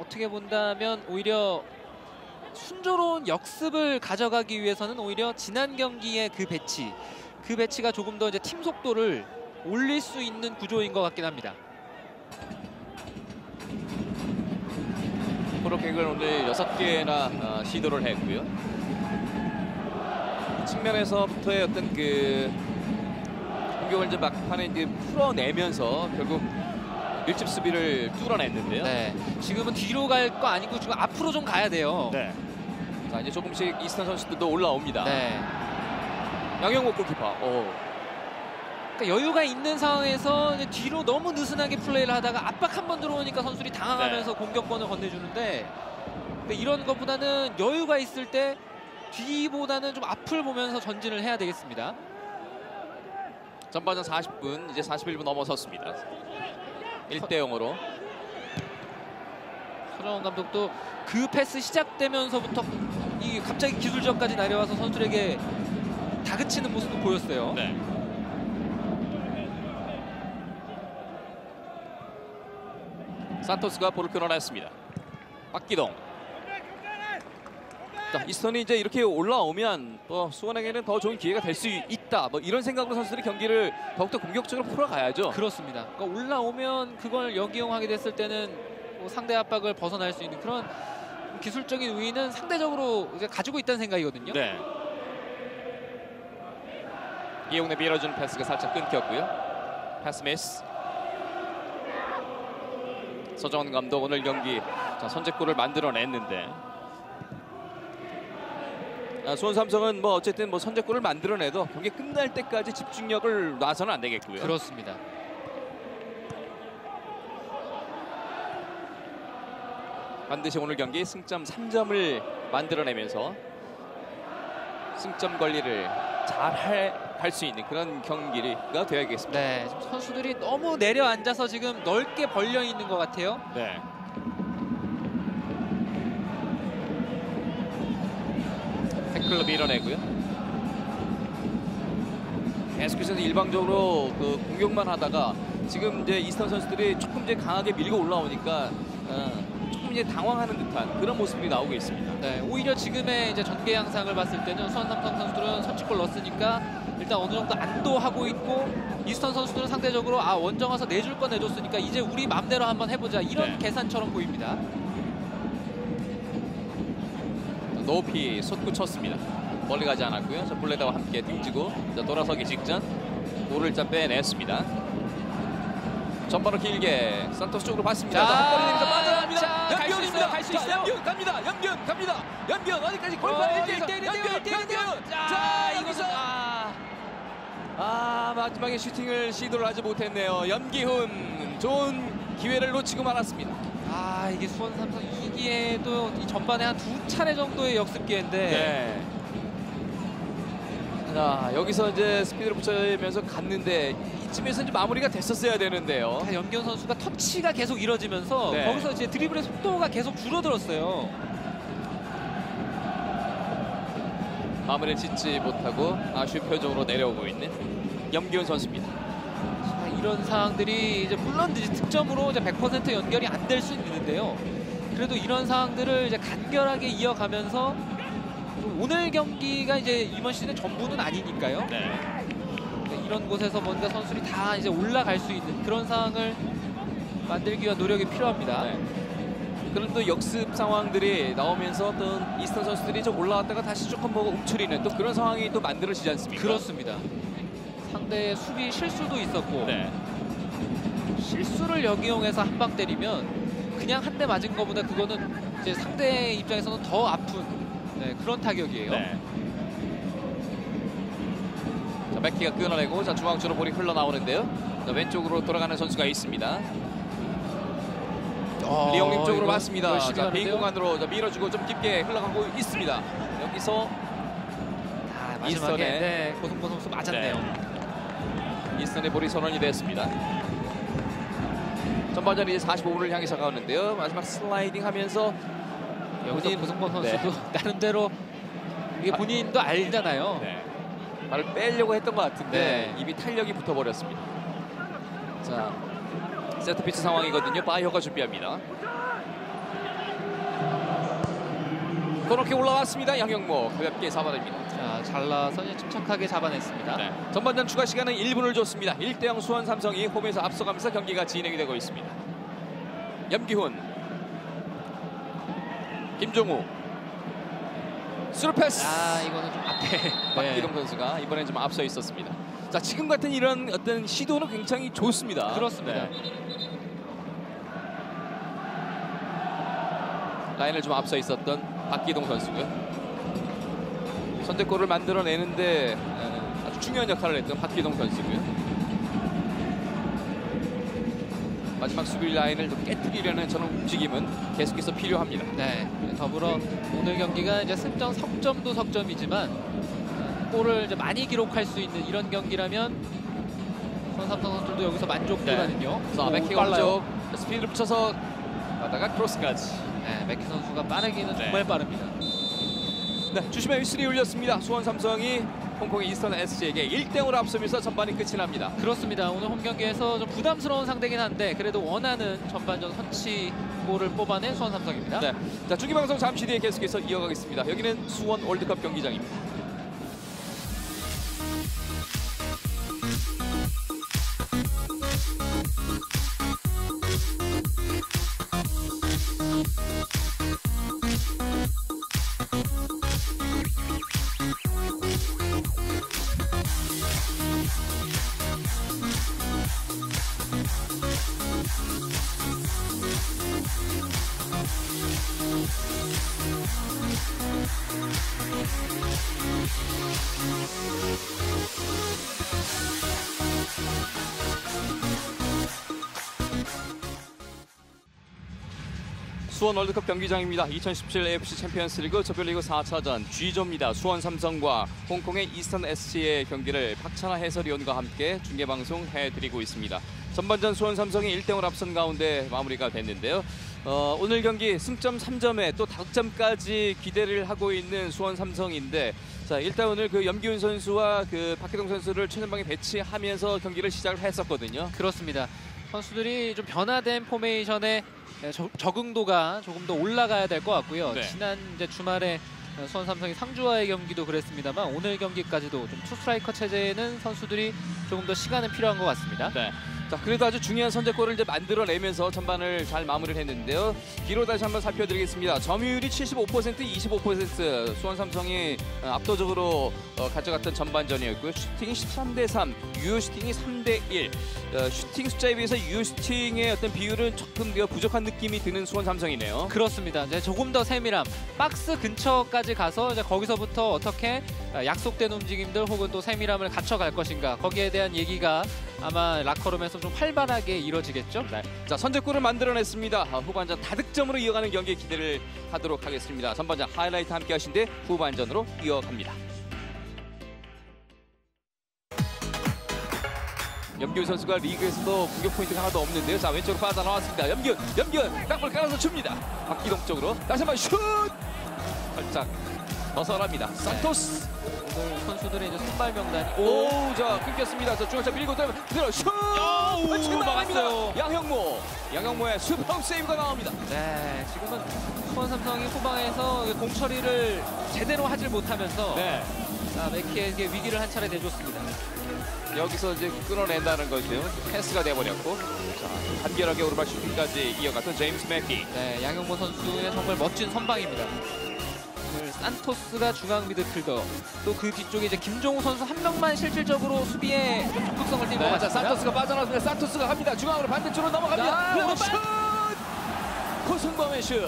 Speaker 2: 어떻게 본다면 오히려 순조로운 역습을 가져가기 위해서는 오히려 지난 경기의 그 배치가 조금 더 이제 팀 속도를 올릴 수 있는 구조인 것 같긴 합니다.
Speaker 1: 프로킥을 오늘 6개나 시도를 했고요. 측면에서부터의 어떤 그 공격을 이제 막판에 이제 풀어내면서 결국 밀집 수비를 뚫어냈는데요.
Speaker 2: 네, 지금은 뒤로 갈 거 아니고 지금 앞으로 좀 가야 돼요.
Speaker 1: 네. 자, 이제 조금씩 이스턴 선수들도 올라옵니다.
Speaker 2: 네.
Speaker 1: 양영목 골키퍼.
Speaker 2: 그러니까 여유가 있는 상황에서 이제 뒤로 너무 느슨하게 플레이를 하다가 압박 한번 들어오니까 선수들이 당황하면서 공격권을 건네주는데 근데 이런 것보다는 여유가 있을 때 뒤보다는 좀 앞을 보면서 전진을 해야 되겠습니다.
Speaker 1: 전반전 40분, 이제 41분 넘어섰습니다. 1대0으로.
Speaker 2: 손정원 감독도 그 패스 시작되면서부터 이 갑자기 기술적까지 내려와서 선수들에게 다그치는 모습도 보였어요.
Speaker 1: 네. 산토스가 볼을 끊어냈습니다. 박기동. 자, 이스턴이 이제 이렇게 올라오면 수원에게는 더 좋은 기회가 될 수 있다. 이런 생각으로 선수들이 경기를 더욱더 공격적으로 풀어가야죠.
Speaker 2: 그렇습니다. 그러니까 올라오면 그걸 역이용하게 됐을 때는 상대 압박을 벗어날 수 있는 그런 기술적인 우위는 상대적으로 이제 가지고 있다는 생각이거든요.
Speaker 1: 네. 이용래 밀어주는 패스가 살짝 끊겼고요. 패스 미스. 서정원 감독 오늘 경기 선제골을 만들어냈는데 수원 삼성은 어쨌든 선제골을 만들어내도 경기 끝날 때까지 집중력을 놔서는 안 되겠고요.
Speaker 2: 그렇습니다.
Speaker 1: 반드시 오늘 경기 승점 3점을 만들어내면서 승점 관리를 잘 할 수 있는 그런 경기가 되어야겠습니다.
Speaker 2: 네, 지금 선수들이 너무 내려앉아서 지금 넓게 벌려 있는 것 같아요.
Speaker 1: 네. 태클로 밀어내고요. 계속해서 일방적으로 공격만 하다가 지금 이제 이스턴 선수들이 조금 이제 강하게 밀고 올라오니까 조금 이제 당황하는 듯한 그런 모습이 나오고 있습니다.
Speaker 2: 네, 오히려 지금의 이제 전개 양상을 봤을 때는 수원 삼성 선수들은 선취골 넣었으니까 일단 어느 정도 안도하고 있고 이스턴 선수들은 상대적으로 원정 와서 내줄 거 내줬으니까 이제 우리 마음대로 한번 해보자 이런 계산처럼 보입니다.
Speaker 1: 높이 솟구쳤습니다. 멀리 가지 않았고요. 자, 볼레다와 함께 등지고 돌아서기 직전 볼을 빼냈습니다. 전반을 길게 산토스 쪽으로 봤습니다. 한 번에 내면서 빠져나갑니다.
Speaker 2: 갈 수 있어요. 갈 수 있어요.
Speaker 1: 갑니다. 염기훈 갑니다. 염기훈 어디까지 골파 1대1 염기훈. 자, 여기서 마지막에 슈팅을 시도를 하지 못했네요. 염기훈 좋은 기회를 놓치고 말았습니다.
Speaker 2: 이게 수원 삼성 이기에도 이 전반에 한 2차례 정도의 역습 기회인데
Speaker 1: 자, 여기서 이제 스피드를 붙여면서 갔는데 이쯤에서 이제 마무리가 됐었어야 되는데요.
Speaker 2: 염기훈 선수가 터치가 계속 이뤄지면서 거기서 이제 드리블의 속도가 계속 줄어들었어요.
Speaker 1: 마무리를 짓지 못하고 아쉬운 표정으로 내려오고 있는 염기훈 선수입니다.
Speaker 2: 자, 이런 상황들이 이제 물론 이제 득점으로 이제 100% 연결이 안 될 수 있는데요. 그래도 이런 상황들을 이제 간결하게 이어가면서 오늘 경기가 이제 이번 시즌의 전부는 아니니까요. 이런 곳에서 뭔가 선수들이 다 이제 올라갈 수 있는 그런 상황을 만들기 위한 노력이 필요합니다.
Speaker 1: 그런 또 역습 상황들이 나오면서 어떤 이스턴 선수들이 좀 올라왔다가 다시 조금 보고 움츠리는 또 그런 상황이 또 만들어지지 않습니까?
Speaker 2: 그렇습니다. 상대의 수비 실수도 있었고 실수를 역이용해서 한 방 때리면 그냥 한 대 맞은 것보다 그거는 이제 상대 입장에서는 더 아픈 그런 타격이에요.
Speaker 1: 자, 맥키가 끊어내고 자, 중앙 쪽으로 볼이 흘러나오는데요. 자, 왼쪽으로 돌아가는 선수가 있습니다. 리옹님 쪽으로 맞습니다. 자, 빈 공간으로 밀어주고 좀 깊게 흘러가고 있습니다. 여기서
Speaker 2: 마지막에 고승범 선수 맞았네요.
Speaker 1: 이스턴의 볼이 선언이 됐습니다. 전반전 이제 45분을 향해서 가는데요. 마지막 슬라이딩 하면서
Speaker 2: 여기서 고승범 선수도 나름대로 이게 본인도 알잖아요.
Speaker 1: 발을 빼려고 했던 것 같은데 입이 탄력이 붙어버렸습니다. 자, 세트피스 상황이거든요. 바이어가 준비합니다. 코너킥 올라왔습니다. 양영모 가볍게 잡아냅니다.
Speaker 2: 자, 잘라서 침착하게 잡아냈습니다.
Speaker 1: 전반전 추가 시간은 1분을 줬습니다. 1대0 수원 삼성이 홈에서 앞서가면서 경기가 진행이 되고 있습니다. 염기훈, 김종우, 스루 패스.
Speaker 2: 이거는 좀 앞에
Speaker 1: 박기동 선수가 이번엔 좀 앞서 있었습니다. 자, 지금 같은 이런 어떤 시도는 굉장히 좋습니다.
Speaker 2: 그렇습니다.
Speaker 1: 라인을 좀 앞서 있었던 박기동 선수고요. 선제골을 만들어내는데 아주 중요한 역할을 했던 박기동 선수고요. 마지막 수비 라인을 좀 깨뜨리려는 저런 움직임은 계속해서 필요합니다.
Speaker 2: 더불어 오늘 경기가 이제 승점, 석점도 석점이지만 골을 이제 많이 기록할 수 있는 이런 경기라면 수원 삼성 선수들도 여기서 만족도거든요.
Speaker 1: 자, 맥키 오른쪽 스피드를 붙여서 가다가 크로스까지.
Speaker 2: 맥키 선수가 빠르기는 정말 빠릅니다.
Speaker 1: 주심의 휘슬이 울렸습니다. 수원 삼성이 홍콩의 이스턴 SC에게 1대0으로 앞서면서 전반이 끝이 납니다.
Speaker 2: 그렇습니다. 오늘 홈 경기에서 좀 부담스러운 상대긴 한데 그래도 원하는 전반전 선취골을 뽑아낸 수원 삼성입니다.
Speaker 1: 자, 중계방송 잠시 뒤에 계속해서 이어가겠습니다. 여기는 수원 월드컵 경기장입니다. 수원 월드컵 경기장입니다. 2017 AFC 챔피언스리그 조별리그 4차전 G조입니다. 수원 삼성과 홍콩의 이스턴 SC의 경기를 박찬하 해설위원과 함께 중계방송 해드리고 있습니다. 전반전 수원 삼성이 1대0으로 앞선 가운데 마무리가 됐는데요. 오늘 경기 승점 3점에 또 득점까지 기대를 하고 있는 수원 삼성인데, 자, 일단 오늘 그 염기훈 선수와 그 박기동 선수를 최전방에 배치하면서 경기를 시작을 했었거든요.
Speaker 2: 그렇습니다. 선수들이 좀 변화된 포메이션에 적응도가 조금 더 올라가야 될 것 같고요. 지난 이제 주말에 수원 삼성이 상주와의 경기도 그랬습니다만 오늘 경기까지도 좀 투스트라이커 체제에는 선수들이 조금 더 시간은 필요한 것 같습니다.
Speaker 1: 자, 그래도 아주 중요한 선제골을 이제 만들어내면서 전반을 잘 마무리를 했는데요. 기로 다시 한번 살펴드리겠습니다. 점유율이 75%, 25% 수원 삼성이 압도적으로 가져갔던 전반전이었고요. 슈팅이 13대3, 유효 슈팅이 3대1. 슈팅 숫자에 비해서 유효 슈팅의 어떤 비율은 조금 더 부족한 느낌이 드는 수원 삼성이네요.
Speaker 2: 그렇습니다. 이제 조금 더 세밀함, 박스 근처까지 가서 이제 거기서부터 어떻게 약속된 움직임들 혹은 또 세밀함을 갖춰갈 것인가, 거기에 대한 얘기가 아마 라커룸에서 좀 활발하게 이루어지겠죠.
Speaker 1: 네. 자, 선제골을 만들어냈습니다. 후반전 다득점으로 이어가는 경기에 기대를 하도록 하겠습니다. 전반전 하이라이트 함께 하신 뒤 후반전으로 이어갑니다. 염기훈 선수가 리그에서도 공격 포인트가 하나도 없는데요. 자, 왼쪽으로 빠져나왔습니다. 염기훈 땅볼 깔아서 줍니다. 박기동 쪽으로 다시 한번 슛! 살짝 벗어납니다. 산토스.
Speaker 2: 오늘 선수들의 이제 선발 명단이
Speaker 1: 자, 끊겼습니다. 자, 중앙차 밀고 들어 슛! 지금 나갑니다. 양형모의 슈퍼 세이브가 나옵니다.
Speaker 2: 네, 지금은 수원 삼성이 후방에서 공 처리를 제대로 하질 못하면서
Speaker 1: 네.
Speaker 2: 자, 맥키에게 위기를 한 차례 내줬습니다.
Speaker 1: 여기서 이제 끊어낸다는 것이요. 패스가 돼버렸고, 자, 간결하게 오른발 슈팅까지 이어갔던 제임스 맥키.
Speaker 2: 네, 양형모 선수의 정말 멋진 선방입니다. 오늘 산토스가 중앙 미드필더, 또 그 뒤쪽에 이제 김종우 선수 한 명만 실질적으로 수비에 좀 적극성을 띈 것
Speaker 1: 자,
Speaker 2: 같습니다.
Speaker 1: 산토스가 빠져나왔습니다. 산토스가 갑니다. 중앙으로 반대쪽으로 넘어갑니다. 그리고 슛! 고승범의 슛.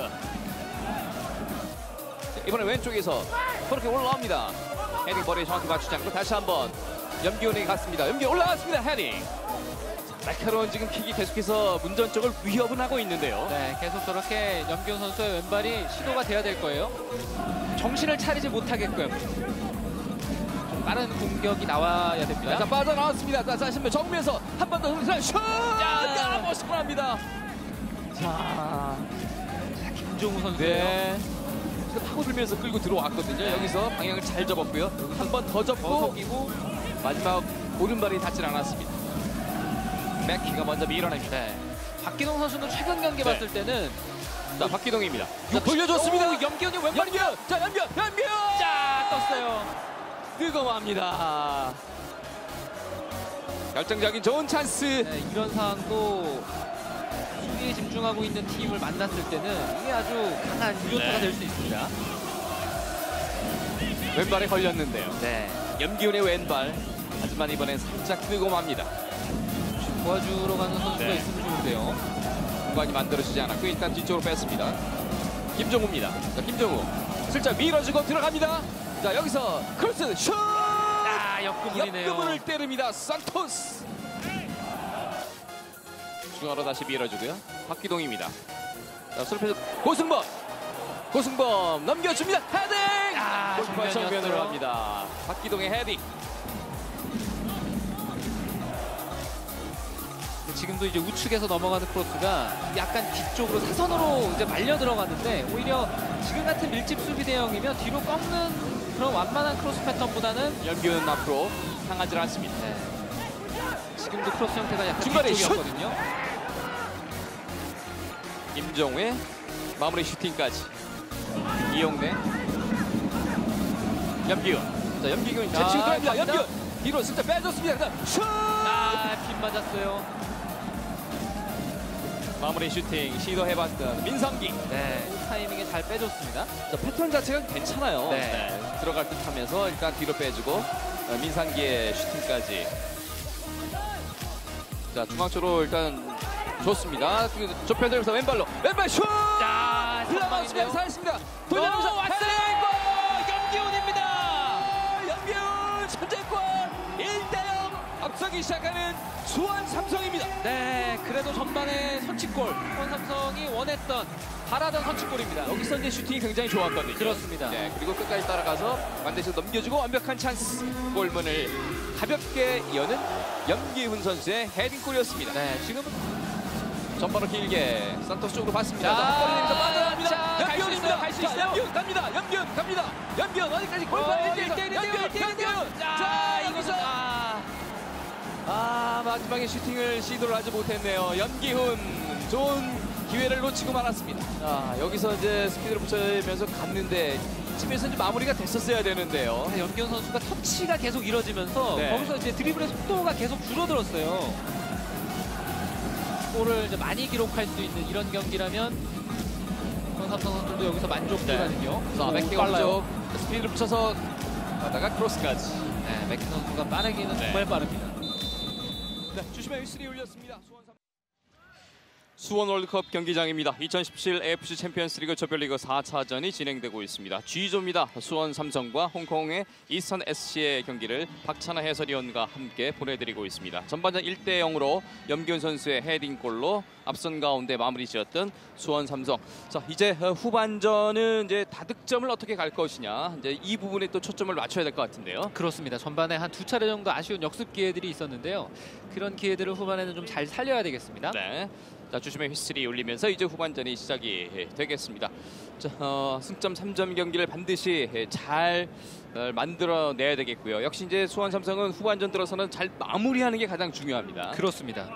Speaker 1: 자, 이번에 왼쪽에서 그렇게 올라옵니다. 헤딩 거리에 정확히 맞추지 않고 다시 한번 염기훈에게 갔습니다. 염기훈 올라갔습니다. 헤딩. 날카로운 지금 킥이 계속해서 문전 쪽을 위협은 하고 있는데요.
Speaker 2: 네, 계속 저렇게 염기훈 선수의 왼발이 시도가 돼야 될 거예요. 정신을 차리지 못하게끔 좀 빠른 공격이 나와야 됩니다.
Speaker 1: 자, 빠져나왔습니다. 자, 다시 한번 정면에서 한 번 더 흘러서 슛!
Speaker 2: 야!
Speaker 1: 멋있습니다. 자,
Speaker 2: 김종우 선수예요.
Speaker 1: 네. 파고들면서 끌고 들어왔거든요.
Speaker 2: 네.
Speaker 1: 여기서 방향을 잘 접었고요. 한 번 더 접고
Speaker 2: 속이고
Speaker 1: 마지막 오른발이 닿질 않았습니다. 맥키가 먼저 밀어냅니다.
Speaker 2: 네. 박기동 선수는 최근 경기
Speaker 1: 네.
Speaker 2: 봤을 때는
Speaker 1: 자, 박기동입니다. 자, 돌려줬습니다.
Speaker 2: 오, 염기훈이 왼발입니다.
Speaker 1: 자, 연변!
Speaker 2: 자, 떴어요.
Speaker 1: 뜨거워합니다. 결정적인 좋은 찬스.
Speaker 2: 네, 이런 상황도 수비에 집중하고 있는 팀을 만났을 때는 이게 아주 강한 유효타가
Speaker 1: 네.
Speaker 2: 될 수 있습니다.
Speaker 1: 왼발에 걸렸는데요.
Speaker 2: 네.
Speaker 1: 염기훈의 왼발. 하지만 이번엔 살짝 뜨거워합니다.
Speaker 2: 도와주러 가는 선수가
Speaker 1: 네.
Speaker 2: 있으면 좋은데요.
Speaker 1: 공간이 만들어지지 않았고 일단 뒤쪽으로 뺐습니다. 김종우입니다. 자, 김종우 슬쩍 밀어주고 들어갑니다. 자, 여기서 크로스 슛!
Speaker 2: 아, 옆구문이네요.
Speaker 1: 옆구문을 때립니다. 산토스. 중앙으로 다시 밀어주고요. 박기동입니다. 자, 수비에서 고승범 넘겨줍니다. 헤딩!
Speaker 2: 아,
Speaker 1: 골키퍼 정면으로
Speaker 2: 정면이었어요.
Speaker 1: 갑니다. 박기동의 헤딩.
Speaker 2: 지금도 이제 우측에서 넘어가는 크로스가 약간 뒤쪽으로 사선으로 이제 말려 들어갔는데, 오히려 지금 같은 밀집 수비 대형이면 뒤로 꺾는 그런 완만한 크로스 패턴보다는
Speaker 1: 염기훈 앞으로 향하지 않습니다.
Speaker 2: 네. 지금도 크로스 형태가 약간
Speaker 1: 중간에
Speaker 2: 뒤쪽이었거든요.
Speaker 1: 김종우의 마무리 슈팅까지. 이용대. 염기훈. 자, 염기훈
Speaker 2: 자,
Speaker 1: 제치고 들어갑니다.
Speaker 2: 갑니다.
Speaker 1: 염기훈. 뒤로 슬쩍 빼줬습니다. 그다음 슛!
Speaker 2: 아, 빗 맞았어요.
Speaker 1: 마무리 슈팅 시도해봤던 민성기.
Speaker 2: 네, 타이밍에 잘 빼줬습니다.
Speaker 1: 자, 패턴 자체가 괜찮아요.
Speaker 2: 네.
Speaker 1: 들어갈 듯 하면서 일단 뒤로 빼주고 민상기의 슈팅까지. 자, 중앙쪽으로 일단 좋습니다. 좁혀들면서 왼발 슛!
Speaker 2: 자,
Speaker 1: 흘러나왔습니다. 살았습니다. 돌려놓으면서
Speaker 2: 왔어요. 염기훈입니다.
Speaker 1: 염기훈 선제골 1대0 앞서기 시작하는 수원 삼성입니다.
Speaker 2: 네, 그래도 전반에 선취골, 수원 삼성이 원했던, 바라던 선취골입니다.
Speaker 1: 여기서 이제 슈팅이 굉장히 좋았거든요.
Speaker 2: 그렇습니다.
Speaker 1: 네, 그리고 끝까지 따라가서 반대쪽 넘겨주고 완벽한 찬스 골문을 가볍게 여는 염기훈 선수의 헤딩골이었습니다.
Speaker 2: 네, 지금
Speaker 1: 전반으로 길게 산토스 쪽으로 봤습니다.
Speaker 2: 자,
Speaker 1: 한 번에 내면서 빠져나갑니다.
Speaker 2: 자,
Speaker 1: 염기훈입니다.
Speaker 2: 갈수
Speaker 1: 자,
Speaker 2: 있어요.
Speaker 1: 염기훈 갑니다. 염기훈 갑니다. 염기훈 어디까지 골파 1대1 염기훈. 자, 여기서 마지막에 슈팅을 시도를 하지 못했네요. 염기훈 좋은 기회를 놓치고 말았습니다. 자, 여기서 이제 스피드를 붙여면서 갔는데 이쯤에서 이제 마무리가 됐었어야 되는데요.
Speaker 2: 네, 염기훈 선수가 터치가 계속 이뤄지면서
Speaker 1: 네.
Speaker 2: 거기서 이제 드리블의 속도가 계속 줄어들었어요. 골을 이제 많이 기록할 수 있는 이런 경기라면 수원 삼성 선수도 여기서 만족도거든요.
Speaker 1: 자, 맥키 오른쪽 스피드를 붙여서 가다가 크로스까지.
Speaker 2: 네, 맥키 선수가 빠르기는
Speaker 1: 네.
Speaker 2: 정말 빠릅니다.
Speaker 1: 네, 주심의 휘슬이 울렸습니다. 수원 월드컵 경기장입니다. 2017 AFC 챔피언스리그 조별리그 4차전이 진행되고 있습니다. G조입니다. 수원 삼성과 홍콩의 이스턴 SC의 경기를 박찬하 해설위원과 함께 보내드리고 있습니다. 전반전 1대0으로 염기훈 선수의 헤딩골로 앞선 가운데 마무리 지었던 수원 삼성. 자, 이제 후반전은 이제 다득점을 어떻게 갈 것이냐. 이제 이 부분에 또 초점을 맞춰야 될 것 같은데요.
Speaker 2: 그렇습니다. 전반에 한 2차례 정도 아쉬운 역습 기회들이 있었는데요. 그런 기회들을 후반에는 좀 잘 살려야 되겠습니다.
Speaker 1: 네. 자, 주심의 휘슬이 울리면서 이제 후반전이 시작이 되겠습니다. 자, 승점 3점 경기를 반드시 잘 만들어내야 되겠고요. 역시 이제 수원 삼성은 후반전 들어서는 잘 마무리하는 게 가장 중요합니다.
Speaker 2: 그렇습니다.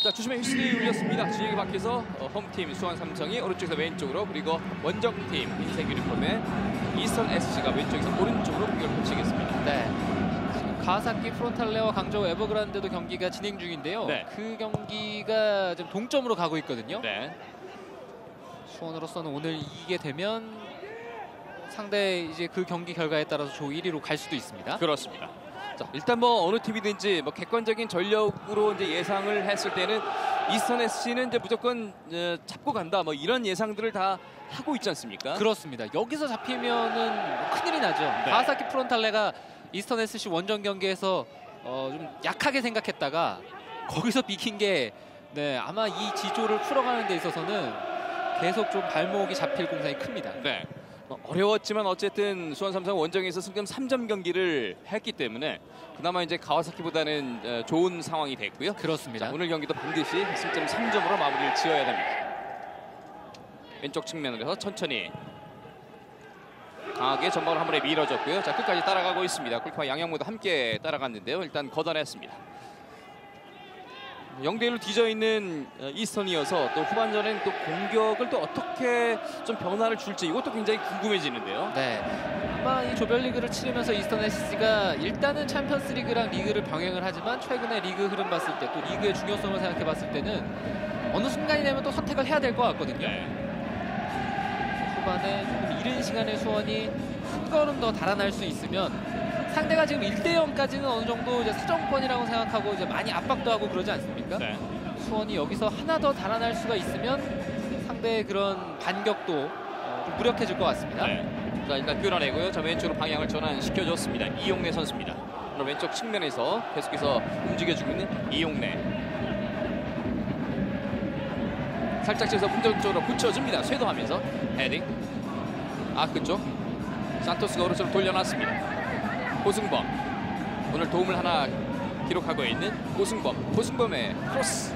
Speaker 1: 자, 주심의 휘슬이 울렸습니다. 진영이 밖에서 홈팀 수원 삼성이 오른쪽에서 왼쪽으로, 그리고 원정팀 흰색 유니폼의 이스턴 SC가 왼쪽에서 오른쪽으로 공격을 펼치겠습니다.
Speaker 2: 네. 가와사키 프론탈레와 강저우 에버그란데도 경기가 진행 중인데요.
Speaker 1: 네.
Speaker 2: 그 경기가 지금 동점으로 가고 있거든요.
Speaker 1: 네.
Speaker 2: 수원으로서는 오늘 이기게 되면 상대 이제 그 경기 결과에 따라서 조 1위로 갈 수도 있습니다.
Speaker 1: 그렇습니다. 자, 일단 뭐 어느 팀이든지 뭐 객관적인 전력으로 이제 예상을 했을 때는 이스턴 SC는 이제 무조건 잡고 간다, 뭐 이런 예상들을 다 하고 있지 않습니까?
Speaker 2: 그렇습니다. 여기서 잡히면은 뭐 큰일이 나죠.
Speaker 1: 네.
Speaker 2: 가와사키 프론탈레가 이스턴 SC 원정 경기에서 좀 약하게 생각했다가 거기서 비킨 게 아마 이 지조를 풀어가는 데 있어서는 계속 좀 발목이 잡힐 공산이 큽니다.
Speaker 1: 네. 어려웠지만 어쨌든 수원 삼성 원정에서 승점 3점 경기를 했기 때문에 그나마 이제 가와사키보다는 좋은 상황이 됐고요.
Speaker 2: 그렇습니다.
Speaker 1: 자, 오늘 경기도 반드시 승점 3점으로 마무리를 지어야 됩니다. 왼쪽 측면으로 해서 천천히 강하게 전방을 한 번에 밀어줬고요. 자, 끝까지 따라가고 있습니다. 골키퍼 양영모도 함께 따라갔는데요. 일단 걷어냈습니다. 0대1로 뒤져있는 이스턴이어서 또 후반전엔 또 공격을 또 어떻게 좀 변화를 줄지 이것도 굉장히 궁금해지는데요.
Speaker 2: 네, 아마 이 조별리그를 치르면서 이스턴 SC가 일단은 챔피언스리그랑 리그를 병행을 하지만 최근에 리그 흐름 봤을 때 또 리그의 중요성을 생각해 봤을 때는 어느 순간이 되면 또 선택을 해야 될 것 같거든요.
Speaker 1: 네.
Speaker 2: 후반에 조금 이른 시간에 수원이 한 걸음 더 달아날 수 있으면 상대가 지금 1대0까지는 어느 정도 이제 사정권이라고 생각하고 이제 많이 압박도 하고 그러지 않습니까?
Speaker 1: 네.
Speaker 2: 수원이 여기서 하나 더 달아날 수가 있으면 상대의 그런 반격도 좀 무력해질 것 같습니다.
Speaker 1: 네. 자, 일단 끌어내고요. 자, 왼쪽으로 방향을 전환시켜줬습니다. 이용래 선수입니다. 오늘 왼쪽 측면에서 계속해서 움직여주고 있는 이용래. 살짝 쳐서 ಮುಂ전 쪽으로 붙여줍니다. 쇄도하면서 헤딩. 그쪽 산토스가 오른쪽으로 돌려놨습니다. 고승범. 오늘 도움을 하나 기록하고 있는 고승범의 크로스.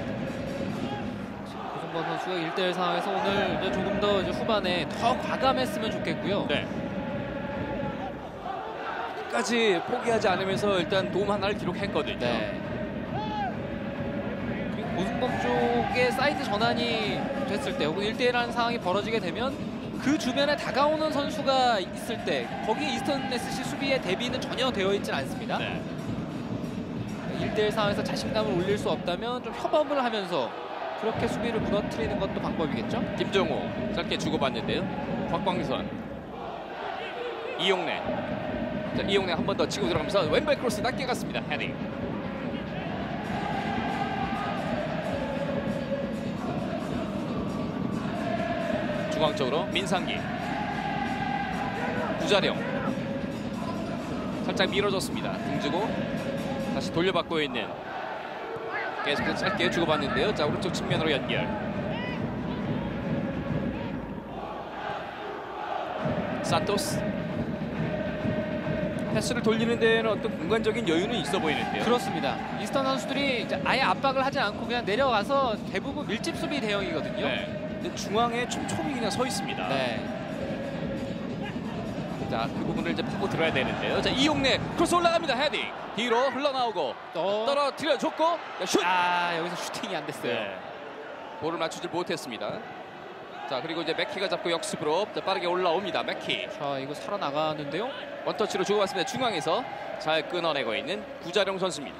Speaker 2: 고승범 선수가 1대1 상황에서 오늘 이제 조금 더 이제 후반에 더 과감했으면 좋겠고요.
Speaker 1: 네. 끝까지 포기하지 않으면서 일단 도움 하나를 기록했거든요.
Speaker 2: 네. 그리고 고승범 쪽에 사이드 전환이 됐을 때 혹은 1대1하는 상황이 벌어지게 되면 그 주변에 다가오는 선수가 있을 때 거기 이스턴 SC 수비의 대비는 전혀 되어 있지 않습니다.
Speaker 1: 네.
Speaker 2: 1대1 상황에서 자신감을 올릴 수 없다면 좀 협업을 하면서 그렇게 수비를 무너뜨리는 것도 방법이겠죠.
Speaker 1: 김정호 짧게 주고받는데요. 곽광선, 이용래. 자, 이용래 한 번 더 치고 들어가면서 왼발 크로스 낮게 갔습니다. 헤딩. 중앙 쪽으로 민상기, 구자령 살짝 밀어줬습니다. 등지고 다시 돌려받고 있는, 계속해서 짧게 주고받는데요. 자, 오른쪽 측면으로 연결. 산토스. 패스를 돌리는 데에는 어떤 공간적인 여유는 있어 보이는데요.
Speaker 2: 그렇습니다. 이스턴 선수들이 이제 아예 압박을 하지 않고 그냥 내려가서 대부분 밀집 수비 대형이거든요.
Speaker 1: 네. 근데 중앙에 촘촘히 그냥 서 있습니다.
Speaker 2: 네.
Speaker 1: 자, 그 부분을 이제 파고 들어야 되는데요. 자, 이용래 크로스 올라갑니다. 헤딩. 뒤로 흘러나오고 떨어뜨려줬고 슛.
Speaker 2: 여기서 슈팅이 안 됐어요.
Speaker 1: 네. 볼을 맞추질 못했습니다. 자, 그리고 이제 맥키가 잡고 역습으로 빠르게 올라옵니다. 맥키.
Speaker 2: 자, 이거 살아나가는데요.
Speaker 1: 원터치로 주고받습니다. 중앙에서 잘 끊어내고 있는 구자룡 선수입니다.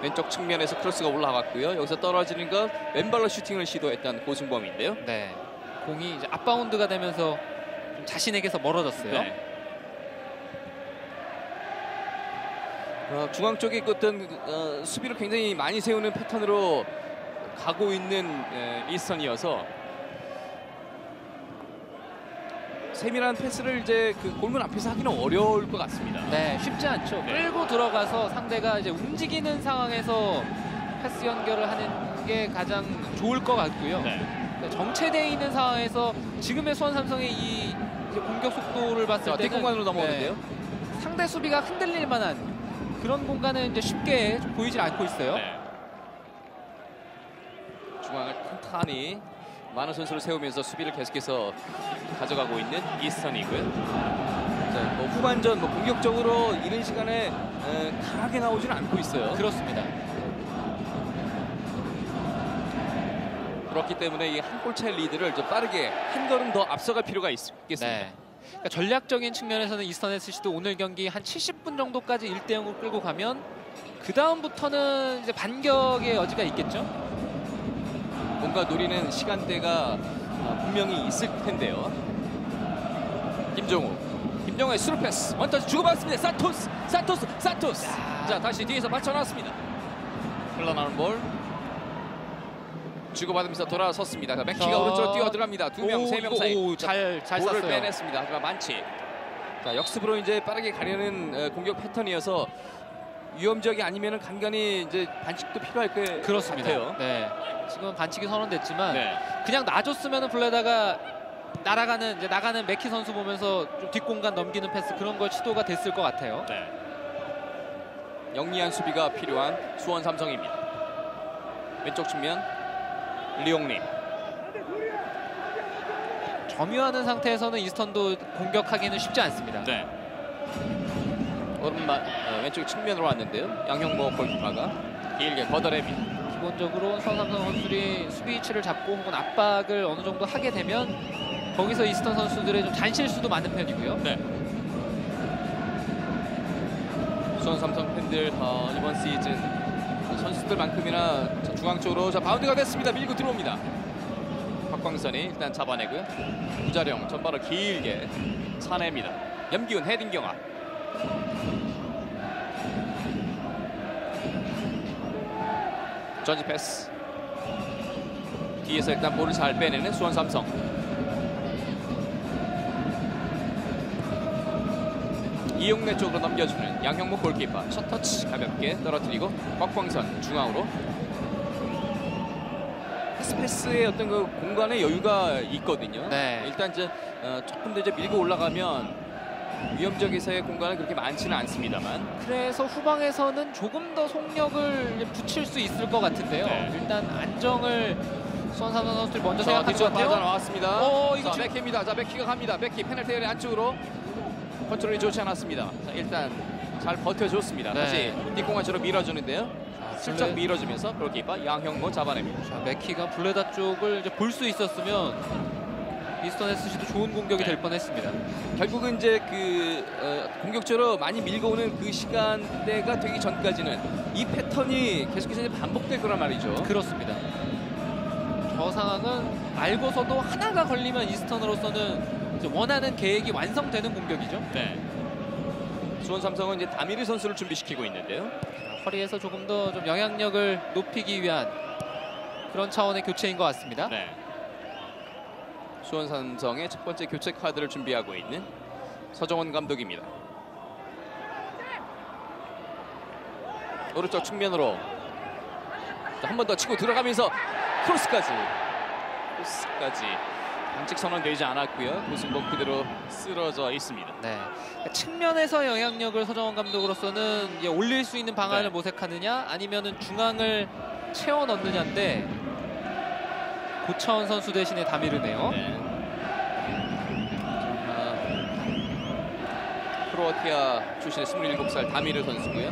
Speaker 1: 왼쪽 측면에서 크로스가 올라갔고요. 여기서 떨어지는 것 왼발로 슈팅을 시도했던 고승범인데요.
Speaker 2: 네. 공이 이제 앞바운드가 되면서 좀 자신에게서 멀어졌어요.
Speaker 1: 네. 중앙 쪽에 어떤 수비를 굉장히 많이 세우는 패턴으로 가고 있는 이스턴이어서 세밀한 패스를 이제 그 골문 앞에서 하기는 어려울 것 같습니다.
Speaker 2: 네, 쉽지 않죠.
Speaker 1: 네.
Speaker 2: 끌고 들어가서 상대가 이제 움직이는 상황에서 패스 연결을 하는 게 가장 좋을 것 같고요.
Speaker 1: 네.
Speaker 2: 정체되어 있는 상황에서 지금의 수원 삼성의 이 이제 공격 속도를 봤을
Speaker 1: 자,
Speaker 2: 때는
Speaker 1: 뒷공간으로 넘어오는데요.
Speaker 2: 네, 상대 수비가 흔들릴 만한 그런 공간은 이제 쉽게 좀 보이질 않고 있어요.
Speaker 1: 네. 중앙을 탄탄히 많은 선수를 세우면서 수비를 계속해서 가져가고 있는 이스턴이고요. 자, 뭐 후반전 공격적으로 이른 시간에 강하게 나오지는 않고 있어요.
Speaker 2: 그렇습니다.
Speaker 1: 그렇기 때문에 이 한 골차의 리드를 좀 빠르게 한 걸음 더 앞서갈 필요가 있겠습니다.
Speaker 2: 네. 그러니까 전략적인 측면에서는 이스턴 SC도 오늘 경기 한 70분 정도까지 1대0으로 끌고 가면 그 다음부터는 이제 반격의 여지가 있겠죠.
Speaker 1: 뭔가 노리는 시간대가 분명히 있을 텐데요. 김정우의 스루 패스 원터치 주고받습니다. 산토스. 자, 다시 뒤에서 받쳐놨습니다. 흘러나오는 볼 주고받으면서 돌아섰습니다. 맥키가 오른쪽으로 뛰어들어갑니다. 두 명, 세 명 사이.
Speaker 2: 잘
Speaker 1: 볼을
Speaker 2: 쐈어요.
Speaker 1: 빼냈습니다. 하지만 만치. 자, 역습으로 이제 빠르게 가려는 공격 패턴이어서 위험지역이 아니면은 간간히 이제 반칙도 필요할 것
Speaker 2: 그렇습니다.
Speaker 1: 같아요.
Speaker 2: 네. 지금 반칙이 선언됐지만
Speaker 1: 네.
Speaker 2: 그냥 놔줬으면은 블레다가 나가는 맥키 선수 보면서 좀 뒷공간 넘기는 패스 그런 걸 시도가 됐을 것 같아요.
Speaker 1: 네. 영리한 수비가 필요한 수원 삼성입니다. 왼쪽 측면 리용리.
Speaker 2: 점유하는 상태에서는 이스턴도 공격하기는 쉽지 않습니다.
Speaker 1: 네. 오른발 왼쪽 측면으로 왔는데요. 양형모 골키퍼가 길게 걷어냅니다.
Speaker 2: 기본적으로 수원 삼성 선수들이 수비 위치를 잡고 혹은 압박을 어느 정도 하게 되면 거기서 이스턴 선수들의 좀 잔실수도 많은 편이고요.
Speaker 1: 네. 수원 삼성 팬들 이번 시즌 선수들만큼이나 중앙 쪽으로 바운드가 됐습니다. 밀고 들어옵니다. 박광선이 일단 잡아내고요. 구자령 전발을 길게 차냅니다. 염기훈 헤딩 경합. 전지 패스. 뒤에서 일단 볼을 잘 빼내는 수원 삼성. 이용래 쪽으로 넘겨주는 양형목 골키퍼. 첫 터치 가볍게 떨어뜨리고 박광선 중앙으로. 패스의 어떤 그 공간의 여유가 있거든요.
Speaker 2: 네.
Speaker 1: 일단 이제 조금 더 이제 밀고 올라가면 위험적에서의 공간은 그렇게 많지는 않습니다만.
Speaker 2: 그래서 후방에서는 조금 더 속력을 붙일 수 있을 것 같은데요.
Speaker 1: 네.
Speaker 2: 일단 안정을 수원 삼성 선수들이 먼저
Speaker 1: 자,
Speaker 2: 생각할 것
Speaker 1: 뒤쪽
Speaker 2: 같아요.
Speaker 1: 빠져나왔습니다.
Speaker 2: 이거
Speaker 1: 자,
Speaker 2: 지금-
Speaker 1: 맥키입니다. 자, 맥키가 갑니다. 맥키 페널티 에리아 안쪽으로 컨트롤이 좋지 않았습니다. 자, 일단 잘 버텨줬습니다.
Speaker 2: 네.
Speaker 1: 다시 뒷공간으로 밀어주는데요. 슬쩍
Speaker 2: 블레-
Speaker 1: 밀어주면서 골키퍼 양형모 잡아냅니다.
Speaker 2: 자, 맥키가 블레다 쪽을 이제 볼 수 있었으면 이스턴 SC도 좋은 공격이 될 뻔했습니다.
Speaker 1: 결국은 이제 공격적으로 많이 밀고 오는 그 시간대가 되기 전까지는 이 패턴이 계속해서 이제 반복될 거란 말이죠.
Speaker 2: 그렇습니다. 저 상황은 알고서도 하나가 걸리면 이스턴으로서는 이제 원하는 계획이 완성되는 공격이죠.
Speaker 1: 네. 수원 삼성은 이제 다미르 선수를 준비시키고 있는데요.
Speaker 2: 허리에서 조금 더 좀 영향력을 높이기 위한 그런 차원의 교체인 것 같습니다.
Speaker 1: 네. 수원 삼성의 첫 번째 교체 카드를 준비하고 있는 서정원 감독입니다. 오른쪽 측면으로 한 번 더 치고 들어가면서 크로스까지 반칙 선언되지 않았고요. 고승복 그대로 쓰러져 있습니다.
Speaker 2: 네. 측면에서 영향력을 서정원 감독으로서는 이제 올릴 수 있는 방안을
Speaker 1: 네.
Speaker 2: 모색하느냐 아니면은 중앙을 채워 넣느냐인데 고차원 선수 대신에 다미르네요.
Speaker 1: 네. 크로아티아 출신의 27살 다미르 선수고요.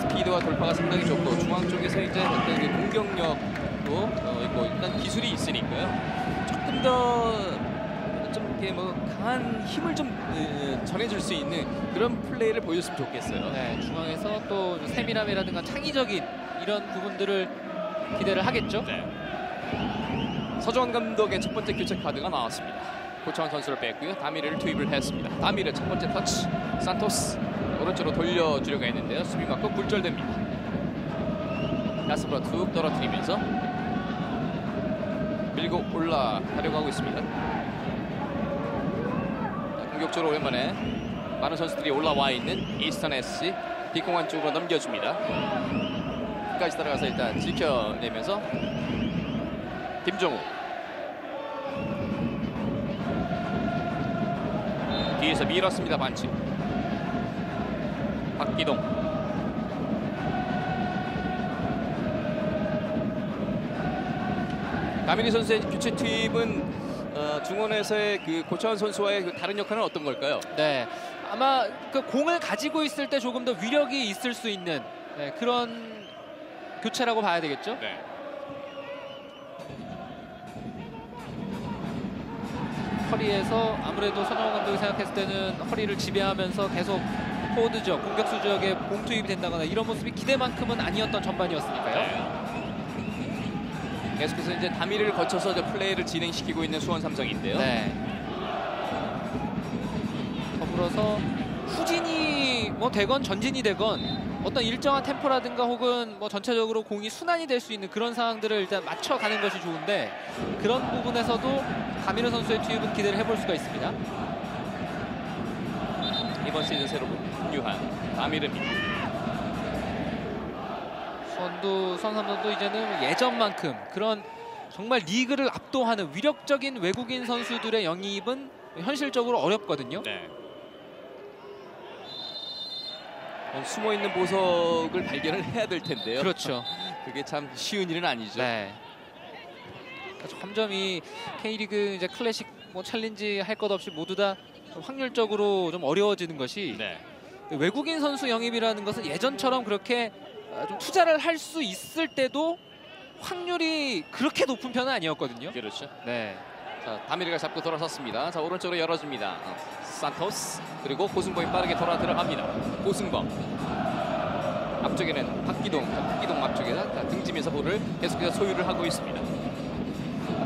Speaker 1: 스피드와 돌파가 상당히 좋고 중앙 쪽에서 이제 어떤 그 공격력도 있고 일단 기술이 있으니까요. 조금 더 좀 이렇게 강한 힘을 좀 전해줄 수 있는 그런 플레이를 보여줬으면 좋겠어요.
Speaker 2: 네, 중앙에서 또 세밀함이라든가 창의적인 이런 부분들을 기대를 하겠죠.
Speaker 1: 네. 서정원 감독의 첫 번째 교체 카드가 나왔습니다. 고창원 선수를 뺐고요. 다미르를 투입을 했습니다. 다미르 첫 번째 터치. 산토스 오른쪽으로 돌려주려고 했는데요. 수비 맞고 굴절됩니다. 가스브라 툭 떨어뜨리면서 밀고 올라가려고 하고 있습니다. 공격적으로 오랜만에 많은 선수들이 올라와 있는 이스턴 SC 뒷공간 쪽으로 넘겨줍니다. 끝까지 따라가서 일단 지켜내면서 김정우 뒤에서 밀었습니다. 반칙. 박기동 다미리 선수의 교체 투입은 중원에서의 그 고창원 선수와의 그 다른 역할은 어떤 걸까요?
Speaker 2: 네, 아마 그 공을 가지고 있을 때 조금 더 위력이 있을 수 있는 그런 교체라고 봐야 되겠죠.
Speaker 1: 네.
Speaker 2: 허리에서 아무래도 손흥민 감독이 생각했을 때는 허리를 지배하면서 계속 포워드 지역, 공격수 지역에 공 투입이 된다거나 이런 모습이 기대만큼은 아니었던 전반이었으니까요.
Speaker 1: 네. 계속해서 이제 다미를 거쳐서 이제 플레이를 진행시키고 있는 수원 삼성인데요.
Speaker 2: 네. 더불어서 후진이 뭐 되건 전진이 되건 어떤 일정한 템포라든가 혹은 뭐 전체적으로 공이 순환이 될 수 있는 그런 상황들을 일단 맞춰가는 것이 좋은데 그런 부분에서도 다미르 선수의 투입은 기대를 해볼 수가 있습니다.
Speaker 1: 이번 시즌 새로 합류한 다미르입니다.
Speaker 2: 수원 삼성도 이제는 예전만큼 그런 정말 리그를 압도하는 위력적인 외국인 선수들의 영입은 현실적으로 어렵거든요.
Speaker 1: 네. 숨어있는 보석을 발견을 해야 될 텐데요.
Speaker 2: 그렇죠.
Speaker 1: 그게 참 쉬운 일은 아니죠.
Speaker 2: 네. 점점 이 K리그 이제 클래식 뭐 챌린지 할 것 없이 모두 다 확률적으로 좀 어려워지는 것이
Speaker 1: 네.
Speaker 2: 외국인 선수 영입이라는 것은 예전처럼 그렇게 좀 투자를 할 수 있을 때도 확률이 그렇게 높은 편은 아니었거든요.
Speaker 1: 그렇죠.
Speaker 2: 네.
Speaker 1: 자, 다미르가 잡고 돌아섰습니다. 자, 오른쪽으로 열어줍니다. 산토스 그리고 고승범이 빠르게 돌아 들어갑니다. 고승범 앞쪽에는 박기동 앞쪽에다 등지면서 볼을 계속해서 소유를 하고 있습니다.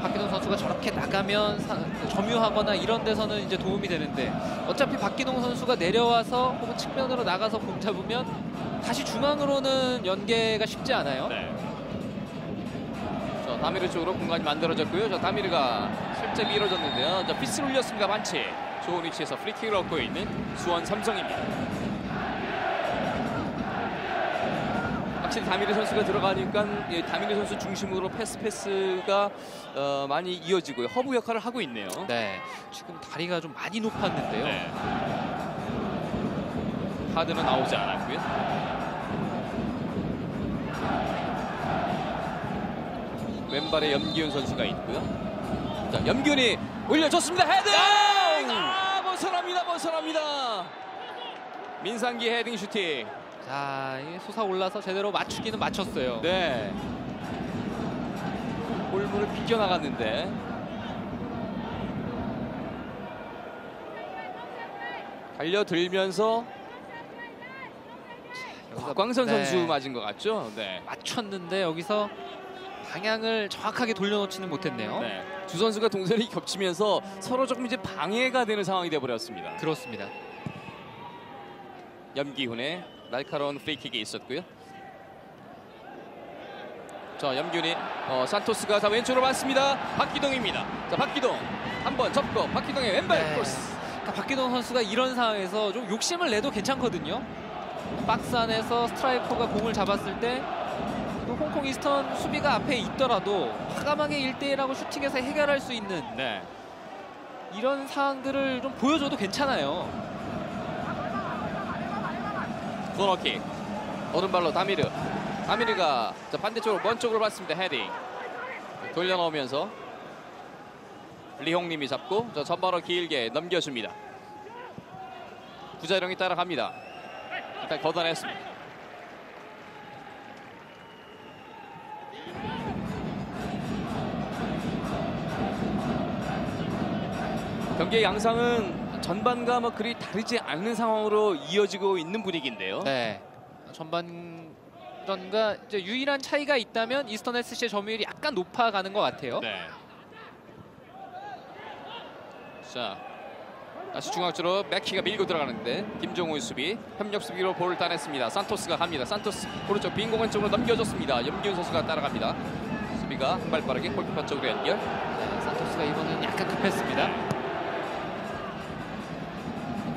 Speaker 2: 박기동 선수가 저렇게 나가면 점유하거나 이런 데서는 이제 도움이 되는데 어차피 박기동 선수가 내려와서 혹은 측면으로 나가서 공 잡으면 다시 중앙으로는 연계가 쉽지 않아요.
Speaker 1: 네. 자, 다미르 쪽으로 공간이 만들어졌고요. 자, 다미르가 살짝 밀어졌는데요. 자, 피스를 올렸습니다. 반칙. 좋은 위치에서 프리킥을 얻고 있는 수원 삼성입니다. 확실히 다미르 선수가 들어가니까 다미르 선수 중심으로 패스가 많이 이어지고요. 허브 역할을 하고 있네요.
Speaker 2: 네. 지금 다리가 좀 많이 높았는데요.
Speaker 1: 네. 카드는 나오지 않았고요. 왼발에 염기훈 선수가 있고요. 자, 염기훈이 올려줬습니다. 헤딩! 벗어납니다. 민상기 헤딩 슈팅.
Speaker 2: 자, 솟아올라서 제대로 맞추기는 맞췄어요.
Speaker 1: 네. 골문을 비껴나갔는데. 달려들면서 곽광선
Speaker 2: 네.
Speaker 1: 선수 맞은 것 같죠? 네.
Speaker 2: 맞췄는데 여기서 방향을 정확하게 돌려놓지는 못했네요.
Speaker 1: 네. 두 선수가 동선이 겹치면서 서로 조금 이제 방해가 되는 상황이 되어버렸습니다.
Speaker 2: 그렇습니다.
Speaker 1: 염기훈의 날카로운 프리킥이 있었고요. 자, 염기훈이 산토스가 다 왼쪽으로 맞습니다. 박기동입니다. 자, 박기동 한번 접고 박기동의 왼발
Speaker 2: 네.
Speaker 1: 크로스.
Speaker 2: 그러니까 박기동 선수가 이런 상황에서 좀 욕심을 내도 괜찮거든요. 박스 안에서 스트라이커가 공을 잡았을 때 홍콩 이스턴 수비가 앞에 있더라도 과감하게 1대1하고 슈팅에서 해결할 수 있는
Speaker 1: 네.
Speaker 2: 이런 상황들을 좀 보여줘도 괜찮아요.
Speaker 1: 코너킥. 오른발로 다미르가 자, 반대쪽으로 먼 쪽으로 봤습니다. 헤딩. 돌려 넣으면서 리홍님이 잡고 저 전바로 길게 넘겨줍니다. 구자룡이 따라갑니다. 일단 걷어냈습니다. 경기의 양상은 전반과 뭐 그리 다르지 않는 상황으로 이어지고 있는 분위기인데요.
Speaker 2: 네. 전반전과 이제 유일한 차이가 있다면 이스턴 SC의 점유율이 약간 높아가는 것 같아요.
Speaker 1: 네. 자, 다시 중앙쪽으로 맥키가 밀고 들어가는데 김종우의 수비, 협력 수비로 볼을 따냈습니다. 산토스가 갑니다. 산토스 오른쪽 빈 공간 쪽으로 넘겨줬습니다. 염기훈 선수가 따라갑니다. 수비가 한 발 빠르게 골키퍼 쪽으로 연결.
Speaker 2: 네, 산토스가 이번엔 약간 급했습니다.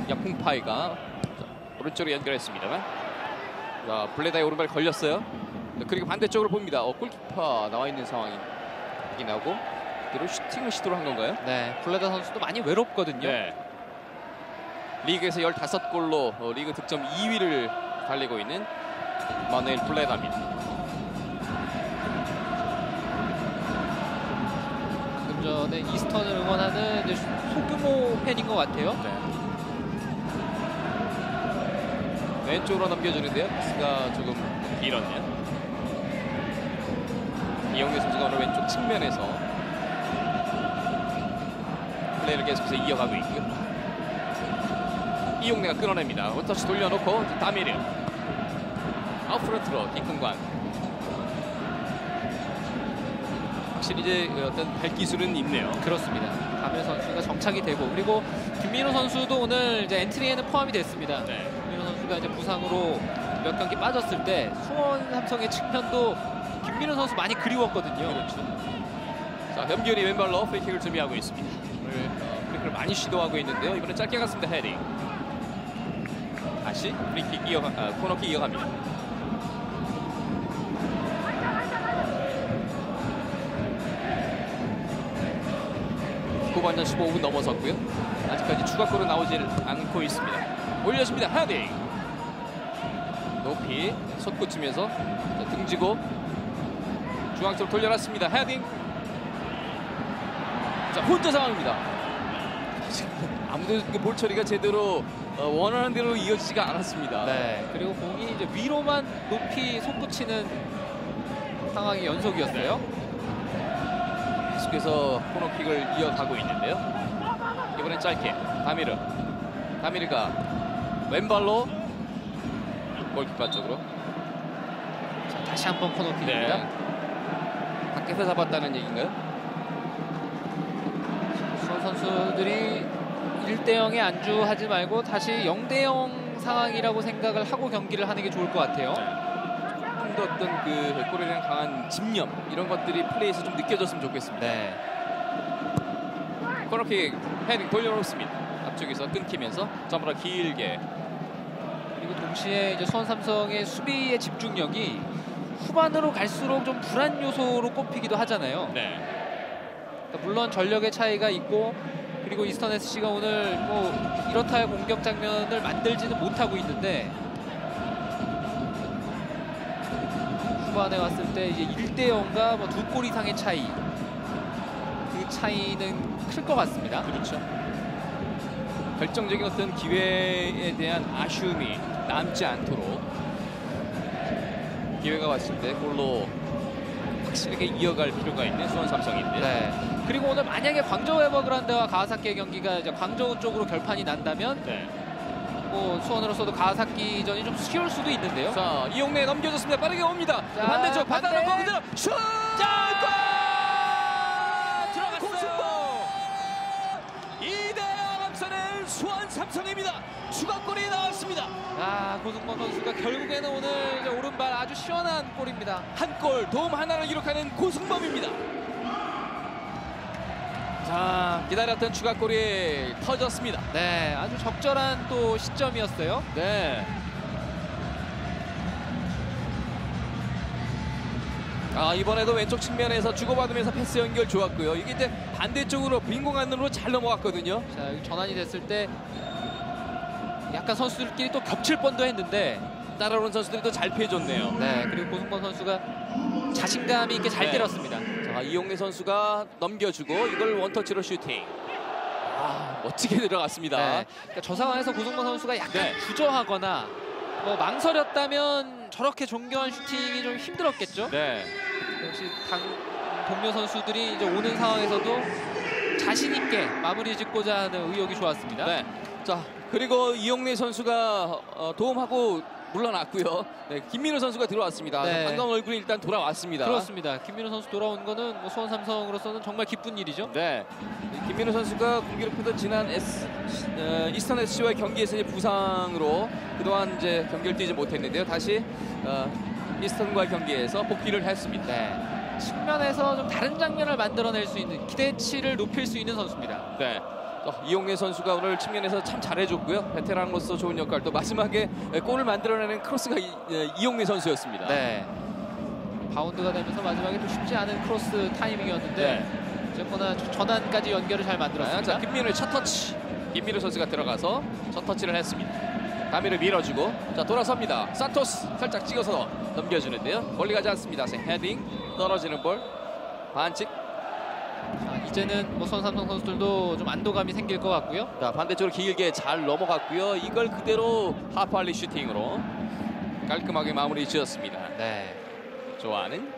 Speaker 1: 야풍파이가 오른쪽으로 연결했습니다만, 자, 블레다의 오른발 걸렸어요. 그리고 반대쪽으로 봅니다. 골키퍼 나와 있는 상황이 나오고 그대로 슈팅을 시도를 한 건가요?
Speaker 2: 네, 블레다 선수도 많이 외롭거든요.
Speaker 1: 네. 리그에서 15골로 리그 득점 2위를 달리고 있는 마누엘 블레다입니다.
Speaker 2: 방금 전에 이스턴을 응원하는 이제 소규모 팬인 것 같아요.
Speaker 1: 네. 왼쪽으로 넘겨주는데요. 패스가 조금 길었네요. 이영규 선수가 오늘 왼쪽 측면에서 플레이를 계속해서 이어가고 있고요. 이용래가 끊어냅니다. 원터치 돌려놓고 다미르 아웃프런트로 뒷공간. 확실히 이제 어떤 발기술은 있네요.
Speaker 2: 그렇습니다. 다미르 선수가 정착이 되고, 그리고 김민호 선수도 오늘 이제 엔트리에는 포함이 됐습니다.
Speaker 1: 네.
Speaker 2: 김민호 선수가 이제 부상으로 몇 경기 빠졌을 때 수원 삼성의 측면도 김민호 선수 많이 그리웠거든요.
Speaker 1: 그렇죠. 자, 염기훈이 왼발로 프리킥을 준비하고 있습니다. 오늘 프리킥을 많이 시도하고 있는데요. 이번엔 짧게 갔습니다. 헤딩. 다시 프리킥 코너킥 이어갑니다. 후반전 15분 넘어섰고요. 아직까지 추가골은 나오지 않고 있습니다. 올려줍니다. 헤딩. 높이 솟구치면서 등지고 중앙쪽으로 돌려놨습니다. 헤딩. 자, 혼자 상황입니다. 아무도 볼 처리가 제대로 원하는 대로 이어지지가 않았습니다.
Speaker 2: 네. 그리고 공이 이제 위로만 높이 솟구치는 상황이 연속이었어요.
Speaker 1: 계속해서 코너킥을 이어가고 있는데요. 이번엔 짧게 다미르가 왼발로 골키퍼 쪽으로.
Speaker 2: 자, 다시 한번 코너킥입니다.
Speaker 1: 네. 밖에서 잡았다는 얘기인가요?
Speaker 2: 수원 선수들이 1대0에 안주하지 말고 다시 0대0 상황이라고 생각을 하고 경기를 하는 게 좋을 것 같아요.
Speaker 1: 조금 더 어떤 그 골에 대한 강한 집념 이런 것들이 플레이에서 좀 느껴졌으면 좋겠습니다.
Speaker 2: 네.
Speaker 1: 코너킥 헤딩 돌려놓습니다. 앞쪽에서 끊기면서 점으로 길게.
Speaker 2: 그리고 동시에 이제 수원 삼성의 수비의 집중력이 후반으로 갈수록 좀 불안 요소로 꼽히기도 하잖아요.
Speaker 1: 네.
Speaker 2: 그러니까 물론 전력의 차이가 있고, 그리고 이스턴 SC가 오늘 뭐 이렇다 할 공격 장면을 만들지는 못하고 있는데, 후반에 왔을 때 이제 1대0과 뭐 2골 이상의 차이, 그 차이는 클 것 같습니다.
Speaker 1: 그렇죠. 결정적인 어떤 기회에 대한 아쉬움이 남지 않도록 기회가 왔을 때 골로 확실하게 이어갈 필요가 있는 수원 삼성인데.
Speaker 2: 네. 그리고 오늘 만약에 광저우 에버그란데와 가와사키의 경기가 이제 광저우 쪽으로 결판이 난다면,
Speaker 1: 네.
Speaker 2: 뭐 수원으로서도 가와사키전이 좀 쉬울 수도 있는데요.
Speaker 1: 자, 이용래 넘겨줬습니다. 빠르게 옵니다.
Speaker 2: 자,
Speaker 1: 반대쪽
Speaker 2: 반대.
Speaker 1: 받아놓고 그대로 슛!
Speaker 2: 자,
Speaker 1: 골! 들어갔어요. 2대0 앞서는 수원 삼성입니다. 추가골이 나왔습니다.
Speaker 2: 아, 고승범 선수가 결국에는 오늘 이제 오른발 아주 시원한 골입니다.
Speaker 1: 한 골, 도움 하나를 기록하는 고승범입니다. 자, 기다렸던 추가골이 터졌습니다.
Speaker 2: 네, 아주 적절한 또 시점이었어요.
Speaker 1: 네. 아, 이번에도 왼쪽 측면에서 주고받으면서 패스 연결 좋았고요. 이게 이제 반대쪽으로 빈 공간으로 잘 넘어갔거든요.
Speaker 2: 자, 여기 전환이 됐을 때 약간 선수들끼리 또 겹칠 뻔도 했는데,
Speaker 1: 따라오는 선수들이 또 잘 피해줬네요.
Speaker 2: 네, 그리고 고승범 선수가 자신감이 있게 잘
Speaker 1: 네.
Speaker 2: 때렸습니다.
Speaker 1: 자, 이용래 선수가 넘겨주고 이걸 원터치로 슈팅. 아, 멋지게 들어갔습니다.
Speaker 2: 네, 그러니까 저 상황에서 고승범 선수가 약간
Speaker 1: 네.
Speaker 2: 주저하거나 뭐 망설였다면 저렇게 정교한 슈팅이 좀 힘들었겠죠.
Speaker 1: 네.
Speaker 2: 역시 동료 선수들이 이제 오는 상황에서도 자신 있게 마무리 짓고자 하는 의욕이 좋았습니다.
Speaker 1: 네. 자, 그리고 이용래 선수가 도움하고 물러났고요. 네, 김민우 선수가 들어왔습니다.
Speaker 2: 네.
Speaker 1: 반가운 얼굴이 일단 돌아왔습니다.
Speaker 2: 그렇습니다. 김민우 선수 돌아온 거는 뭐 수원 삼성으로서는 정말 기쁜 일이죠.
Speaker 1: 네, 김민우 선수가 공교롭게도 지난 이스턴 SC와의 경기에서 이제 부상으로 그동안 이제 경기를 뛰지 못했는데요. 다시 이스턴과의 경기에서 복귀를 했습니다.
Speaker 2: 네. 측면에서 좀 다른 장면을 만들어낼 수 있는 기대치를 높일 수 있는 선수입니다.
Speaker 1: 네. 이용래 선수가 오늘 측면에서 참 잘해줬고요. 베테랑으로서 좋은 역할, 또 마지막에 골을 만들어내는 크로스가 이용래 선수였습니다.
Speaker 2: 네. 바운드가 되면서 마지막에 또 쉽지 않은 크로스 타이밍이었는데 어쨌거나 전환까지 연결을 잘 만들었습니다.
Speaker 1: 자, 김민우의 첫 터치. 김민우 선수가 들어가서 첫 터치를 했습니다. 다미를 밀어주고 자 돌아섭니다. 산토스 살짝 찍어서 넘겨주는데요. 멀리 가지 않습니다. 헤딩 떨어지는 볼 반칙.
Speaker 2: 자, 이제는 뭐 수원 삼성 선수들도 좀 안도감이 생길 것 같고요.
Speaker 1: 자 반대쪽으로 길게 잘 넘어갔고요. 이걸 그대로 하프알리 슈팅으로 깔끔하게 마무리 지었습니다.
Speaker 2: 네.
Speaker 1: 좋아하는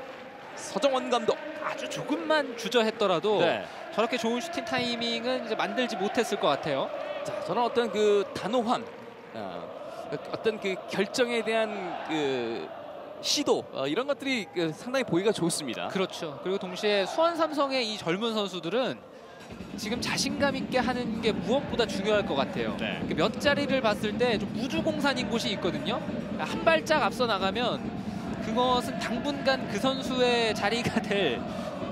Speaker 1: 서정원 감독.
Speaker 2: 아주 조금만 주저했더라도
Speaker 1: 네.
Speaker 2: 저렇게 좋은 슈팅 타이밍은 이제 만들지 못했을 것 같아요.
Speaker 1: 자 저는 어떤 그 단호함, 어떤 그 결정에 대한 그 시도 이런 것들이 상당히 보기가 좋습니다.
Speaker 2: 그렇죠. 그리고 동시에 수원 삼성의 이 젊은 선수들은 지금 자신감 있게 하는 게 무엇보다 중요할 것 같아요.
Speaker 1: 네.
Speaker 2: 몇 자리를 봤을 때 좀 우주공산인 곳이 있거든요. 한 발짝 앞서 나가면 그것은 당분간 그 선수의 자리가 될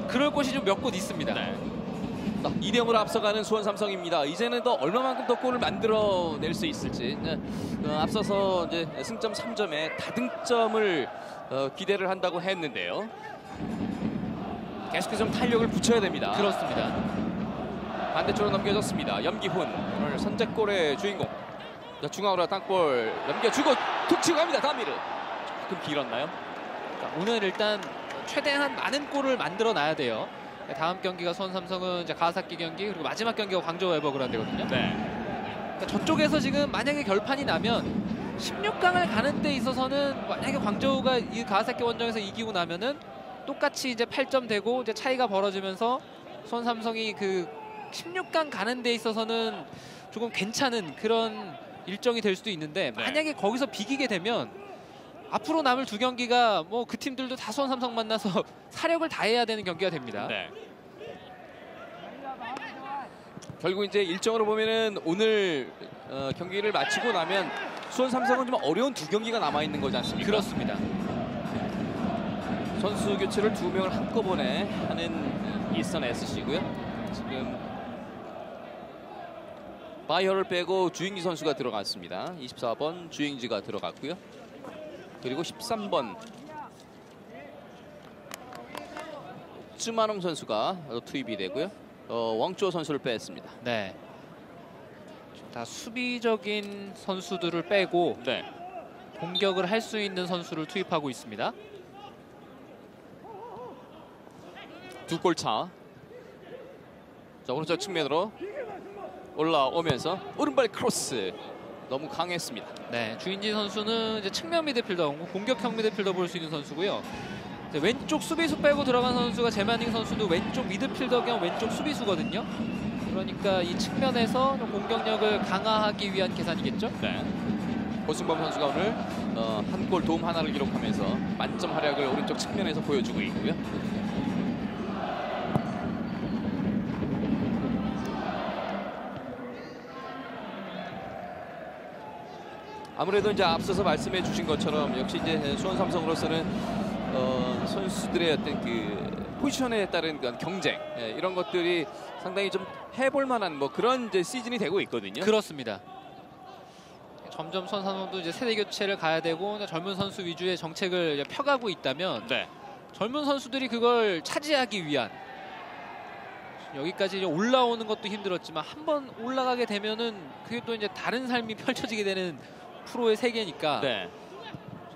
Speaker 2: 그럴 곳이 좀 몇 곳 있습니다.
Speaker 1: 네. 2대0으로 앞서가는 수원 삼성입니다. 이제는 더 얼마만큼 더 골을 만들어낼 수 있을지. 앞서서 이제 승점 3점에 다등점을 기대를 한다고 했는데요. 계속해서 좀 탄력을 붙여야 됩니다.
Speaker 2: 그렇습니다.
Speaker 1: 반대쪽으로 넘겨졌습니다. 염기훈 오늘 선제골의 주인공. 자, 중앙으로 땅볼 넘겨주고 툭 치고 갑니다. 다미르 조금 길었나요?
Speaker 2: 오늘 일단 최대한 많은 골을 만들어 놔야 돼요. 다음 경기가 수원 삼성은 이제 가와사키 경기, 그리고 마지막 경기가 광저우 에버그란데거든요.
Speaker 1: 네.
Speaker 2: 그러니까 저쪽에서 지금 만약에 결판이 나면 16강을 가는 데 있어서는 만약에 광저우가 이 가와사키 원정에서 이기고 나면은 똑같이 이제 8점 되고 이제 차이가 벌어지면서 수원 삼성이 그 16강 가는 데 있어서는 조금 괜찮은 그런 일정이 될 수도 있는데 만약에 거기서 비기게 되면 앞으로 남을 두 경기가 뭐 그 팀들도 다 수원 삼성 만나서 사력을 다해야 되는 경기가 됩니다.
Speaker 1: 네. 결국 이제 일정으로 보면은 오늘 경기를 마치고 나면 수원 삼성은 좀 어려운 두 경기가 남아 있는 거지 않습니까?
Speaker 2: 그렇습니다.
Speaker 1: 선수 교체를 2명을 한꺼번에 하는 이스턴 SC고요. 지금 바이어를 빼고 주잉지 선수가 들어갔습니다. 24번 주잉지가 들어갔고요. 그리고 13번 쯔마농 선수가 투입이 되고요. 왕주호 선수를 뺐습니다.
Speaker 2: 네. 다 수비적인 선수들을 빼고
Speaker 1: 네.
Speaker 2: 공격을 할 수 있는 선수를 투입하고 있습니다.
Speaker 1: 두 골 차. 자 오른쪽 측면으로 올라오면서 오른발 크로스 너무 강했습니다.
Speaker 2: 네, 주인지 선수는 이제 측면 미드필더, 공격형 미드필더 볼 수 있는 선수고요. 이제 왼쪽 수비수 빼고 들어간 선수가 제마닝 선수도 왼쪽 미드필더 겸 왼쪽 수비수거든요. 그러니까 이 측면에서 좀 공격력을 강화하기 위한 계산이겠죠.
Speaker 1: 네. 고승범 선수가 오늘 한 골 도움 하나를 기록하면서 만점 활약을 오른쪽 측면에서 보여주고 있고요. 아무래도 이제 앞서서 말씀해 주신 것처럼 역시 이제 수원 삼성으로서는 선수들의 어떤 그 포지션에 따른 그런 경쟁 이런 것들이 상당히 좀 해볼 만한 뭐 그런 이제 시즌이 되고 있거든요.
Speaker 2: 그렇습니다. 점점 수원 삼성도 이제 세대 교체를 가야 되고 젊은 선수 위주의 정책을 이제 펴가고 있다면
Speaker 1: 네.
Speaker 2: 젊은 선수들이 그걸 차지하기 위한 여기까지 이제 올라오는 것도 힘들었지만 한번 올라가게 되면은 그게 또 이제 다른 삶이 펼쳐지게 되는 프로의 세계니까
Speaker 1: 네.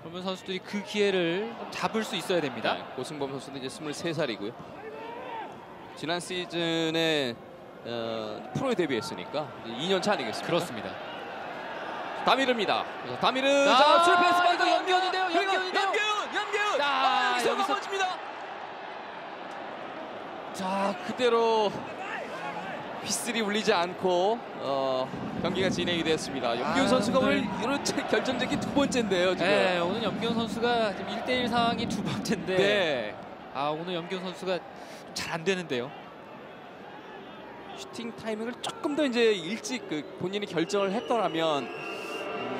Speaker 2: 젊은 선수들이 그 기회를 잡을 수 있어야 됩니다.
Speaker 1: 네. 고승범 선수도 이제 23살이고요. 지난 시즌에 프로에 데뷔했으니까 2년 차 아니겠습니까?
Speaker 2: 그렇습니다.
Speaker 1: 다미르입니다. 다미르
Speaker 2: 자,
Speaker 1: 술 패스
Speaker 2: 이거
Speaker 1: 받고
Speaker 2: 연기훈인데요, 연기훈인데요.
Speaker 1: 연기훈.
Speaker 2: 자,
Speaker 1: 여기서
Speaker 2: 여기서
Speaker 1: 넘어집니다. 자, 그대로 휘슬이 울리지 않고 경기가 진행이 됐습니다. 염기훈
Speaker 2: 아,
Speaker 1: 선수가
Speaker 2: 오늘-
Speaker 1: 오늘 이런 결정적인 두 번째인데요, 지금.
Speaker 2: 네, 오늘 염기훈 선수가 지금 1대1 상황이 두 번째인데
Speaker 1: 네.
Speaker 2: 오늘 염기훈 선수가 잘 안 되는데요.
Speaker 1: 슈팅 타이밍을 조금 더 이제 일찍 본인이 결정을 했더라면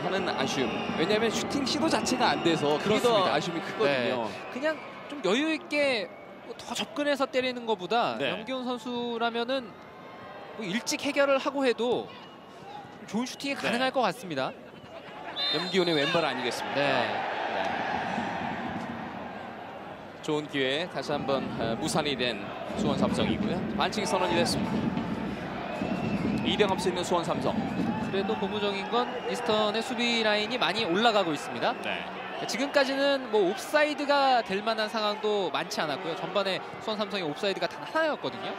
Speaker 1: 하는 아쉬움. 왜냐하면 슈팅 시도 자체가 안 돼서 그게 더
Speaker 2: 그렇습니다.
Speaker 1: 아쉬움이 크거든요.
Speaker 2: 그냥 좀 여유 있게 더 접근해서 때리는 것보다
Speaker 1: 네.
Speaker 2: 염기훈 선수라면은 뭐 일찍 해결을 하고 해도 좋은 슈팅이 가능할 것 같습니다.
Speaker 1: 염기훈의 왼발 아니겠습니까?
Speaker 2: 네.
Speaker 1: 좋은 기회에 다시 한번 무산이 된 수원 삼성이고요. 반칙 선언이 됐습니다. 2대 앞서 있는 수원 삼성.
Speaker 2: 그래도 고무적인 건 이스턴의 수비 라인이 많이 올라가고 있습니다.
Speaker 1: 네.
Speaker 2: 지금까지는 뭐 옵사이드가 될 만한 상황도 많지 않았고요. 전반에 수원 삼성의 옵사이드가 단 하나였거든요.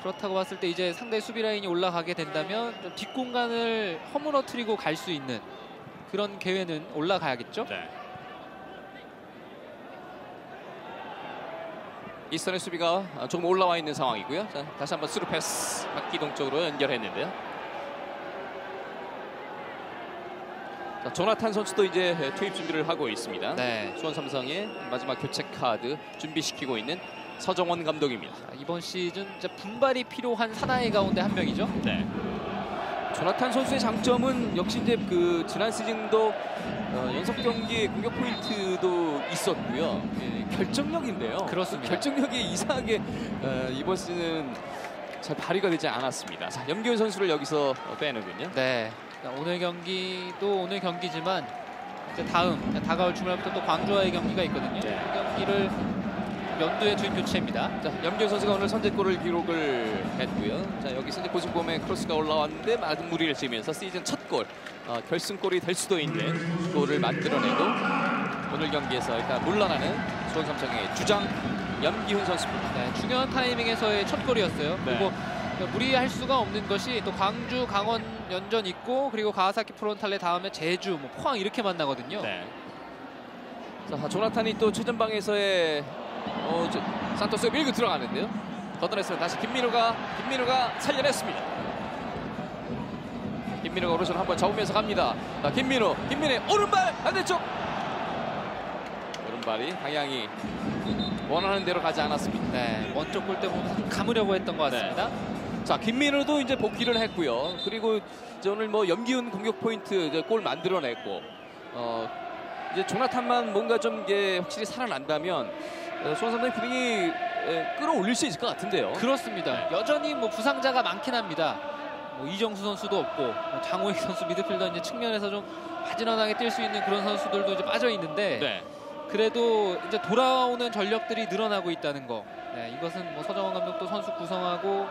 Speaker 2: 그렇다고 봤을 때 이제 상대 수비 라인이 올라가게 된다면 좀 뒷공간을 허물어뜨리고 갈 수 있는 그런 계획은 올라가야겠죠.
Speaker 1: 네. 이스턴의 수비가 조금 올라와 있는 상황이고요. 자, 다시 한번 스루 패스 박기동 쪽으로 연결했는데요. 자, 조나탄 선수도 이제 투입 준비를 하고 있습니다.
Speaker 2: 네.
Speaker 1: 수원 삼성의 마지막 교체 카드 준비시키고 있는 서정원 감독입니다.
Speaker 2: 이번 시즌 진짜 분발이 필요한 사나이 가운데 한 명이죠.
Speaker 1: 네. 조나탄 선수의 장점은 역시 이제 지난 시즌도 연속 경기 공격 포인트도 있었고요. 결정력인데요.
Speaker 2: 그렇습니다.
Speaker 1: 결정력이 이상하게 이번 시즌은 잘 발휘가 되지 않았습니다. 자, 염기훈 선수를 여기서 빼는군요.
Speaker 2: 네. 오늘 경기도 오늘 경기지만 이제 다가올 주말부터 또 광주와의 경기가 있거든요.
Speaker 1: 네.
Speaker 2: 그 경기를 연두에 두인 교체입니다.
Speaker 1: 자, 염기훈 선수가 오늘 선제골을 기록을 했고요. 자, 여기서 이제 고승범의 크로스가 올라왔는데 많은 무리를 지으면서 시즌 첫 골, 결승골이 될 수도 있는 골을 만들어내고 오늘 경기에서 일단 물러나는 수원 삼성의 주장 염기훈 선수입니다.
Speaker 2: 네, 중요한 타이밍에서의 첫 골이었어요.
Speaker 1: 네.
Speaker 2: 그리고 무리할 수가 없는 것이 또 광주, 강원 연전 있고 그리고 가와사키 프론탈레 다음에 제주, 뭐 포항 이렇게 만나거든요.
Speaker 1: 네. 자, 조나탄이 또 최전방에서의 산토스가 밀고 들어가는데요. 걷어냈으면 다시 김민우가 살려냈습니다. 김민우가 오른손 한번 접으면서 갑니다. 자, 김민우의 오른발 반대쪽. 오른발이 방향이 원하는 대로 가지 않았습니다.
Speaker 2: 네, 먼저 골 때 보면서 좀 감으려고 했던 것 같습니다.
Speaker 1: 자, 김민우도 이제 복귀를 했고요. 그리고 이제 오늘 뭐 염기훈 공격 포인트 이제 골 만들어냈고 이제 조나탄만 뭔가 좀 이게 확실히 살아난다면 수원 삼성의 분위기 끌어올릴 수 있을 것 같은데요.
Speaker 2: 그렇습니다. 여전히 뭐 부상자가 많긴 합니다. 뭐 이정수 선수도 없고 뭐 장호익 선수 미드필더 이제 측면에서 좀 바지런하게 뛸 수 있는 그런 선수들도 이제 빠져 있는데
Speaker 1: 네.
Speaker 2: 그래도 이제 돌아오는 전력들이 늘어나고 있다는 거. 네, 이것은 뭐 서정원 감독도 선수 구성하고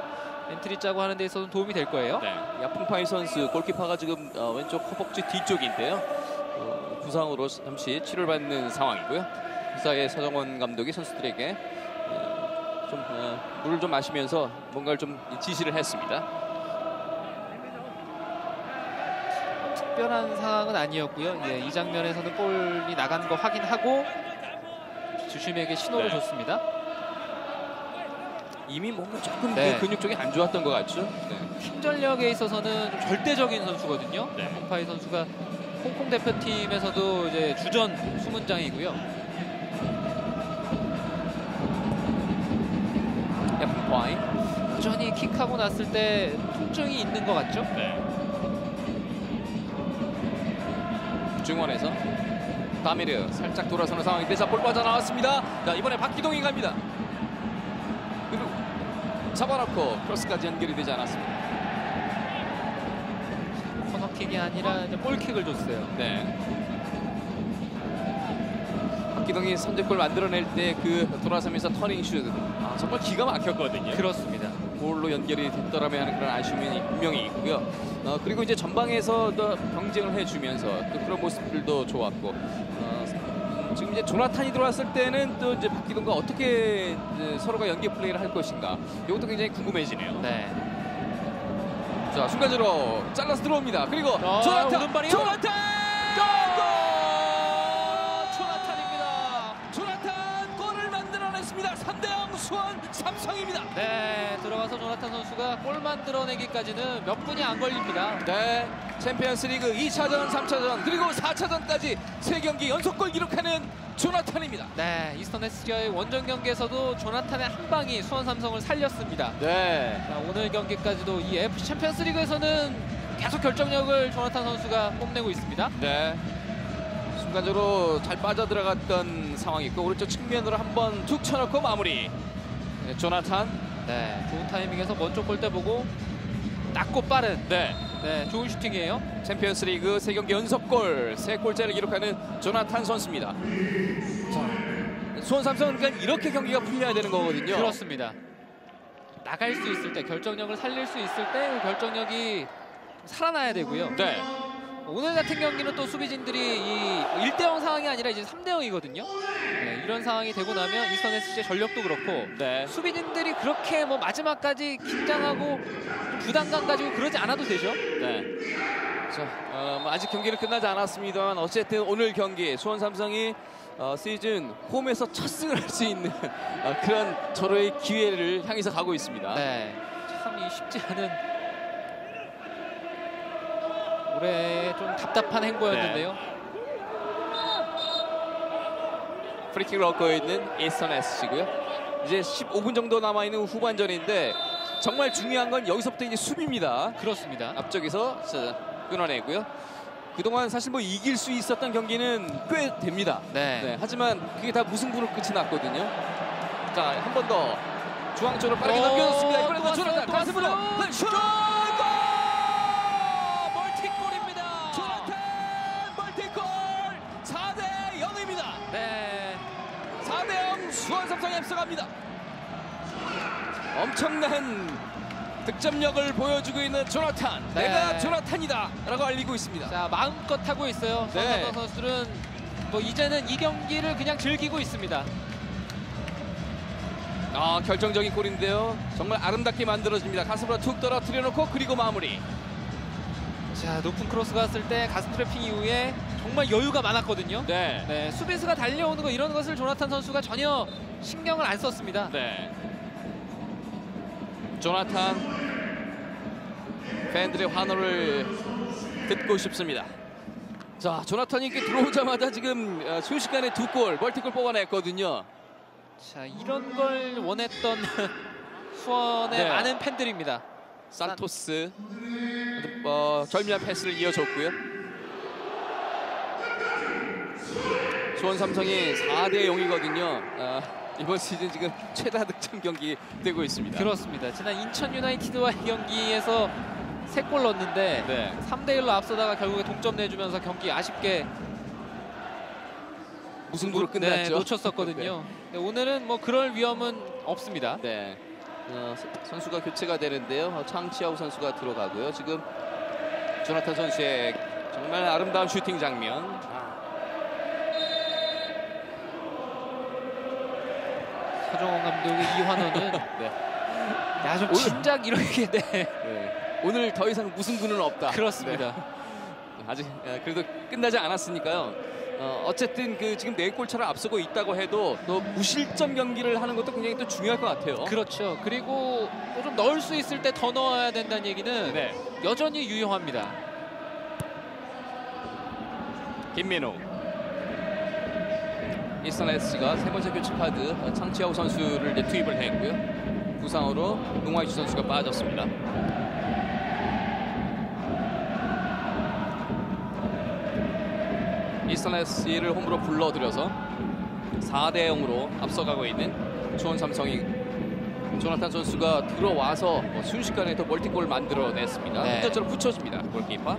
Speaker 2: 엔트리 짜고 하는 데 있어서 도움이 될 거예요.
Speaker 1: 네. 야풍파이 선수 골키퍼가 지금 왼쪽 허벅지 뒤쪽인데요. 부상으로 잠시 치료를 받는 상황이고요. 그 사이에 서정원 감독이 선수들에게 좀 물을 좀 마시면서 뭔가를 좀 지시를 했습니다.
Speaker 2: 특별한 상황은 아니었고요. 예, 이 장면에서는 볼이 나간 거 확인하고 주심에게 신호를
Speaker 1: 네.
Speaker 2: 줬습니다.
Speaker 1: 이미 뭔가 조금
Speaker 2: 네.
Speaker 1: 근육 쪽이 안 좋았던 것 같죠. 네.
Speaker 2: 힘전력에 있어서는 좀 절대적인 선수거든요.
Speaker 1: 네.
Speaker 2: 야풍파이 선수가 홍콩 대표팀에서도 이제 주전 수문장이고요.
Speaker 1: 야풍파이.
Speaker 2: 여전히 킥하고 났을 때 통증이 있는 것 같죠?
Speaker 1: 네. 중원에서 다미르 살짝 돌아서는 상황인데 자, 볼 빠져나왔습니다. 자, 이번에 박기동이 갑니다. 그리고 잡아놓고 크로스까지 연결이 되지 않았습니다.
Speaker 2: 코너킥이 아니라 이제 볼킥을 줬어요.
Speaker 1: 네. 박기동이 선제골 만들어낼 때 돌아서면서 터닝 슛 정말 기가 막혔거든요.
Speaker 2: 그렇습니다.
Speaker 1: 골로 연결이 됐더라면 하는 그런 아쉬움이 분명히 있고요. 그리고 이제 전방에서도 경쟁을 해주면서 또 그런 모습들도 좋았고 지금 이제 조나탄이 들어왔을 때는 또 이제 박기동과 어떻게 이제 서로가 연계 플레이를 할 것인가 이것도 굉장히 궁금해지네요.
Speaker 2: 네.
Speaker 1: 자, 순간적으로 잘라서 들어옵니다. 그리고
Speaker 2: 오른발이요?
Speaker 1: 조나탄!
Speaker 2: 조나탄입니다.
Speaker 1: 조나탄 골을 만들어냈습니다. 3대0 수원 삼성입니다.
Speaker 2: 네, 들어가서 조나탄 선수가 선수가 골 만들어내기까지는 몇 분이 안 걸립니다.
Speaker 1: 네, 챔피언스리그 2차전, 3차전 그리고 4차전까지 3경기 연속골 기록하는 조나탄입니다.
Speaker 2: 네, 이스턴 SC와의 원정 경기에서도 조나탄의 한 방이 수원 삼성을 살렸습니다.
Speaker 1: 네,
Speaker 2: 자, 오늘 경기까지도 이 AFC 챔피언스리그에서는 계속 결정력을 조나탄 선수가 뽐내고 있습니다.
Speaker 1: 네. 순간적으로 잘 빠져들어갔던 상황이고 오른쪽 측면으로 한번 툭 쳐놓고 마무리. 네, 조나탄.
Speaker 2: 네, 좋은 타이밍에서 먼쪽 골대 보고 낮고 빠른
Speaker 1: 네.
Speaker 2: 네, 좋은 슈팅이에요.
Speaker 1: 챔피언스리그 3경기 연속골 3골째를 기록하는 조나탄 선수입니다. 자, 수원 삼성은 그러니까 이렇게 경기가 풀려야 되는 거거든요.
Speaker 2: 그렇습니다. 나갈 수 있을 때, 결정력을 살릴 수 있을 때 그 결정력이 살아나야 되고요.
Speaker 1: 네.
Speaker 2: 오늘 같은 경기는 또 수비진들이 이 1대0 상황이 아니라 이제 3대0이거든요. 네, 이런 상황이 되고 나면 이스턴 SC의 전력도 그렇고
Speaker 1: 네.
Speaker 2: 수비진들이 그렇게 뭐 마지막까지 긴장하고 부담감 가지고 그러지 않아도 되죠.
Speaker 1: 네. 자, 뭐 아직 경기는 끝나지 않았습니다만 어쨌든 오늘 경기 수원 삼성이 시즌 홈에서 첫 승을 할 수 있는 그런 절호의 기회를 향해서 가고 있습니다.
Speaker 2: 네, 참 이 쉽지 않은 올해 좀 답답한 행보였는데요.
Speaker 1: 프리킥을 얻고 있는 이스턴 SC고요. 이제 15분 정도 남아있는 후반전인데 정말 중요한 건 여기서부터 이제 수비입니다.
Speaker 2: 그렇습니다.
Speaker 1: 앞쪽에서 끊어내고요. 그동안 사실 뭐 이길 수 있었던 경기는 꽤 됩니다.
Speaker 2: 네.
Speaker 1: 하지만 그게 다 무승부로 끝이 났거든요. 자, 한 번 더 중앙 쪽으로 빠르게 넘겨줬습니다. 이번에도 조나탄 가슴으로 슛! 골! 멀티골입니다. 조나탄 멀티골! 4대 0입니다.
Speaker 2: 네.
Speaker 1: 4대 0 수원 삼성이 앞서갑니다. 엄청난 득점력을 보여주고 있는 조나탄.
Speaker 2: 네.
Speaker 1: 내가 조나탄이다 라고 알리고 있습니다.
Speaker 2: 자, 마음껏 하고 있어요.
Speaker 1: 네.
Speaker 2: 수원 삼성 선수들은 뭐 이제는 이 경기를 그냥 즐기고 있습니다.
Speaker 1: 결정적인 골인데요. 정말 아름답게 만들어집니다. 가슴으로 툭 떨어뜨려 놓고 그리고 마무리.
Speaker 2: 자, 높은 크로스 갔을 때 가슴 트래핑 이후에 정말 여유가 많았거든요.
Speaker 1: 네.
Speaker 2: 네, 수비수가 달려오는 거 이런 것을 조나탄 선수가 전혀 신경을 안 썼습니다.
Speaker 1: 네. 조나탄 팬들의 환호를 듣고 싶습니다. 자, 조나탄이 이렇게 들어오자마자 지금 순식간에 2골 멀티골 뽑아냈거든요.
Speaker 2: 자, 이런 걸 원했던 수원의
Speaker 1: 네.
Speaker 2: 많은 팬들입니다.
Speaker 1: 산토스 절묘한 패스를 이어줬고요. 수원 삼성이 4대 0이거든요. 이번 시즌 지금 최다 득점 경기 되고 있습니다.
Speaker 2: 그렇습니다. 지난 인천 유나이티드와의 경기에서 3골 넣었는데
Speaker 1: 네.
Speaker 2: 3대1로 앞서다가 결국에 동점 내주면서 경기 아쉽게
Speaker 1: 무승부로
Speaker 2: 네,
Speaker 1: 끝났죠.
Speaker 2: 놓쳤었거든요. 네, 오늘은 뭐 그럴 위험은 없습니다.
Speaker 1: 네. 선수가 교체가 되는데요. 창치아우 선수가 들어가고요. 지금 조나탄 선수의 정말 아름다운 슈팅 장면.
Speaker 2: 서정원 감독의 이 환호는
Speaker 1: 네.
Speaker 2: 야, 좀 진작 이렇게 네.
Speaker 1: 네. 오늘 더 이상 무승부는 없다.
Speaker 2: 그렇습니다.
Speaker 1: 네. 아직 그래도 끝나지 않았으니까요. 어쨌든 그 지금 4골차를 앞서고 있다고 해도 또 무실점 경기를 하는 것도 굉장히 또 중요할 것 같아요.
Speaker 2: 그렇죠. 그리고 또 좀 넣을 수 있을 때 더 넣어야 된다는 얘기는
Speaker 1: 네.
Speaker 2: 여전히 유효합니다.
Speaker 1: 김민호. 이스턴 SC가 세 번째 교체 카드 창치아우 선수를 이제 투입을 했고요. 부상으로 농화이주 선수가 빠졌습니다. 이스턴 SC를 홈으로 불러들여서 4대 0으로 앞서가고 있는 수원 삼성이 조나탄 선수가 들어와서 순식간에 더 멀티골 만들어냈습니다.
Speaker 2: 네.
Speaker 1: 혼자처럼 붙여줍니다. 골키퍼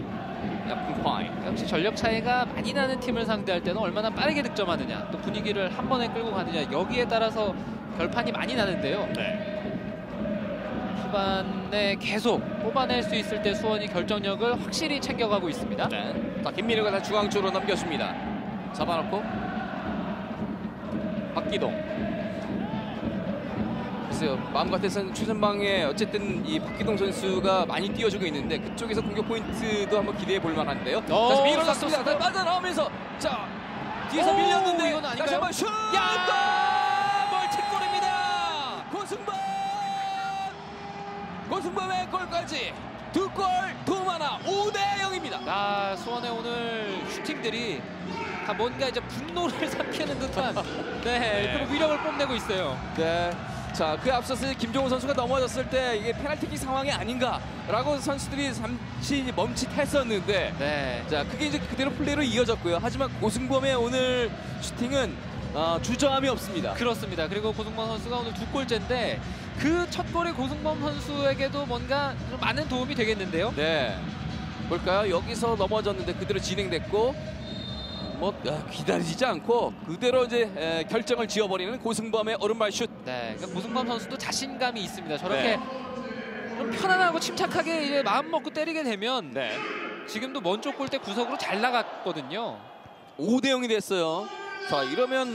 Speaker 1: 야푼파이.
Speaker 2: 역시 전력 차이가 많이 나는 팀을 상대할 때는 얼마나 빠르게 득점하느냐, 또 분위기를 한 번에 끌고 가느냐, 여기에 따라서 결판이 많이 나는데요.
Speaker 1: 네.
Speaker 2: 후반에 계속 뽑아낼 수 있을 때 수원이 결정력을 확실히 챙겨가고 있습니다.
Speaker 1: 네. 자, 김민우가 다 중앙 쪽으로 넘겨줍니다. 잡아놓고 박기동. 글쎄요, 마음 같아서는 최전방에 어쨌든 이 박기동 선수가 많이 띄워주고 있는데 그쪽에서 공격 포인트도 한번 기대해 볼 만한데요. 다시 밀어놨습니다.
Speaker 2: 산토스.
Speaker 1: 빠져나오면서 자 뒤에서
Speaker 2: 오,
Speaker 1: 밀렸는데
Speaker 2: 이건 아닌가요?
Speaker 1: 다시 한번 슛!
Speaker 2: 야!
Speaker 1: 멀티골입니다. 고승범! 고승범의 골까지 2골 2마나 5대 0입니다.
Speaker 2: 아, 수원의 오늘 슈팅들이 다 뭔가 이제 분노를 삼키는 듯한 네, 그런 위력을 뽐내고 있어요.
Speaker 1: 네. 자, 그 앞서서 김종호 선수가 넘어졌을 때 이게 페널티킥 상황이 아닌가라고 선수들이 잠시 멈칫했었는데
Speaker 2: 네.
Speaker 1: 자, 그게 이제 그대로 플레이로 이어졌고요. 하지만 고승범의 오늘 슈팅은 주저함이 없습니다.
Speaker 2: 그렇습니다. 그리고 고승범 선수가 오늘 2골째인데 그 첫 골이 고승범 선수에게도 뭔가 좀 많은 도움이 되겠는데요.
Speaker 1: 네. 볼까요? 여기서 넘어졌는데 그대로 진행됐고 기다리지 않고 그대로 이제 결정을 지어버리는 고승범의 오른발 슛.
Speaker 2: 네, 그러니까 고승범 선수도 자신감이 있습니다. 저렇게 좀 편안하고 침착하게 이제 마음 먹고 때리게 되면
Speaker 1: 네.
Speaker 2: 지금도 먼쪽 골대 구석으로 잘 나갔거든요.
Speaker 1: 5대 0이 됐어요. 자, 이러면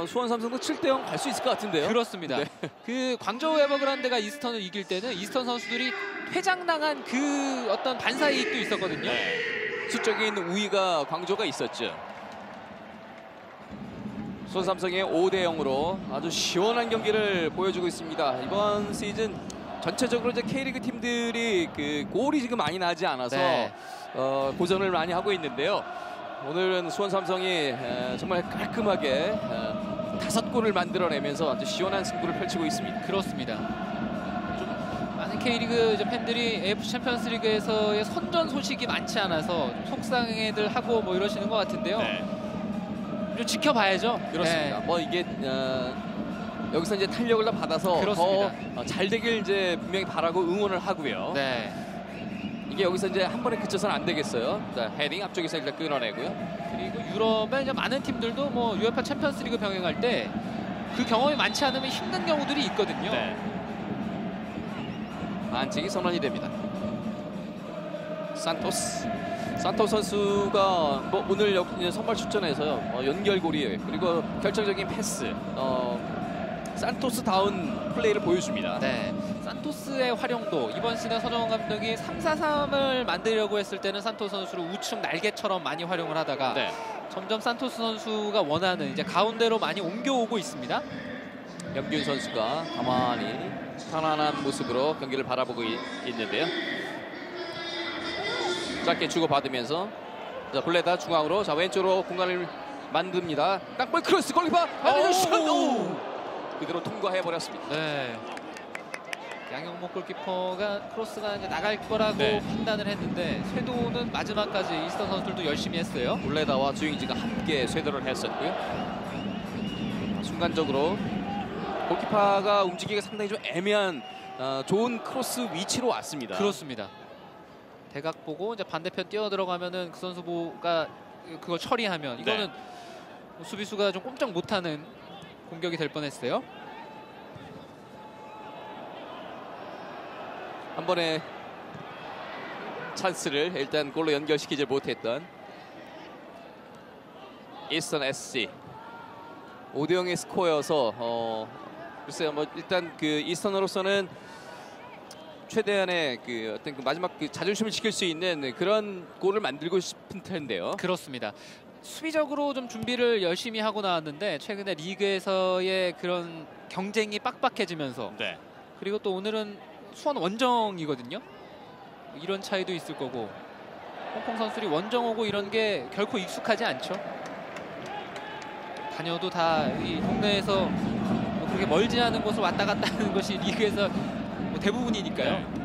Speaker 1: 수원 삼성도 7대 0 갈 수 있을 것 같은데요.
Speaker 2: 그렇습니다.
Speaker 1: 네.
Speaker 2: 그 광저우 에버그란데가 이스턴을 이길 때는 이스턴 선수들이 퇴장당한 그 어떤 반사이익도 있었거든요.
Speaker 1: 네. 수적인 우위가 광저우가 있었죠. 수원 삼성의 5대 0으로 아주 시원한 경기를 보여주고 있습니다. 이번 시즌 전체적으로 이제 K리그 팀들이 그 골이 지금 많이 나지 않아서
Speaker 2: 네.
Speaker 1: 고전을 많이 하고 있는데요. 오늘은 수원 삼성이 정말 깔끔하게 5골을 만들어내면서 아주 시원한 승부를 펼치고 있습니다.
Speaker 2: 그렇습니다. 좀 많은 K리그 이제 팬들이 AFC 챔피언스 리그에서의 선전 소식이 많지 않아서 속상해들 하고 뭐 이러시는 것 같은데요. 좀 지켜봐야죠.
Speaker 1: 그렇습니다.
Speaker 2: 네.
Speaker 1: 뭐 이게 여기서 이제 탄력을 다 받아서
Speaker 2: 그렇습니다.
Speaker 1: 더 잘 되길 이제 분명히 바라고 응원을 하고요.
Speaker 2: 네.
Speaker 1: 이게 여기서 이제 한 번에 그쳐서는 안 되겠어요. 자, 헤딩 앞쪽에서 일단 끊어내고요.
Speaker 2: 그리고 유럽의 이제 많은 팀들도 뭐 UEFA 챔피언스리그 병행할 때 그 경험이 많지 않으면 힘든 경우들이 있거든요.
Speaker 1: 반칙이 선언이 됩니다. 산토스 선수가 뭐 오늘 선발 출전해서요. 연결고리 그리고 결정적인 패스, 산토스다운 플레이를 보여줍니다.
Speaker 2: 네, 산토스의 활용도 이번 시즌 서정원 감독이 3-4-3을 만들려고 했을 때는 산토스 선수를 우측 날개처럼 많이 활용을 하다가 점점 산토스 선수가 원하는 이제 가운데로 많이 옮겨오고 있습니다.
Speaker 1: 염균 선수가 가만히 편안한 모습으로 경기를 바라보고 있는데요. 짧게 주고받으면서 자, 블레다 중앙으로 자 왼쪽으로 공간을 만듭니다. 땅볼 크로스 골키퍼 슛! 그대로 통과해버렸습니다.
Speaker 2: 네. 양영목 골키퍼가 크로스가 이제 나갈 거라고 판단을 했는데 쇄도는 마지막까지 이스턴 선수들도 열심히 했어요.
Speaker 1: 블레다와 주잉지가 함께 쇄도를 했었고요. 순간적으로 골키퍼가 움직이기가 상당히 좀 애매한 좋은 크로스 위치로 왔습니다.
Speaker 2: 그렇습니다. 대각 보고 이제 반대편 뛰어 들어가면은 그 선수가 그걸 처리하면 이거는 수비수가 좀 꼼짝 못하는 공격이 될 뻔했어요.
Speaker 1: 한 번의 찬스를 일단 골로 연결시키지 못했던 이스턴 SC 5대 0의 스코어여서 글쎄요, 뭐 일단 그 이스턴으로서는 최대한의 그 어떤 그 마지막 그 자존심을 지킬 수 있는 그런 골을 만들고 싶은 텐데요.
Speaker 2: 그렇습니다. 수비적으로 좀 준비를 열심히 하고 나왔는데 최근에 리그에서의 그런 경쟁이 빡빡해지면서 그리고 또 오늘은 수원 원정이거든요. 이런 차이도 있을 거고 홍콩 선수들이 원정 오고 이런 게 결코 익숙하지 않죠. 다녀도 다 이 동네에서 뭐 그렇게 멀지 않은 곳을 왔다 갔다 하는 것이 리그에서 뭐 대부분이니까요.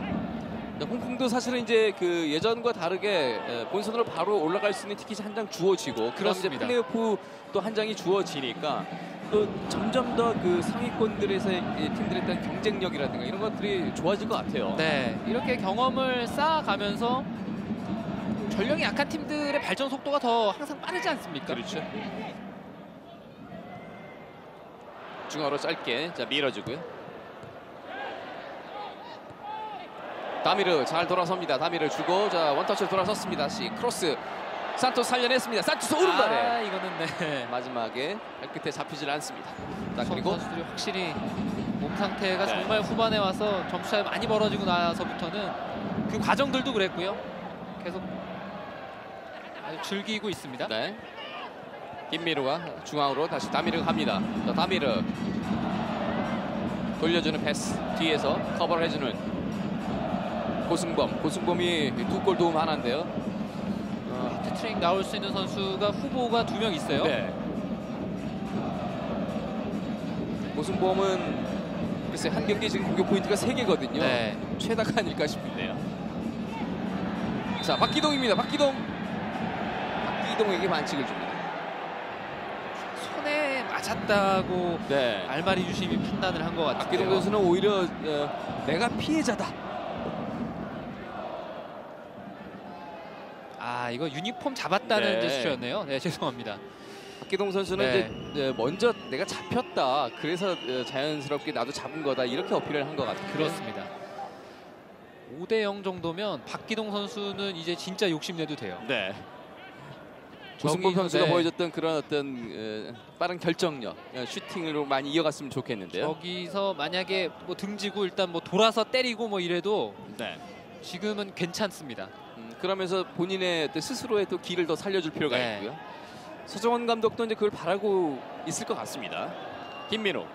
Speaker 1: 홍콩도 사실은 이제 그 예전과 다르게 본선으로 바로 올라갈 수 있는 티켓이 한 장 주어지고 그럼 이제
Speaker 2: 그렇습니다.
Speaker 1: 플레이오프 또 한 장이 주어지니까 또 점점 더 그 상위권들에서의 팀들에 대한 경쟁력이라든가 이런 것들이 좋아질 것 같아요.
Speaker 2: 네, 이렇게 경험을 쌓아가면서 전력이 약한 팀들의 발전 속도가 더 항상 빠르지 않습니까?
Speaker 1: 그렇죠. 중앙으로 짧게 자 밀어주고요. 다미르 잘 돌아섭니다. 다미르 주고 자 원터치로 돌아섰습니다. 다시 크로스 산토스 살려냈습니다. 산토스 오른발에
Speaker 2: 이거는
Speaker 1: 마지막에 발끝에 잡히질 않습니다. 자
Speaker 2: 그리고
Speaker 1: 그리고
Speaker 2: 선수들이 확실히 몸 상태가 정말 후반에 와서 점수 차이 많이 벌어지고 나서부터는 그 과정들도 그랬고요. 계속 아주 즐기고 있습니다.
Speaker 1: 네. 김미루가 중앙으로 다시 다미르가 갑니다. 자, 다미르 돌려주는 패스 뒤에서 커버를 해주는 고승범이 2골 도움 하나인데요.
Speaker 2: 해트트릭 나올 수 있는 선수가 후보가 2명 있어요.
Speaker 1: 네. 고승범은 글쎄 한 경기 지금 공격 포인트가 3개거든요.
Speaker 2: 네.
Speaker 1: 최다가 아닐까 싶은데요. 자, 박기동입니다. 박기동에게 반칙을 줍니다.
Speaker 2: 손에 맞았다고
Speaker 1: 네.
Speaker 2: 알마리 주심이 판단을 한 것 같아요.
Speaker 1: 박기동 선수는 오히려 내가 피해자다.
Speaker 2: 아, 이거 유니폼 잡았다는
Speaker 1: 네.
Speaker 2: 제스처였네요. 네, 죄송합니다.
Speaker 1: 박기동 선수는
Speaker 2: 네.
Speaker 1: 이제 먼저 내가 잡혔다. 그래서 자연스럽게 나도 잡은 거다. 이렇게 어필을 한 것 같아요.
Speaker 2: 그렇습니다. 5대0 정도면 박기동 선수는 이제 진짜 욕심내도 돼요.
Speaker 1: 네. 고승범 선수가
Speaker 2: 네.
Speaker 1: 보여줬던 그런 어떤 빠른 결정력, 슈팅으로 많이 이어갔으면 좋겠는데요.
Speaker 2: 여기서 만약에 뭐 등지고 일단 뭐 돌아서 때리고 뭐 이래도
Speaker 1: 네.
Speaker 2: 지금은 괜찮습니다.
Speaker 1: 그러면서 본인의 또 스스로의 또 길을 더 살려줄 필요가
Speaker 2: 네.
Speaker 1: 있고요. 서정원 감독도 이제 그걸 바라고 있을 것 같습니다. 김민호.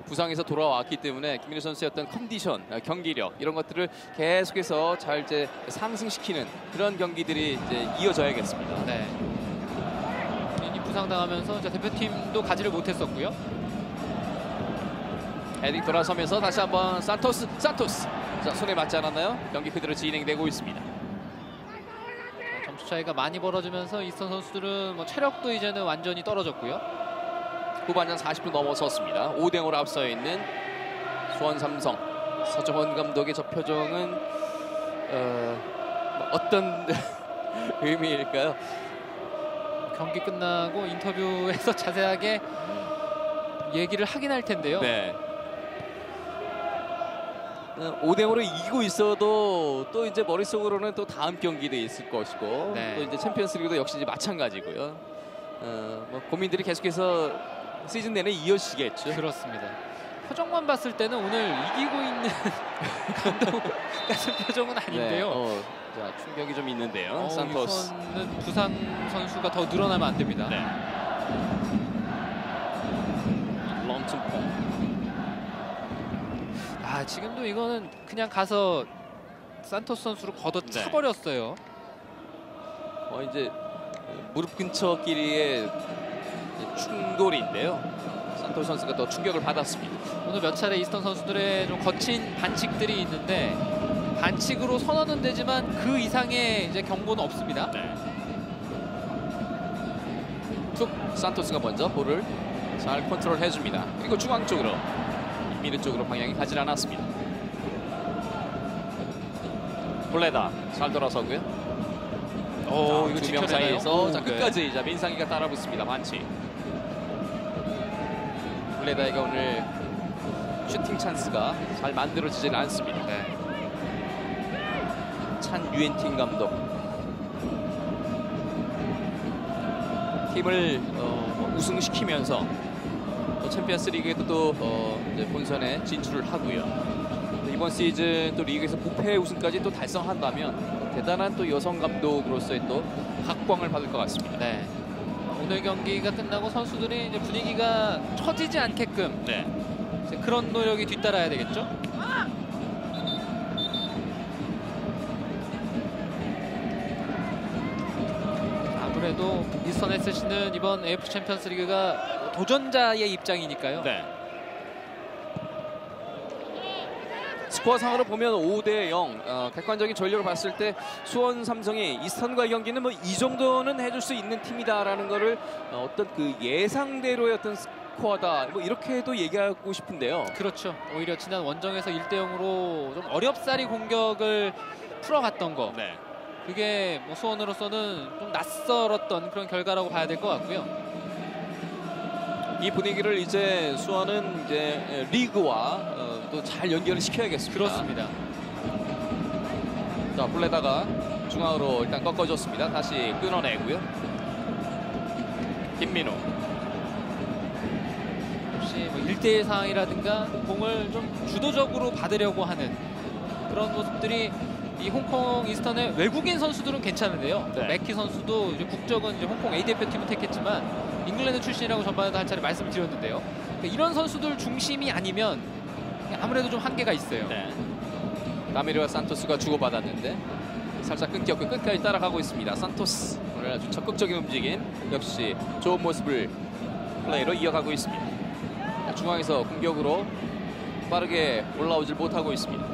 Speaker 1: 부상에서 돌아왔기 때문에 김민호 선수의 어떤 컨디션, 경기력 이런 것들을 계속해서 잘 이제 상승시키는 그런 경기들이 이제 이어져야겠습니다.
Speaker 2: 네. 본인이 부상당하면서 이제 대표팀도 가지를 못했었고요.
Speaker 1: 헤딩 돌아서면서 다시 한번 산토스. 자, 손에 맞지 않았나요? 경기 그대로 진행되고 있습니다.
Speaker 2: 점수 차이가 많이 벌어지면서 이스턴 선수들은 뭐 체력도 이제는 완전히 떨어졌고요.
Speaker 1: 후반전 40분 넘어섰습니다. 5대0으로 앞서 있는 수원 삼성. 서정원 감독의 저 표정은 어떤 의미일까요?
Speaker 2: 경기 끝나고 인터뷰에서 자세하게 얘기를 하긴 할 텐데요.
Speaker 1: 네. 5대0으로 이기고 있어도 또 이제 머릿속으로는 또 다음 경기도 있을 것이고
Speaker 2: 네.
Speaker 1: 또 이제 챔피언스리그도 역시 이제 마찬가지고요. 뭐 고민들이 계속해서 시즌 내내 이어지겠죠.
Speaker 2: 그렇습니다. 표정만 봤을 때는 오늘 이기고 있는 감독 같은 표정은 아닌데요.
Speaker 1: 네. 자, 충격이 좀 있는데요. 산토스.
Speaker 2: 이번은 부상 선수가 더 늘어나면 안 됩니다.
Speaker 1: 네. 럼튼폼.
Speaker 2: 아, 지금도 이거는 그냥 가서 산토스 선수로 걷어 차버렸어요.
Speaker 1: 이제 무릎 근처 길이의 충돌인데요. 산토스 선수가 더 충격을 받았습니다.
Speaker 2: 오늘 몇 차례 이스턴 선수들의 좀 거친 반칙들이 있는데 반칙으로 선언은 되지만 그 이상의 이제 경고는 없습니다.
Speaker 1: 네. 툭 산토스가 먼저 볼을 잘 컨트롤 해줍니다. 그리고 중앙 쪽으로 미드 쪽으로 방향이 가지 않았습니다. 볼레다 잘 돌아서고요.
Speaker 2: 이거
Speaker 1: 두 명
Speaker 2: 지켜내나요?
Speaker 1: 사이에서 자,
Speaker 2: 네.
Speaker 1: 끝까지 자, 민상이가 따라붙습니다. 반칙. 볼레다가 오늘 슈팅 찬스가 잘 만들어지질 않습니다.
Speaker 2: 네.
Speaker 1: 찬 유엔틴 감독. 팀을 우승시키면서 또 챔피언스 리그에도 또 이제 본선에 진출을 하고요. 또 이번 시즌 또 리그에서 무패 우승까지 또 달성한다면 대단한 또 여성 감독으로서의 또 각광을 받을 것 같습니다.
Speaker 2: 네. 오늘 경기가 끝나고 선수들이 이제 분위기가 처지지 않게끔
Speaker 1: 네.
Speaker 2: 이제 그런 노력이 뒤따라야 되겠죠. 아무래도 이스턴 SC는 이번 AFC 챔피언스 리그가 도전자의 입장이니까요.
Speaker 1: 네. 스코어상으로 보면 5대0 객관적인 전력을 봤을 때 수원 삼성이 이스턴과의 경기는 뭐 이 정도는 해줄 수 있는 팀이다라는 거를 어떤 그 예상대로의 어떤 스코어다 뭐 이렇게도 얘기하고 싶은데요.
Speaker 2: 그렇죠. 오히려 지난 원정에서 1대0으로 좀 어렵사리 공격을 풀어갔던 거.
Speaker 1: 네.
Speaker 2: 그게 뭐 수원으로서는 좀 낯설었던 그런 결과라고 봐야 될 것 같고요.
Speaker 1: 이 분위기를 이제 수원은 이제 리그와 또 잘 연결을 시켜야겠습니다.
Speaker 2: 그렇습니다.
Speaker 1: 자, 볼레다가 중앙으로 일단 꺾어줬습니다. 다시 끊어내고요. 김민호.
Speaker 2: 역시 뭐 1대1 상황이라든가 공을 좀 주도적으로 받으려고 하는 그런 모습들이 이 홍콩 이스턴의 외국인 선수들은 괜찮은데요.
Speaker 1: 네.
Speaker 2: 맥키 선수도 이제 국적은 이제 홍콩 A 대표팀을 택했지만 잉글랜드 출신이라고 전반에도 한 차례 말씀을 드렸는데요. 그러니까 이런 선수들 중심이 아니면 아무래도 좀 한계가 있어요.
Speaker 1: 네. 라미르와 산토스가 주고받았는데 살짝 끊겼고 끝까지 따라가고 있습니다. 산토스 오늘 아주 적극적인 움직임 역시 좋은 모습을 플레이로 이어가고 있습니다. 중앙에서 공격으로 빠르게 올라오질 못하고 있습니다.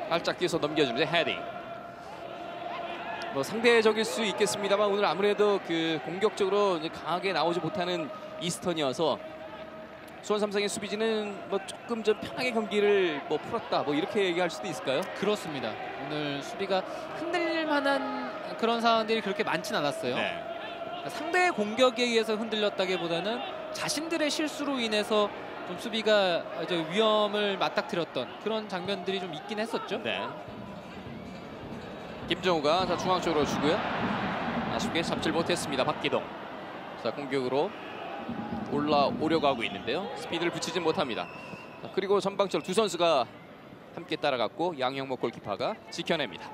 Speaker 1: 살짝 뛰어서 넘겨주는데 헤딩. 뭐 상대적일 수 있겠습니다만 오늘 아무래도 그 공격적으로 이제 강하게 나오지 못하는 이스턴이어서 수원 삼성의 수비진은 뭐 조금 좀 편하게 경기를 뭐 풀었다 뭐 이렇게 얘기할 수도 있을까요?
Speaker 2: 그렇습니다. 오늘 수비가 흔들릴 만한 그런 상황들이 그렇게 많진 않았어요.
Speaker 1: 네.
Speaker 2: 그러니까 상대의 공격에 의해서 흔들렸다기보다는 자신들의 실수로 인해서 좀 수비가 이제 위험을 맞닥뜨렸던 그런 장면들이 좀 있긴 했었죠.
Speaker 1: 네. 김정우가 자 중앙 쪽으로 주고요. 아쉽게 잡질 못했습니다. 박기동. 자 공격으로 올라오려고 하고 있는데요. 스피드를 붙이진 못합니다. 자, 그리고 전방쪽 두 선수가 함께 따라갔고 양영목 골키퍼가 지켜냅니다.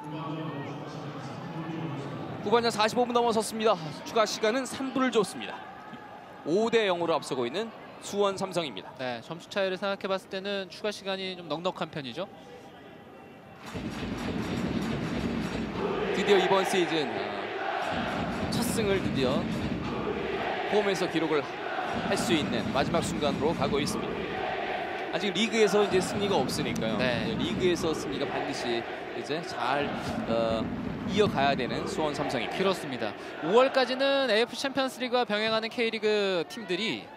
Speaker 1: 후반전 45분 넘어섰습니다. 추가 시간은 3분을 줬습니다. 5대 0으로 앞서고 있는 수원 삼성입니다.
Speaker 2: 네, 점수 차이를 생각해봤을 때는 추가 시간이 좀 넉넉한 편이죠.
Speaker 1: 드디어 이번 시즌 첫 승을 드디어 홈에서 기록을 할 수 있는 마지막 순간으로 가고 있습니다. 아직 리그에서 이제 승리가 없으니까요.
Speaker 2: 네.
Speaker 1: 리그에서 승리가 반드시 이제 잘 이어가야 되는 수원 삼성입니다.
Speaker 2: 그렇습니다. 5월까지는 AFC 챔피언스리그와 병행하는 K리그 팀들이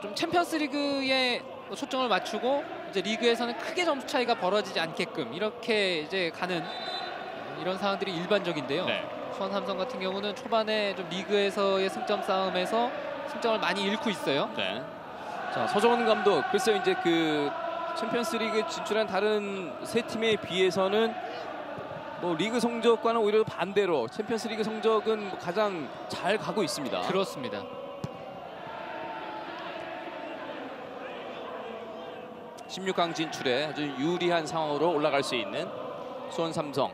Speaker 2: 좀 챔피언스리그에 초점을 맞추고 이제 리그에서는 크게 점수 차이가 벌어지지 않게끔 이렇게 이제 가는 이런 상황들이 일반적인데요.
Speaker 1: 네.
Speaker 2: 수원 삼성 같은 경우는 초반에 좀 리그에서의 승점 싸움에서 승점을 많이 잃고 있어요.
Speaker 1: 네. 자 서정원 감독 글쎄요 이제 그 챔피언스리그 진출한 다른 세 팀에 비해서는 뭐 리그 성적과는 오히려 반대로 챔피언스리그 성적은 가장 잘 가고 있습니다.
Speaker 2: 그렇습니다.
Speaker 1: 16강 진출에 아주 유리한 상황으로 올라갈 수 있는 수원 삼성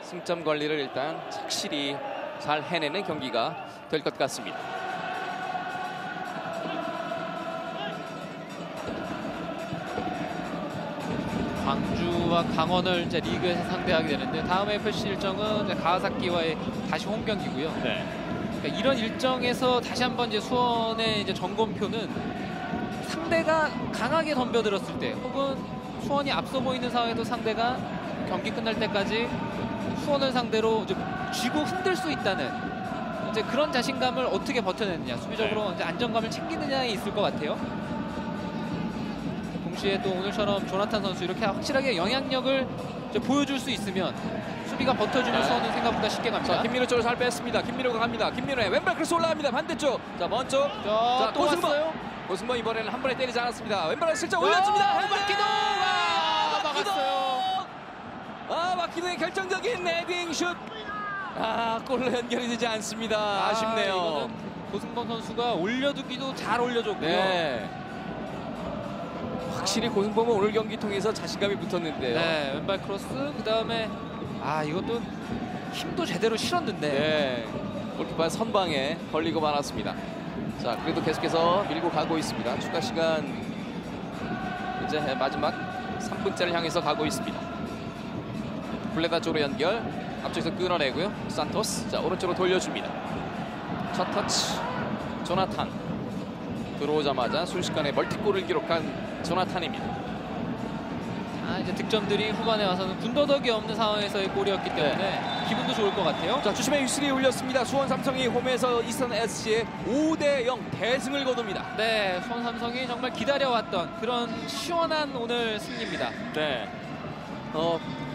Speaker 1: 승점 관리를 일단 착실히 잘 해내는 경기가 될 것 같습니다.
Speaker 2: 광주와 강원을 이제 리그에서 상대하게 되는데 다음 AFC 일정은 이제 가와사키와의 다시 홈 경기고요.
Speaker 1: 네.
Speaker 2: 그러니까 이런 일정에서 다시 한번 이제 수원의 이제 점검표는 상대가 강하게 덤벼들었을 때 혹은 수원이 앞서 보이는 상황에도 상대가 경기 끝날 때까지 수원을 상대로 이제 쥐고 흔들 수 있다는 이제 그런 자신감을 어떻게 버텨내느냐, 수비적으로 이제 안정감을 챙기느냐에 있을 것 같아요. 동시에 또 오늘처럼 조나탄 선수 이렇게 확실하게 영향력을 이제 보여줄 수 있으면 수비가 버텨주면
Speaker 1: 네.
Speaker 2: 수원은 생각보다 쉽게 갑니다.
Speaker 1: 자 김민호 쪽으로 잘 뺐습니다. 김민호가 갑니다. 김민호의 왼발 크로스 올라갑니다. 반대쪽. 자 먼저
Speaker 2: 자, 또
Speaker 1: 고승범.
Speaker 2: 왔어요.
Speaker 1: 고승범 이번에는 한 번에 때리지 않았습니다. 왼발을 슬쩍 올려줍니다.
Speaker 2: 박기동! 아, 막았어요.
Speaker 1: 박기동의 결정적인 헤딩 슛. 골로 연결이 되지 않습니다. 아쉽네요.
Speaker 2: 이거는 고승범 선수가 올려두기도 잘 올려줬고요.
Speaker 1: 네. 확실히 고승범은 오늘 경기 통해서 자신감이 붙었는데요.
Speaker 2: 네, 왼발 크로스 그 다음에 이것도 힘도 제대로 실었는데
Speaker 1: 네. 골키퍼 선방에 걸리고 말았습니다. 자 그래도 계속해서 밀고 가고 있습니다. 추가 시간 이제 마지막 3분째를 향해서 가고 있습니다. 블레다 쪽으로 연결 앞쪽에서 끊어내고요. 산토스 자 오른쪽으로 돌려줍니다. 첫 터치 조나탄 들어오자마자 순식간에 멀티골을 기록한 조나탄입니다.
Speaker 2: 이제 득점들이 후반에 와서는 군더더기 없는 상황에서의 골이었기 때문에 기분도 좋을 것 같아요.
Speaker 1: 자 주심의 휘슬이 울렸습니다. 수원 삼성이 홈에서 이스턴 SC의 5대 0 대승을 거둡니다.
Speaker 2: 네, 수원 삼성이 정말 기다려왔던 그런 시원한 오늘 승리입니다.
Speaker 1: 네.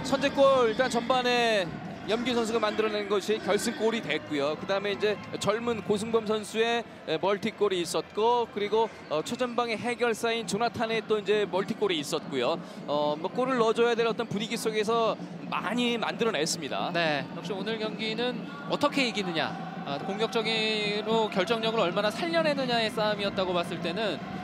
Speaker 1: 선제골 일단 전반에 염기 선수가 만들어낸 것이 결승골이 됐고요. 그다음에 이제 젊은 고승범 선수의 멀티골이 있었고 그리고 초전방의 해결사인 조나탄의 또 이제 멀티골이 있었고요. 뭐 골을 넣어줘야 될 어떤 분위기 속에서 많이 만들어냈습니다.
Speaker 2: 네, 역시 오늘 경기는 어떻게 이기느냐, 공격적으로 결정력을 얼마나 살려내느냐의 싸움이었다고 봤을 때는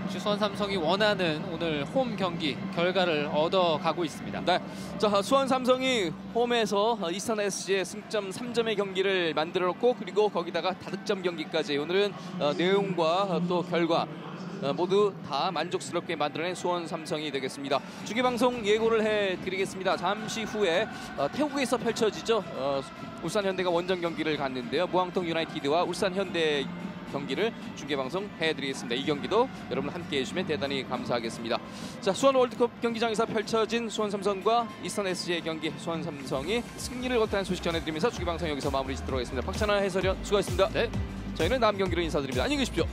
Speaker 2: 역시 수원 삼성이 원하는 오늘 홈 경기 결과를 얻어가고 있습니다.
Speaker 1: 네, 자 수원 삼성이 홈에서 이스턴 SC의 승점 3점의 경기를 만들었고 그리고 거기다가 다득점 경기까지 오늘은 내용과 또 결과 모두 다 만족스럽게 만들어낸 수원 삼성이 되겠습니다. 중계방송 예고를 해드리겠습니다. 잠시 후에 태국에서 펼쳐지죠. 울산 현대가 원정 경기를 갔는데요. 무항통 유나이티드와 울산 현대 경기를 중계방송 해드리겠습니다. 이 경기도 여러분 함께 해주시면 대단히 감사하겠습니다. 자, 수원 월드컵 경기장에서 펼쳐진 수원 삼성과 이스턴 SG의 경기, 수원 삼성이 승리를 거둔 소식 전해드리면서 중계방송 여기서 마무리 짓도록 하겠습니다. 박찬하 해설위원 수고하셨습니다.
Speaker 2: 네.
Speaker 1: 저희는 다음 경기로 인사드립니다. 안녕히 계십시오.